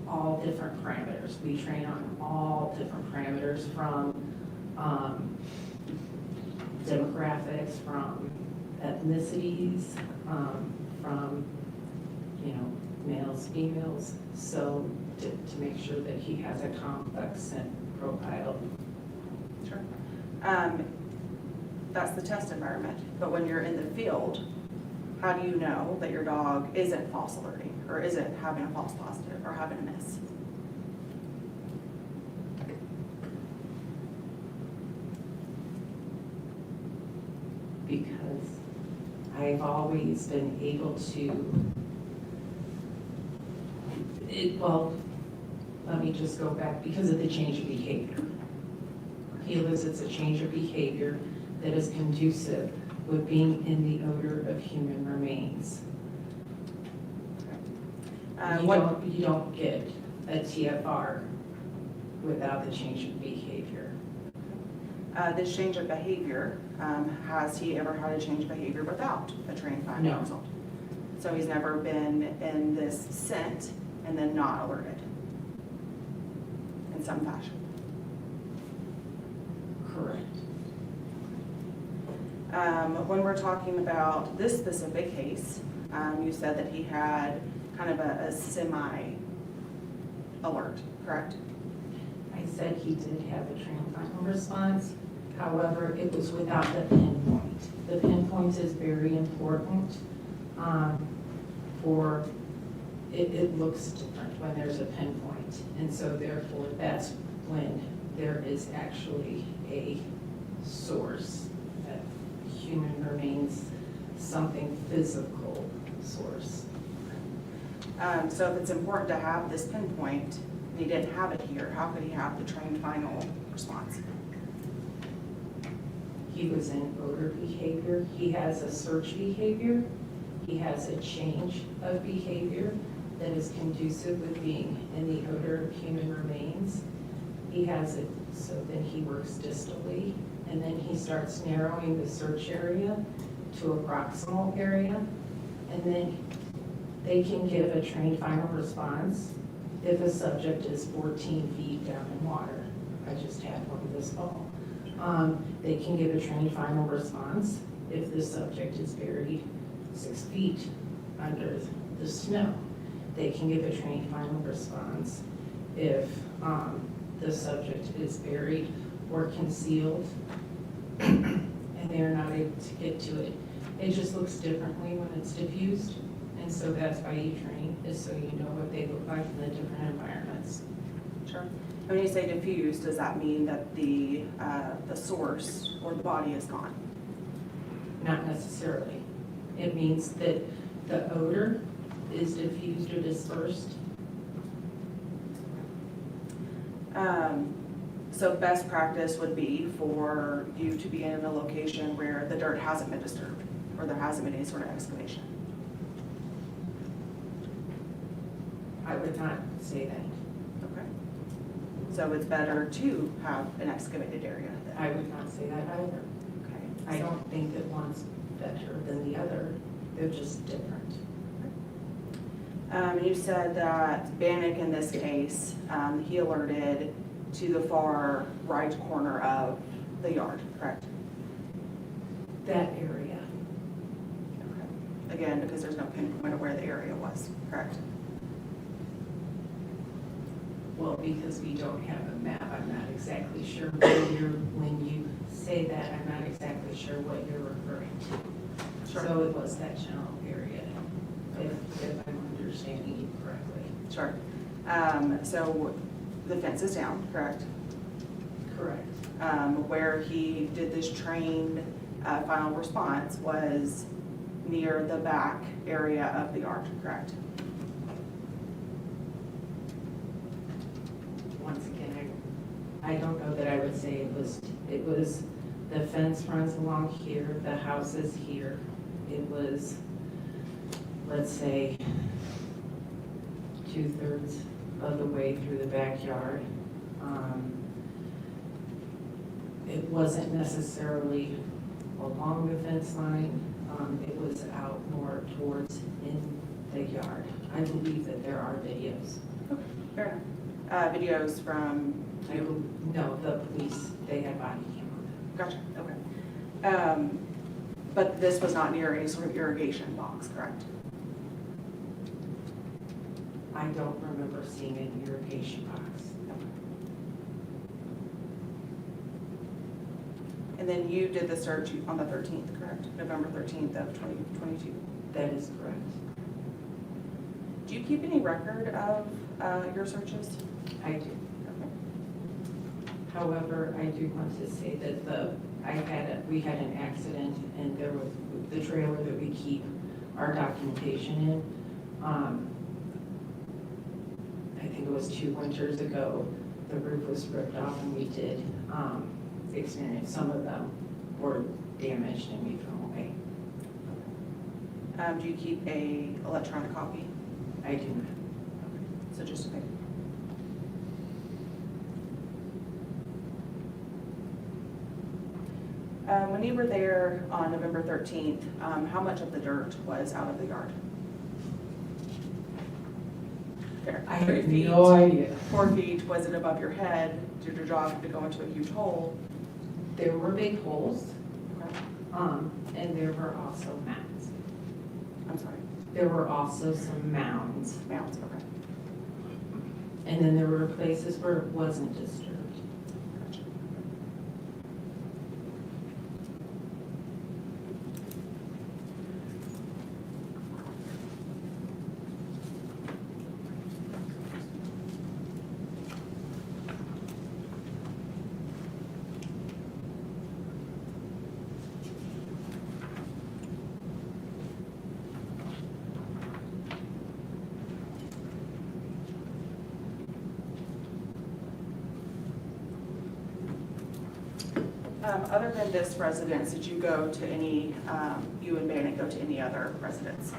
all different parameters. We train on all different parameters, from demographics, from ethnicities, from males, females, so to make sure that he has a complex scent profile. Sure. That's the test environment, but when you're in the field, how do you know that your dog isn't false alerting or isn't having a false positive or having a miss? Because I've always been able to, let me just go back, because of the change of behavior. He elicits a change of behavior that is conducive with being in the odor of human remains. You don't get a TFR without the change of behavior. This change of behavior, has he ever had a change of behavior without a trained finding No. result? So he's never been in this scent and then not alerted in some fashion? Correct. When we're talking about this specific case, you said that he had kind of a semi-alert, correct? I said he did have a trained final response. However, it was without the pinpoint. The pinpoint is very important for, it looks different when there's a pinpoint. And so therefore, that's when there is actually a source that human remains, something physical source. So if it's important to have this pinpoint, and he didn't have it here, how could he have the trained final response? He was in odor behavior. He has a search behavior. He has a change of behavior that is conducive with being in the odor of human remains. He has it, so then he works distally, and then he starts narrowing the search area to a proximal area, and then they can give a trained final response if a subject is 14 feet down in water. I just had one this fall. They can give a trained final response if the subject is buried 6 feet under the snow. They can give a trained final response if the subject is buried or concealed and they are not able to get to it. It just looks differently when it's diffused, and so that's why you train, is so you know what they look like in the different environments. Sure. When you say diffused, does that mean that the source or the body is gone? Not necessarily. It means that the odor is diffused or dispersed. So best practice would be for you to be in a location where the dirt hasn't been disturbed or there hasn't been any sort of excavation. I would not say that. Okay. So it's better to have an excavated area then? I would not say that either. Okay. I don't think that one's better than the other. They're just different. You said that Bannock in this case, he alerted to the far right corner of the yard, correct? That area. Okay. Again, because there's no pinpoint of where the area was, correct? Well, because we don't have a map, I'm not exactly sure when you say that, I'm not exactly sure what you're referring to. Sure. So it was that general area, if I'm understanding you correctly. Sure. So the fence is down, correct? Correct. Where he did this trained final response was near the back area of the yard, correct? Once again, I don't know that I would say it was, the fence runs along here, the house is here. It was, let's say, 2/3 of the way through the backyard. It wasn't necessarily along the fence line. It was out more towards in the yard. I believe that there are videos. Okay, fair enough. Videos from? No, the police, they had body camera. Gotcha, okay. But this was not near any sort of irrigation box, correct? I don't remember seeing an irrigation box. And then you did the search on the 13th, correct? November 13th of 2022. That is correct. Do you keep any record of your searches? I do. Okay. However, I do want to say that we had an accident, and there was the trailer that we keep our documentation in. I think it was 2 winters ago, the roof was ripped off, and we did experience some of them were damaged, and we threw them away. Do you keep a electronic copy? I do not. So just a bit. When you were there on November 13th, how much of the dirt was out of the yard? There, I 3 have feet, no idea. 4 feet, was it above your head? Did your dog have to go into a huge hole? There were big holes, Okay. and there were also mounds. I'm sorry. There were also some mounds. Mounds, okay. And then there were places where it wasn't disturbed. Gotcha. Other than this residence, did you go to any, you and Bannock go to any other residence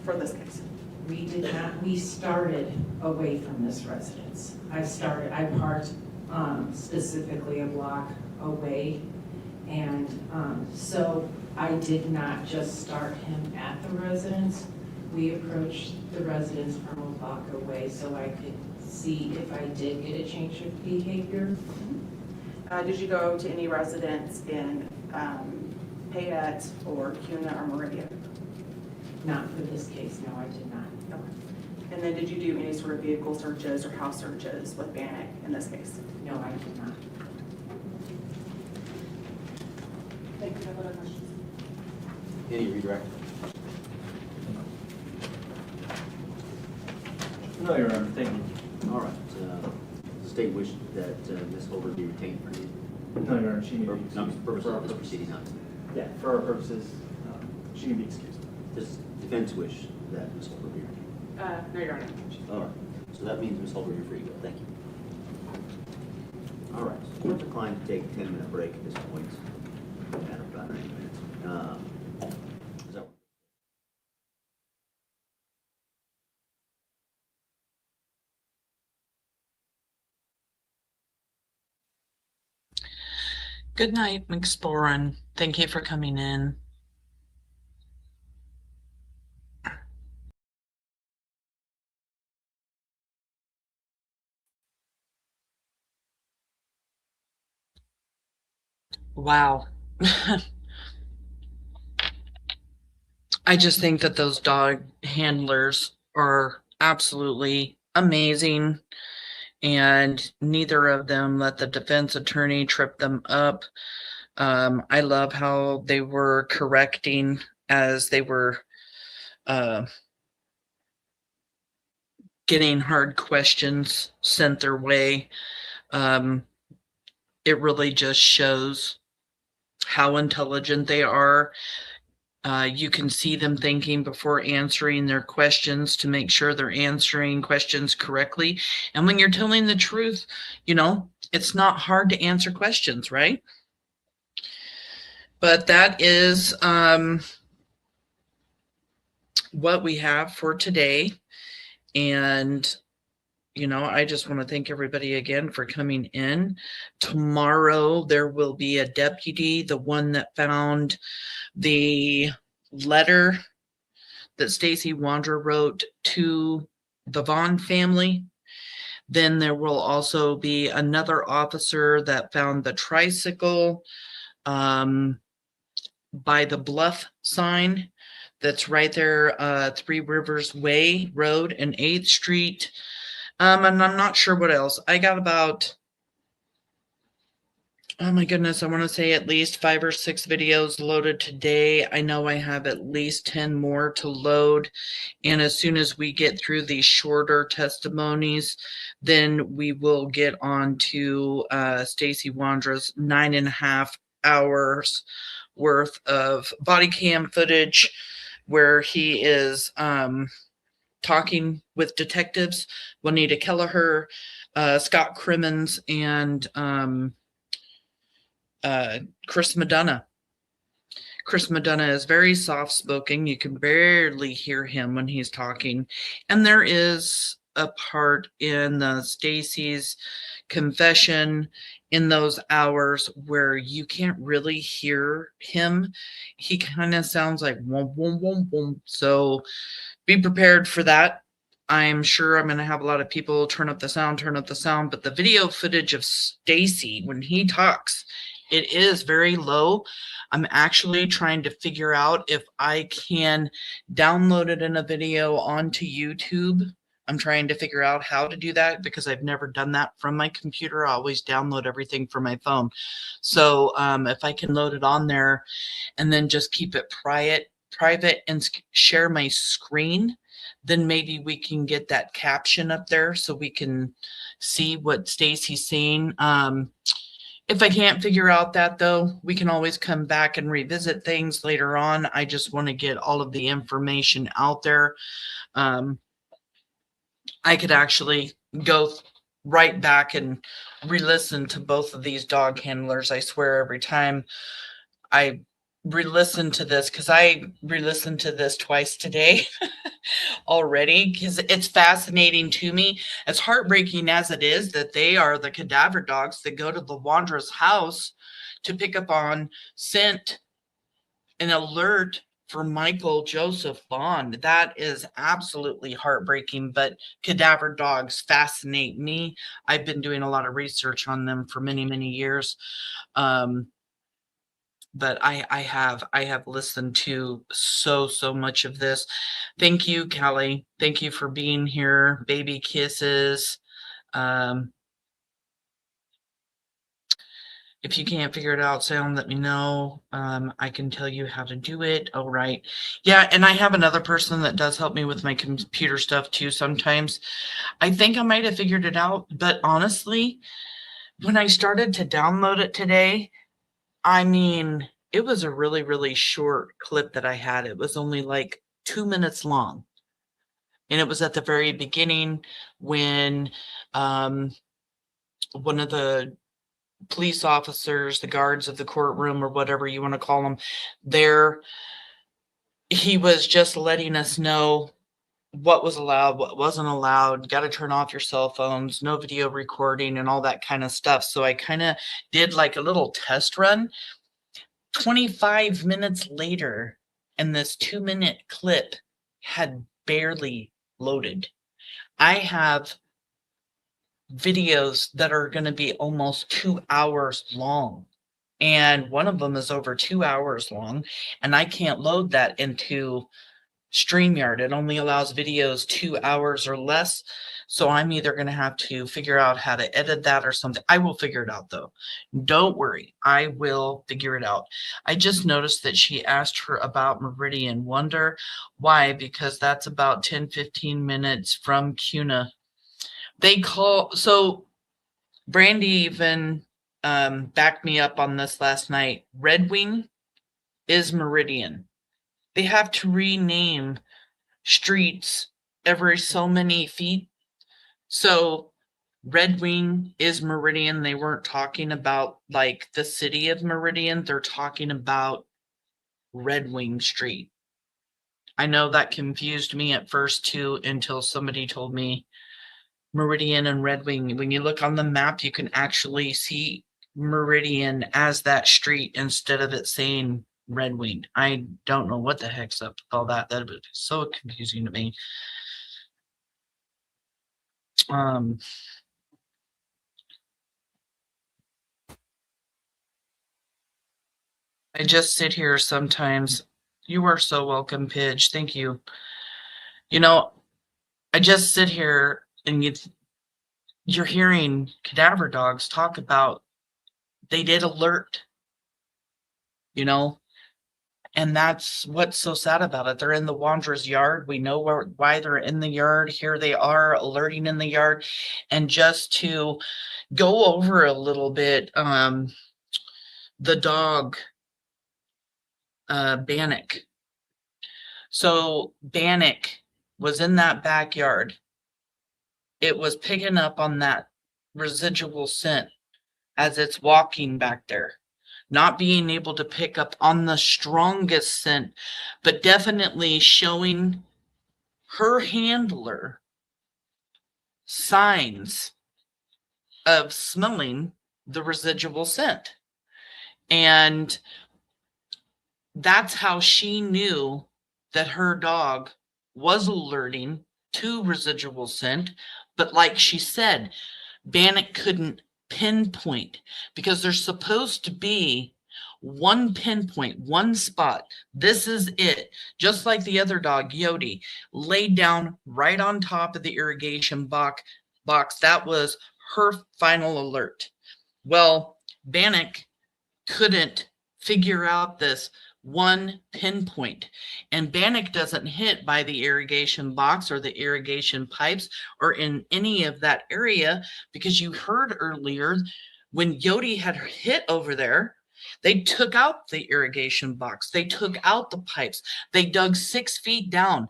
for this case? We did not, we started away from this residence. I parked specifically a block away. And so I did not just start him at the residence. We approached the residence from a block away so I could see if I did get a change of behavior. Did you go to any residence in Payette or Cuna or Meridian? Not for this case, no, I did not. Okay. And then did you do any sort of vehicle searches or house searches with Bannock in this case? No, I did not. Thank you. Have other questions? Any redirect? No, Your Honor, thank you. All right. The state wished that Ms. Hulburt be retained for the No, Your Honor, she can be excused. purpose For our of this purposes. proceeding. Not Yeah, for our purposes, she can be excused. does defense wish that Ms. Hulburt be retained? No, Your Honor. All right. So that means Ms. Hulburt, you're free to go. Thank you. All right. So we're inclined to take a 10-minute break at this point. Matter of about 90 minutes. Is that Good night, McSporin. Thank you for coming in. Wow. I just think that those dog handlers are absolutely amazing, and neither of them let the defense attorney trip them up. I love how they were correcting as they were getting hard questions sent their way. It really just shows how intelligent they are. You can see them thinking before answering their questions to make sure they're answering questions correctly. And when you're telling the truth, you know, it's not hard to answer questions, right? But that is what we have for today. And, you know, I just want to thank everybody again for coming in. Tomorrow there will be a deputy, the one that found the letter that Stacey Wondra'S wrote to the Vaughn family. Then there will also be another officer that found the tricycle by the Bluff sign that's right there, 3 Rivers Way Road and 8th Street. And I'm not sure what else. I got about Oh my goodness, I want to say at least 5 or 6 videos loaded today. I know I have at least 10 more to load. And as soon as we get through these shorter testimonies, then we will get on to Stacey Wondra'S 9.5 hours worth of body cam footage where he is talking with detectives, Juanita Kelleher, Scott Crimmins, and Chris Madonna. Chris Madonna is very soft-spoken. You can barely hear him when he's talking. And there is a part in the Stacey's confession in those hours where you can't really hear him. He kind of sounds like wom, wom, wom, wom. So be prepared for that. I'm sure I'm going to have a lot of people turn up the sound, but the video footage of Stacey when he talks, it is very low. I'm actually trying to figure out if I can download it in a video onto YouTube. I'm trying to figure out how to do that because I've never done that from my computer. I always download everything from my phone. So if I can load it on there and then just keep it private and share my screen, then maybe we can get that caption up there so we can see what Stacey's saying. If I can't figure out that, though, we can always come back and revisit things later on. I just want to get all of the information out there. I could actually go right back and re-listen to both of these dog handlers. I swear every time I re-listen to this, because I re-listened to this twice today already, because it's fascinating to me. As heartbreaking as it is that they are the cadaver dogs that go to the Wondra'S house to pick up on scent and alert for Michael Joseph Bond. That is absolutely heartbreaking, but cadaver dogs fascinate me. I've been doing a lot of research on them for many, many years. But I have listened to so much of this. Thank you, Kelly. Thank you for being here. Baby kisses. If you can't figure it out, sound, let me know. I can tell you how to do it. Oh, right. Yeah, and I have another person that does help me with my computer stuff too sometimes. I think I might have figured it out, but honestly, when I started to download it today, I mean, it was a really, really short clip that I had. It was only like 2 minutes long. And it was at the very beginning when one of the police officers, the guards of the courtroom or whatever you want to call them, he was just letting us know what was allowed, what wasn't allowed, got to turn off your cell phones, no video recording and all that kind of stuff. So I kind of did like a little test run. 25 minutes later, and this 2-minute clip had barely loaded. I have videos that are going to be almost 2 hours long, and one of them is over 2 hours long, and I can't load that into StreamYard. It only allows videos 2 hours or less. So I'm either going to have to figure out how to edit that or something. I will figure it out, though. Don't worry. I will figure it out. I just noticed that she asked her about Meridian Wonder. Why? Because that's about 10-15 minutes from Cuna. So Brandy even backed me up on this last night. Red Wing is Meridian. They have to rename streets every so many feet. So Red Wing is Meridian. They weren't talking about like the city of Meridian. They're talking about Red Wing Street. I know that confused me at first too, until somebody told me Meridian and Red Wing. When you look on the map, you can actually see Meridian as that street instead of it saying Red Wing. I don't know what the heck's up with all that. That would be so confusing to me. I just sit here sometimes. You are so welcome, Pidge. Thank you. You know, I just sit here and you're hearing cadaver dogs talk about they did alert, you know, and that's what's so sad about it. They're in the Wondra'S yard. We know why they're in the yard. Here they are alerting in the yard. And just to go over a little bit, the dog, Bannock. So Bannock was in that backyard. It was picking up on that residual scent as it's walking back there, not being able to pick up on the strongest scent, but definitely showing her handler signs of smelling the residual scent. And that's how she knew that her dog was alerting to residual scent. But like she said, Bannock couldn't pinpoint, because there's supposed to be one pinpoint, one spot. This is it. Just like the other dog, Yodi, laid down right on top of the irrigation box. That was her final alert. Well, Bannock couldn't figure out this one pinpoint, and Bannock doesn't hit by the irrigation box or the irrigation pipes or in any of that area, because you heard earlier when Yodi had hit over there, they took out the irrigation box, they took out the pipes, they dug 6 feet down.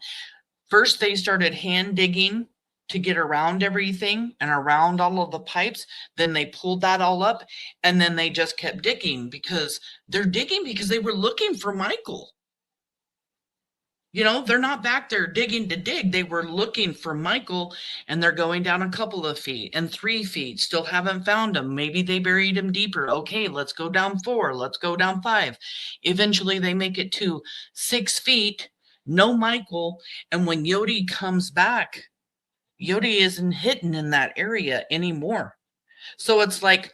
First they started hand digging to get around everything and around all of the pipes. Then they pulled that all up, and then they just kept digging, because they're digging because they were looking for Michael. You know, they're not back there digging to dig. They were looking for Michael, and they're going down a couple of feet and 3 feet. Still haven't found him. Maybe they buried him deeper. Okay, let's go down 4. Let's go down 5. Eventually they make it to 6 feet. No Michael. And when Yodi comes back, Yodi isn't hidden in that area anymore. So it's like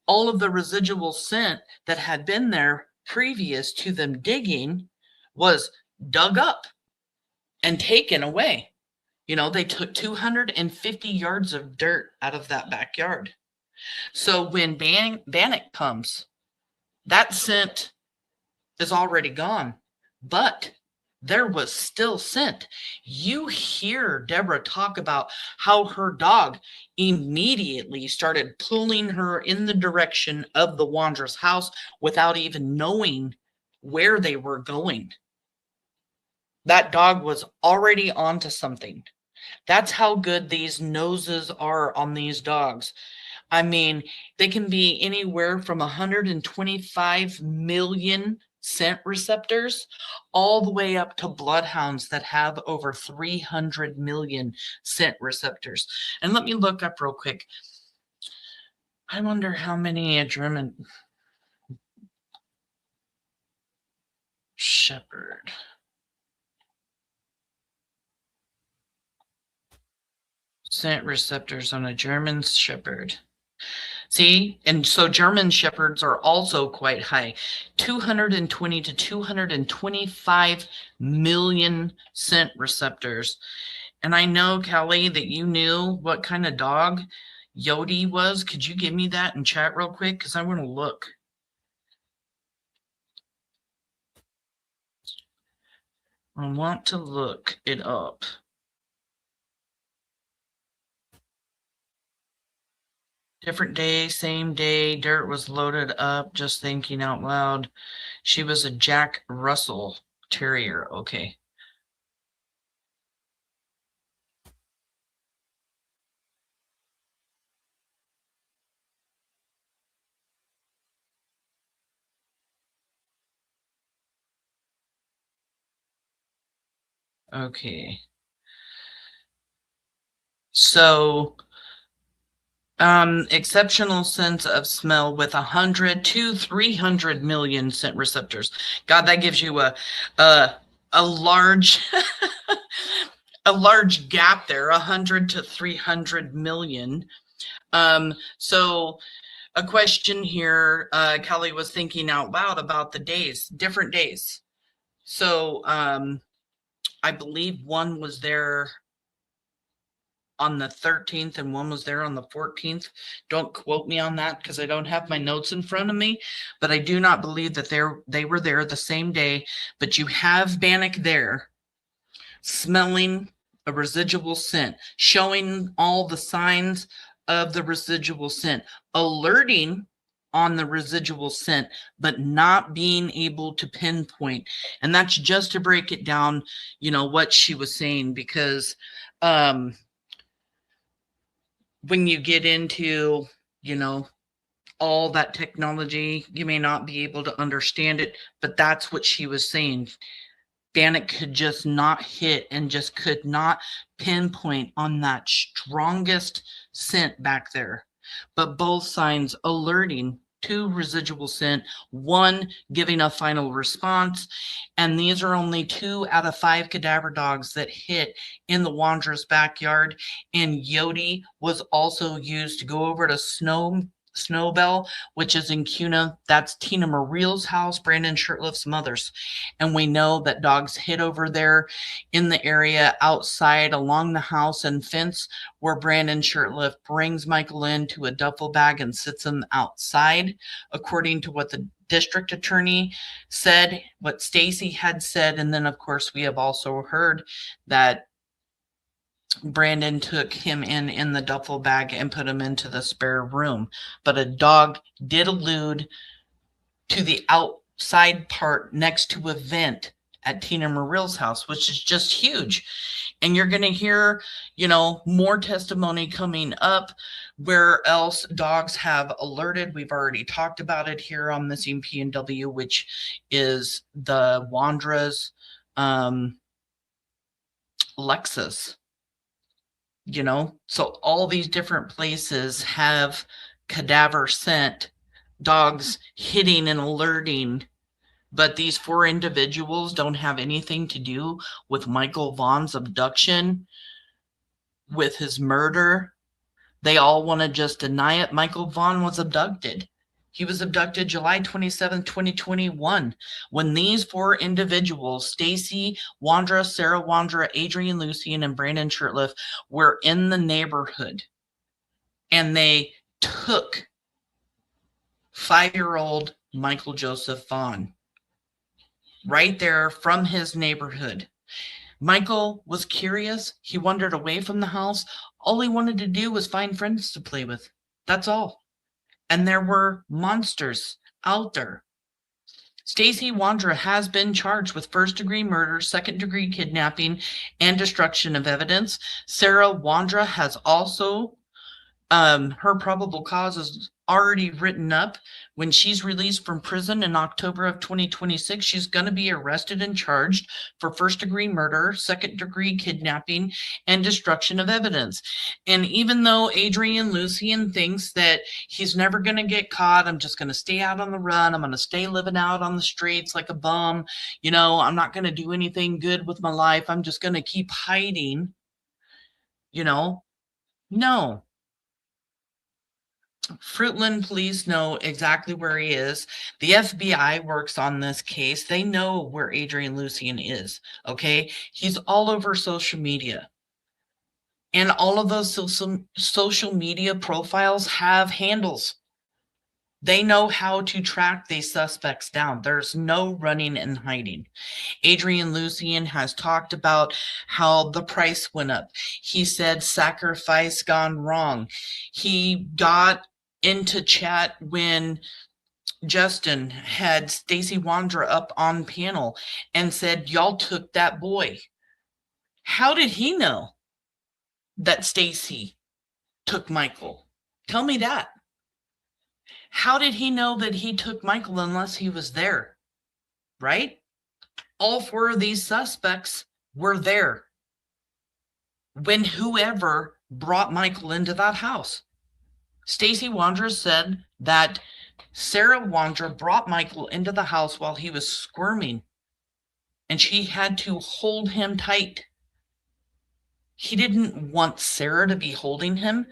all of the residual scent that had been there previous to them digging was dug up and taken away. You know, they took 250 yards of dirt out of that backyard. So when Bannock comes, that scent is already gone, but there was still scent. You hear Deborah talk about how her dog immediately started pulling her in the direction of the Wondra'S house without even knowing where they were going. That dog was already onto something. That's how good these noses are on these dogs. I mean, they can be anywhere from 125 million scent receptors all the way up to bloodhounds that have over 300 million scent receptors. And let me look up real quick. I wonder how many a German Shepherd. Scent receptors on a German Shepherd. See, and so German Shepherds are also quite high, 220 to 225 million scent receptors. And I know, Kelly, that you knew what kind of dog Yodi was. Could you give me that in chat real quick? Because I want to look. I want to look it up. Different day, same day, dirt was loaded up, just thinking out loud. She was a Jack Russell Terrier. Okay. Okay. So exceptional sense of smell with 100 to 300 million scent receptors. God, that gives you a large a large gap there, 100 to 300 million. So a question here, Kelly was thinking out loud about the days, different days. So I believe one was there on the 13th and one was there on the 14th. Don't quote me on that because I don't have my notes in front of me, but I do not believe that they were there the same day. But you have Bannock there smelling a residual scent, showing all the signs of the residual scent, alerting on the residual scent, but not being able to pinpoint. And that's just to break it down, you know, what she was saying, because when you get into, you know, all that technology, you may not be able to understand it, but that's what she was saying. Bannock could just not hit and just could not pinpoint on that strongest scent back there. But both signs alerting to residual scent, one giving a final response, and these are only 2 out of 5 cadaver dogs that hit in the Wondra'S backyard. And Yodi was also used to go over to Snowbell, which is in Cuna. That's Tina Mariel's house, Brandon Shirtliff's mother's. And we know that dogs hit over there in the area outside along the house and fence where Brandon Shirtliff brings Michael into a duffel bag and sits him outside, according to what the district attorney said, what Stacey had said. And then, of course, we have also heard that Brandon took him in the duffel bag and put him into the spare room. But a dog did allude to the outside part next to a vent at Tina Mariel's house, which is just huge. And you're going to hear, you know, more testimony coming up where else dogs have alerted. We've already talked about it here on Missing PNW, which is the Wondra'S Lexus. You know, so all these different places have cadaver scent, dogs hitting and alerting, but these 4 individuals don't have anything to do with Michael Vaughn's abduction, with his murder. They all want to just deny it. Michael Vaughn was abducted. He was abducted July 27, 2021, when these 4 individuals, Stacey Wondra, Sarah Wondra, Adrian Lucien, and Brandon Shirtliff, were in the neighborhood. And they took 5-year-old Michael Joseph Vaughn right there from his neighborhood. Michael was curious. He wandered away from the house. All he wanted to do was find friends to play with. That's all. And there were monsters out there. Stacey Wondra has been charged with 1st-degree murder, 2nd-degree kidnapping, and destruction of evidence. Sarah Wondra has also, her probable cause is already written up. When she's released from prison in October of 2026, she's going to be arrested and charged for 1st-degree murder, 2nd-degree kidnapping, and destruction of evidence. And even though Adrian Lucien thinks that he's never going to get caught, I'm just going to stay out on the run, I'm going to stay living out on the streets like a bum, you know, I'm not going to do anything good with my life, I'm just going to keep hiding, you know, no. Fruitland police know exactly where he is. The FBI works on this case. They know where Adrian Lucien is, okay? He's all over social media. And all of those social media profiles have handles. They know how to track these suspects down. There's no running and hiding. Adrian Lucien has talked about how the price went up. He said sacrifice gone wrong. He got into chat when Justin had Stacey Wondra up on panel and said, y'all took that boy. How did he know that Stacey took Michael? Tell me that. How did he know that he took Michael unless he was there? Right? All 4 of these suspects were there when whoever brought Michael into that house. Stacey Wondra said that Sarah Wondra brought Michael into the house while he was squirming, and she had to hold him tight. He didn't want Sarah to be holding him.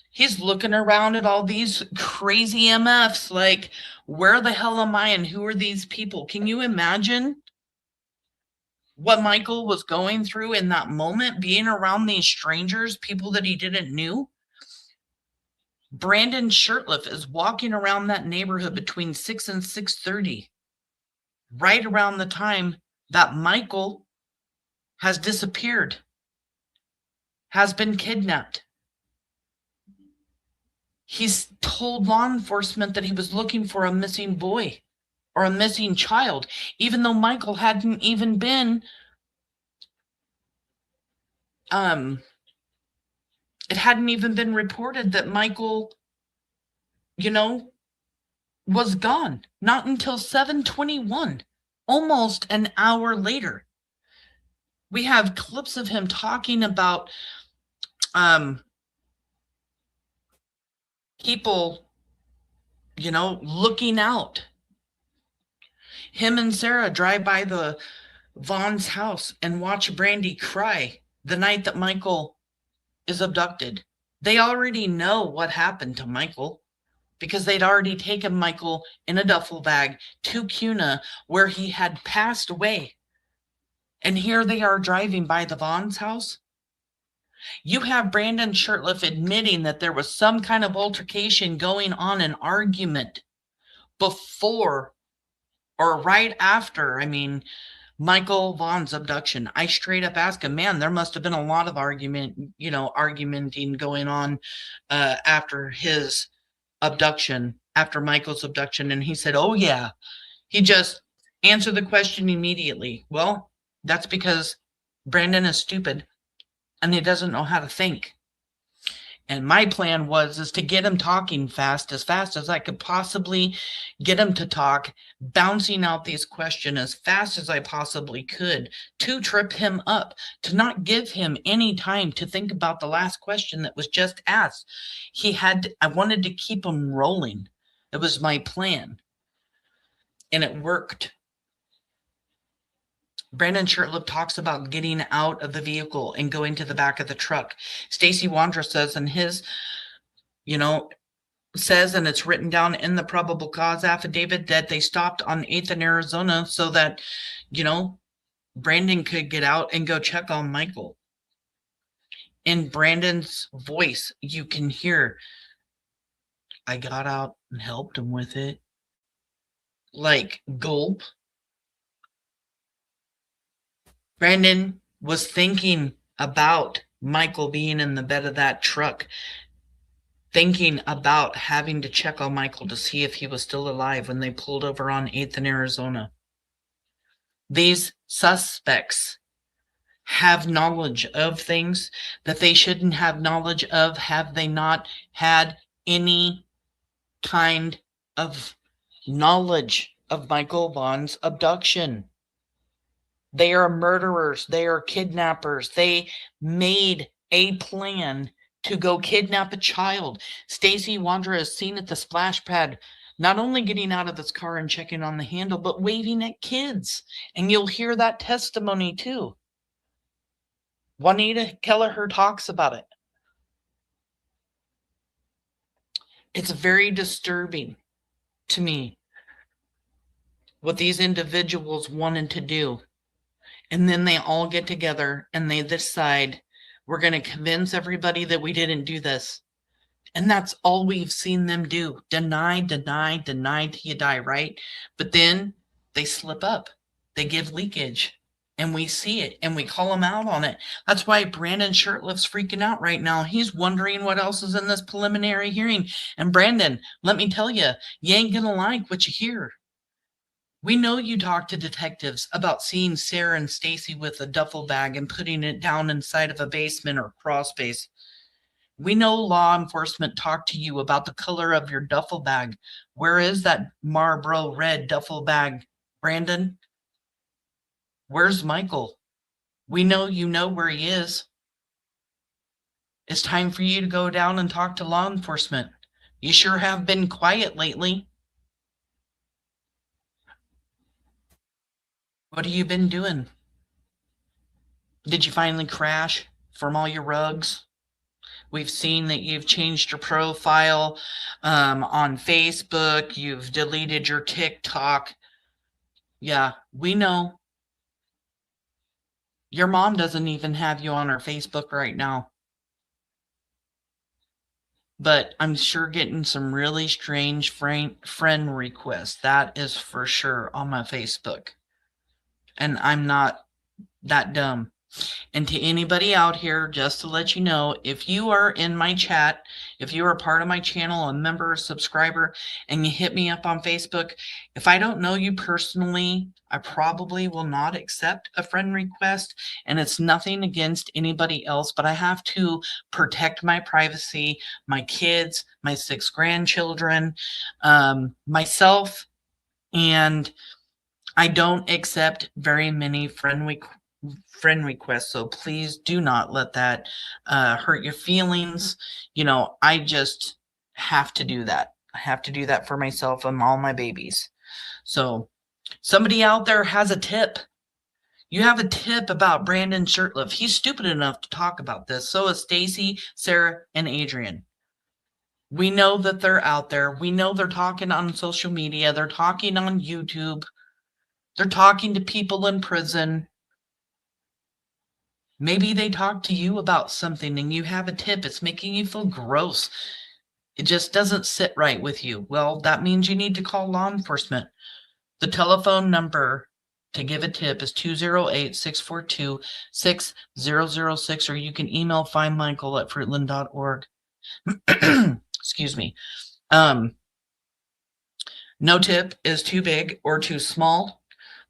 He's looking around at all these crazy MFs like, where the hell am I and who are these people? Can you imagine what Michael was going through in that moment, being around these strangers, people that he didn't knew. Brandon Shirtliff is walking around that neighborhood between 6 and 6:30, right around the time that Michael has disappeared, has been kidnapped. He's told law enforcement that he was looking for a missing boy or a missing child, even though Michael hadn't even been, it hadn't even been reported that Michael, was gone. Not until 7:21, almost an hour later. We have clips of him talking about people, looking out. Him and Sarah drive by the Vaughn's house and watch Brandy cry the night that Michael is abducted. They already know what happened to Michael because they'd already taken Michael in a duffel bag to Cuna where he had passed away. And here they are driving by the Vaughn's house. You have Brandon Shirtliff admitting that there was some kind of altercation going on, an argument before or right after, Michael Vaughn's abduction. I straight up asked him, man, there must have been a lot of argumenting going on after his abduction, after Michael's abduction. And he said, oh yeah, he just answered the question immediately. Well, that's because Brandon is stupid and he doesn't know how to think. And my plan is to get him talking fast as I could possibly get him to talk, bouncing out these questions as fast as I possibly could to trip him up, to not give him any time to think about the last question that was just asked. I wanted to keep him rolling. It was my plan. And it worked. Brandon Shirtliff talks about getting out of the vehicle and going to the back of the truck. Stacey Wondra'S says in his, says, and it's written down in the probable cause affidavit, that they stopped on 8th in Arizona so that, Brandon could get out and go check on Michael. In Brandon's voice, you can hear, I got out and helped him with it. Like, gulp. Brandon was thinking about Michael being in the bed of that truck, thinking about having to check on Michael to see if he was still alive when they pulled over on 8th in Arizona. These suspects have knowledge of things that they shouldn't have knowledge of. Have they not had any kind of knowledge of Michael Vaughn's abduction? They are murderers. They are kidnappers. They made a plan to go kidnap a child. Stacey Wondra'S is seen at the splash pad, not only getting out of his car and checking on the handle, but waving at kids. And you'll hear that testimony too. Juanita Kelleher talks about it. It's very disturbing to me what these individuals wanted to do. And then they all get together and they decide, we're going to convince everybody that we didn't do this. And that's all we've seen them do. Deny till you die, right? But then they slip up. They give leakage. And we see it. And we call them out on it. That's why Brandon Shirtliff's freaking out right now. He's wondering what else is in this preliminary hearing. And Brandon, let me tell you, you ain't going to like what you hear. We know you talked to detectives about seeing Sarah and Stacey with a duffel bag and putting it down inside of a basement or crawl space. We know law enforcement talked to you about the color of your duffel bag. Where is that Marlboro red duffel bag, Brandon? Where's Michael? We know you know where he is. It's time for you to go down and talk to law enforcement. You sure have been quiet lately. What have you been doing? Did you finally crash from all your rugs? We've seen that you've changed your profile on Facebook. You've deleted your TikTok. Yeah, we know. Your mom doesn't even have you on her Facebook right now. But I'm sure getting some really strange friend requests. That is for sure on my Facebook. And I'm not that dumb. And to anybody out here, just to let you know, if you are in my chat, if you are part of my channel, a member, a subscriber, and you hit me up on Facebook, if I don't know you personally, I probably will not accept a friend request. And it's nothing against anybody else, but I have to protect my privacy, my kids, my 6 grandchildren, myself, and I don't accept very many friend requests, so please do not let that hurt your feelings. You know, I just have to do that. I have to do that for myself and all my babies. So somebody out there has a tip. You have a tip about Brandon Shirtliff. He's stupid enough to talk about this. So is Stacey, Sarah, and Adrian. We know that they're out there. We know they're talking on social media. They're talking on YouTube. They're talking to people in prison. Maybe they talk to you about something and you have a tip. It's making you feel gross. It just doesn't sit right with you. Well, that means you need to call law enforcement. The telephone number to give a tip is 208-642-6006, or you can email findmichael@fruitland.org. Excuse me. No tip is too big or too small.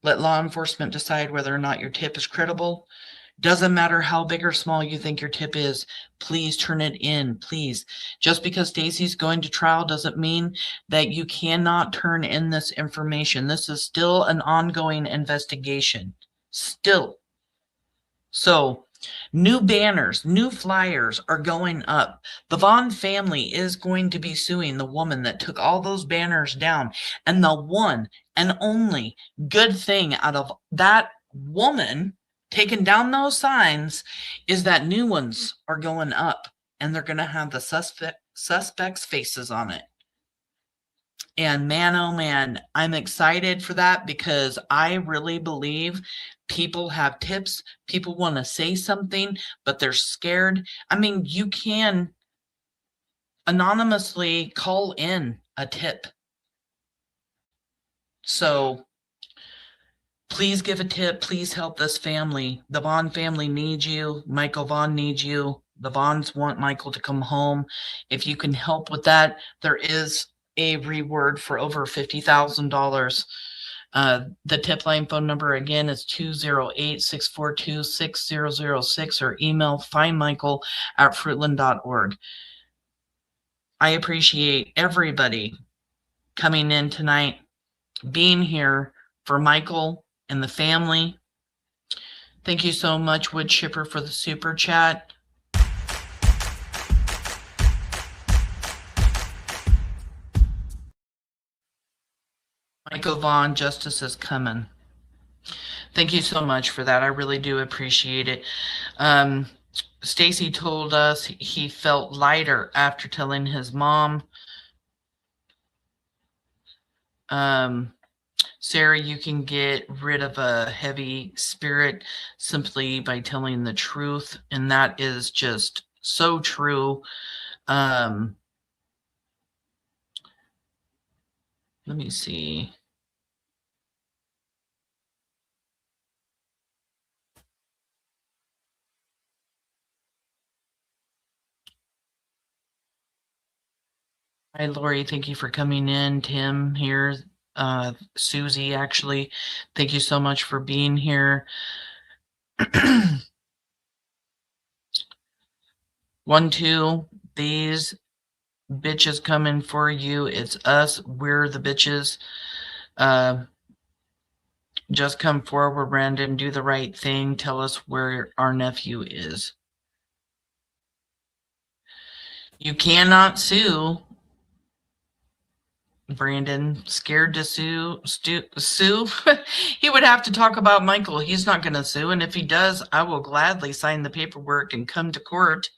Let law enforcement decide whether or not your tip is credible. Doesn't matter how big or small you think your tip is, please turn it in, please. Just because Stacey's going to trial doesn't mean that you cannot turn in this information. This is still an ongoing investigation. Still. So, new banners, new flyers are going up. The Vaughn family is going to be suing the woman that took all those banners down. And the one and only good thing out of that woman taking down those signs is that new ones are going up, and they're going to have the suspects' faces on it. And man, oh man, I'm excited for that, because I really believe people have tips. People want to say something, but they're scared. I mean, you can anonymously call in a tip. So please give a tip. Please help this family. The Vaughn family needs you. Michael Vaughn needs you. The Vaughns want Michael to come home. If you can help with that, there is a reward for over $50,000. The tip line phone number again is 208-642-6006, or email findmichael@fruitland.org. I appreciate everybody coming in tonight, being here for Michael and the family. Thank you so much, Wood Chipper, for the super chat. Michael Vaughn, justice is coming. Thank you so much for that. I really do appreciate it. Stacey told us he felt lighter after telling his mom. Sarah, you can get rid of a heavy spirit simply by telling the truth, and that is just so true. Let me see. Hi, Lori. Thank you for coming in. Tim here. Susie, actually. Thank you so much for being here. 1, 2. These bitches coming for you. It's us. We're the bitches. Just come forward, Brandon. Do the right thing. Tell us where our nephew is. You cannot sue. Brandon, scared to sue? He would have to talk about Michael. He's not going to sue. And if he does, I will gladly sign the paperwork and come to court.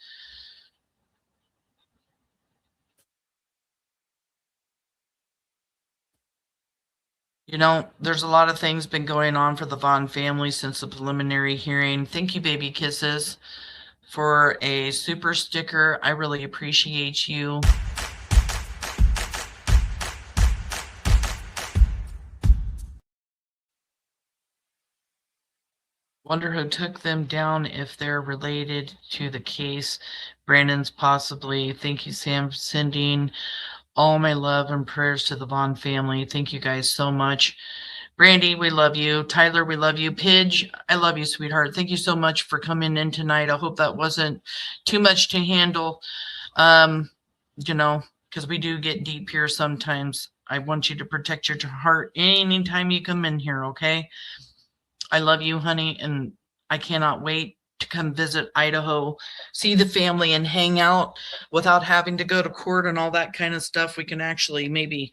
You know, there's a lot of things been going on for the Vaughn family since the preliminary hearing. Thank you, Baby Kisses, for a super sticker. I really appreciate you. Wonder who took them down, if they're related to the case. Brandon's possibly. Thank you, Sam, for sending all my love and prayers to the Vaughn family. Thank you guys so much. Brandy, we love you. Tyler, we love you. Pidge, I love you, sweetheart. Thank you so much for coming in tonight. I hope that wasn't too much to handle. You know, because we do get deep here sometimes. I want you to protect your heart anytime you come in here, okay? I love you, honey, and I cannot wait to come visit Idaho, see the family, and hang out without having to go to court and all that kind of stuff. We can actually maybe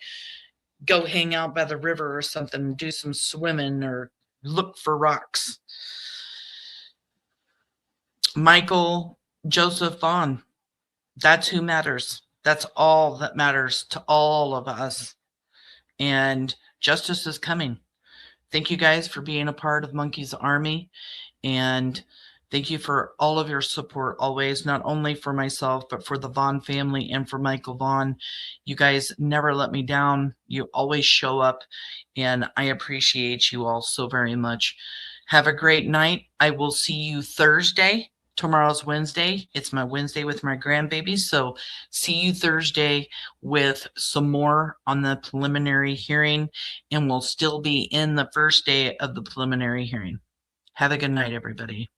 go hang out by the river or something, do some swimming or look for rocks. Michael Joseph Vaughn, that's who matters. That's all that matters to all of us. And justice is coming. Thank you guys for being a part of Monkey's Army. And thank you for all of your support always, not only for myself, but for the Vaughn family and for Michael Vaughn. You guys never let me down. You always show up, and I appreciate you all so very much. Have a great night. I will see you Thursday. Tomorrow's Wednesday. It's my Wednesday with my grandbaby. So see you Thursday with some more on the preliminary hearing, and we'll still be in the first day of the preliminary hearing. Have a good night, everybody.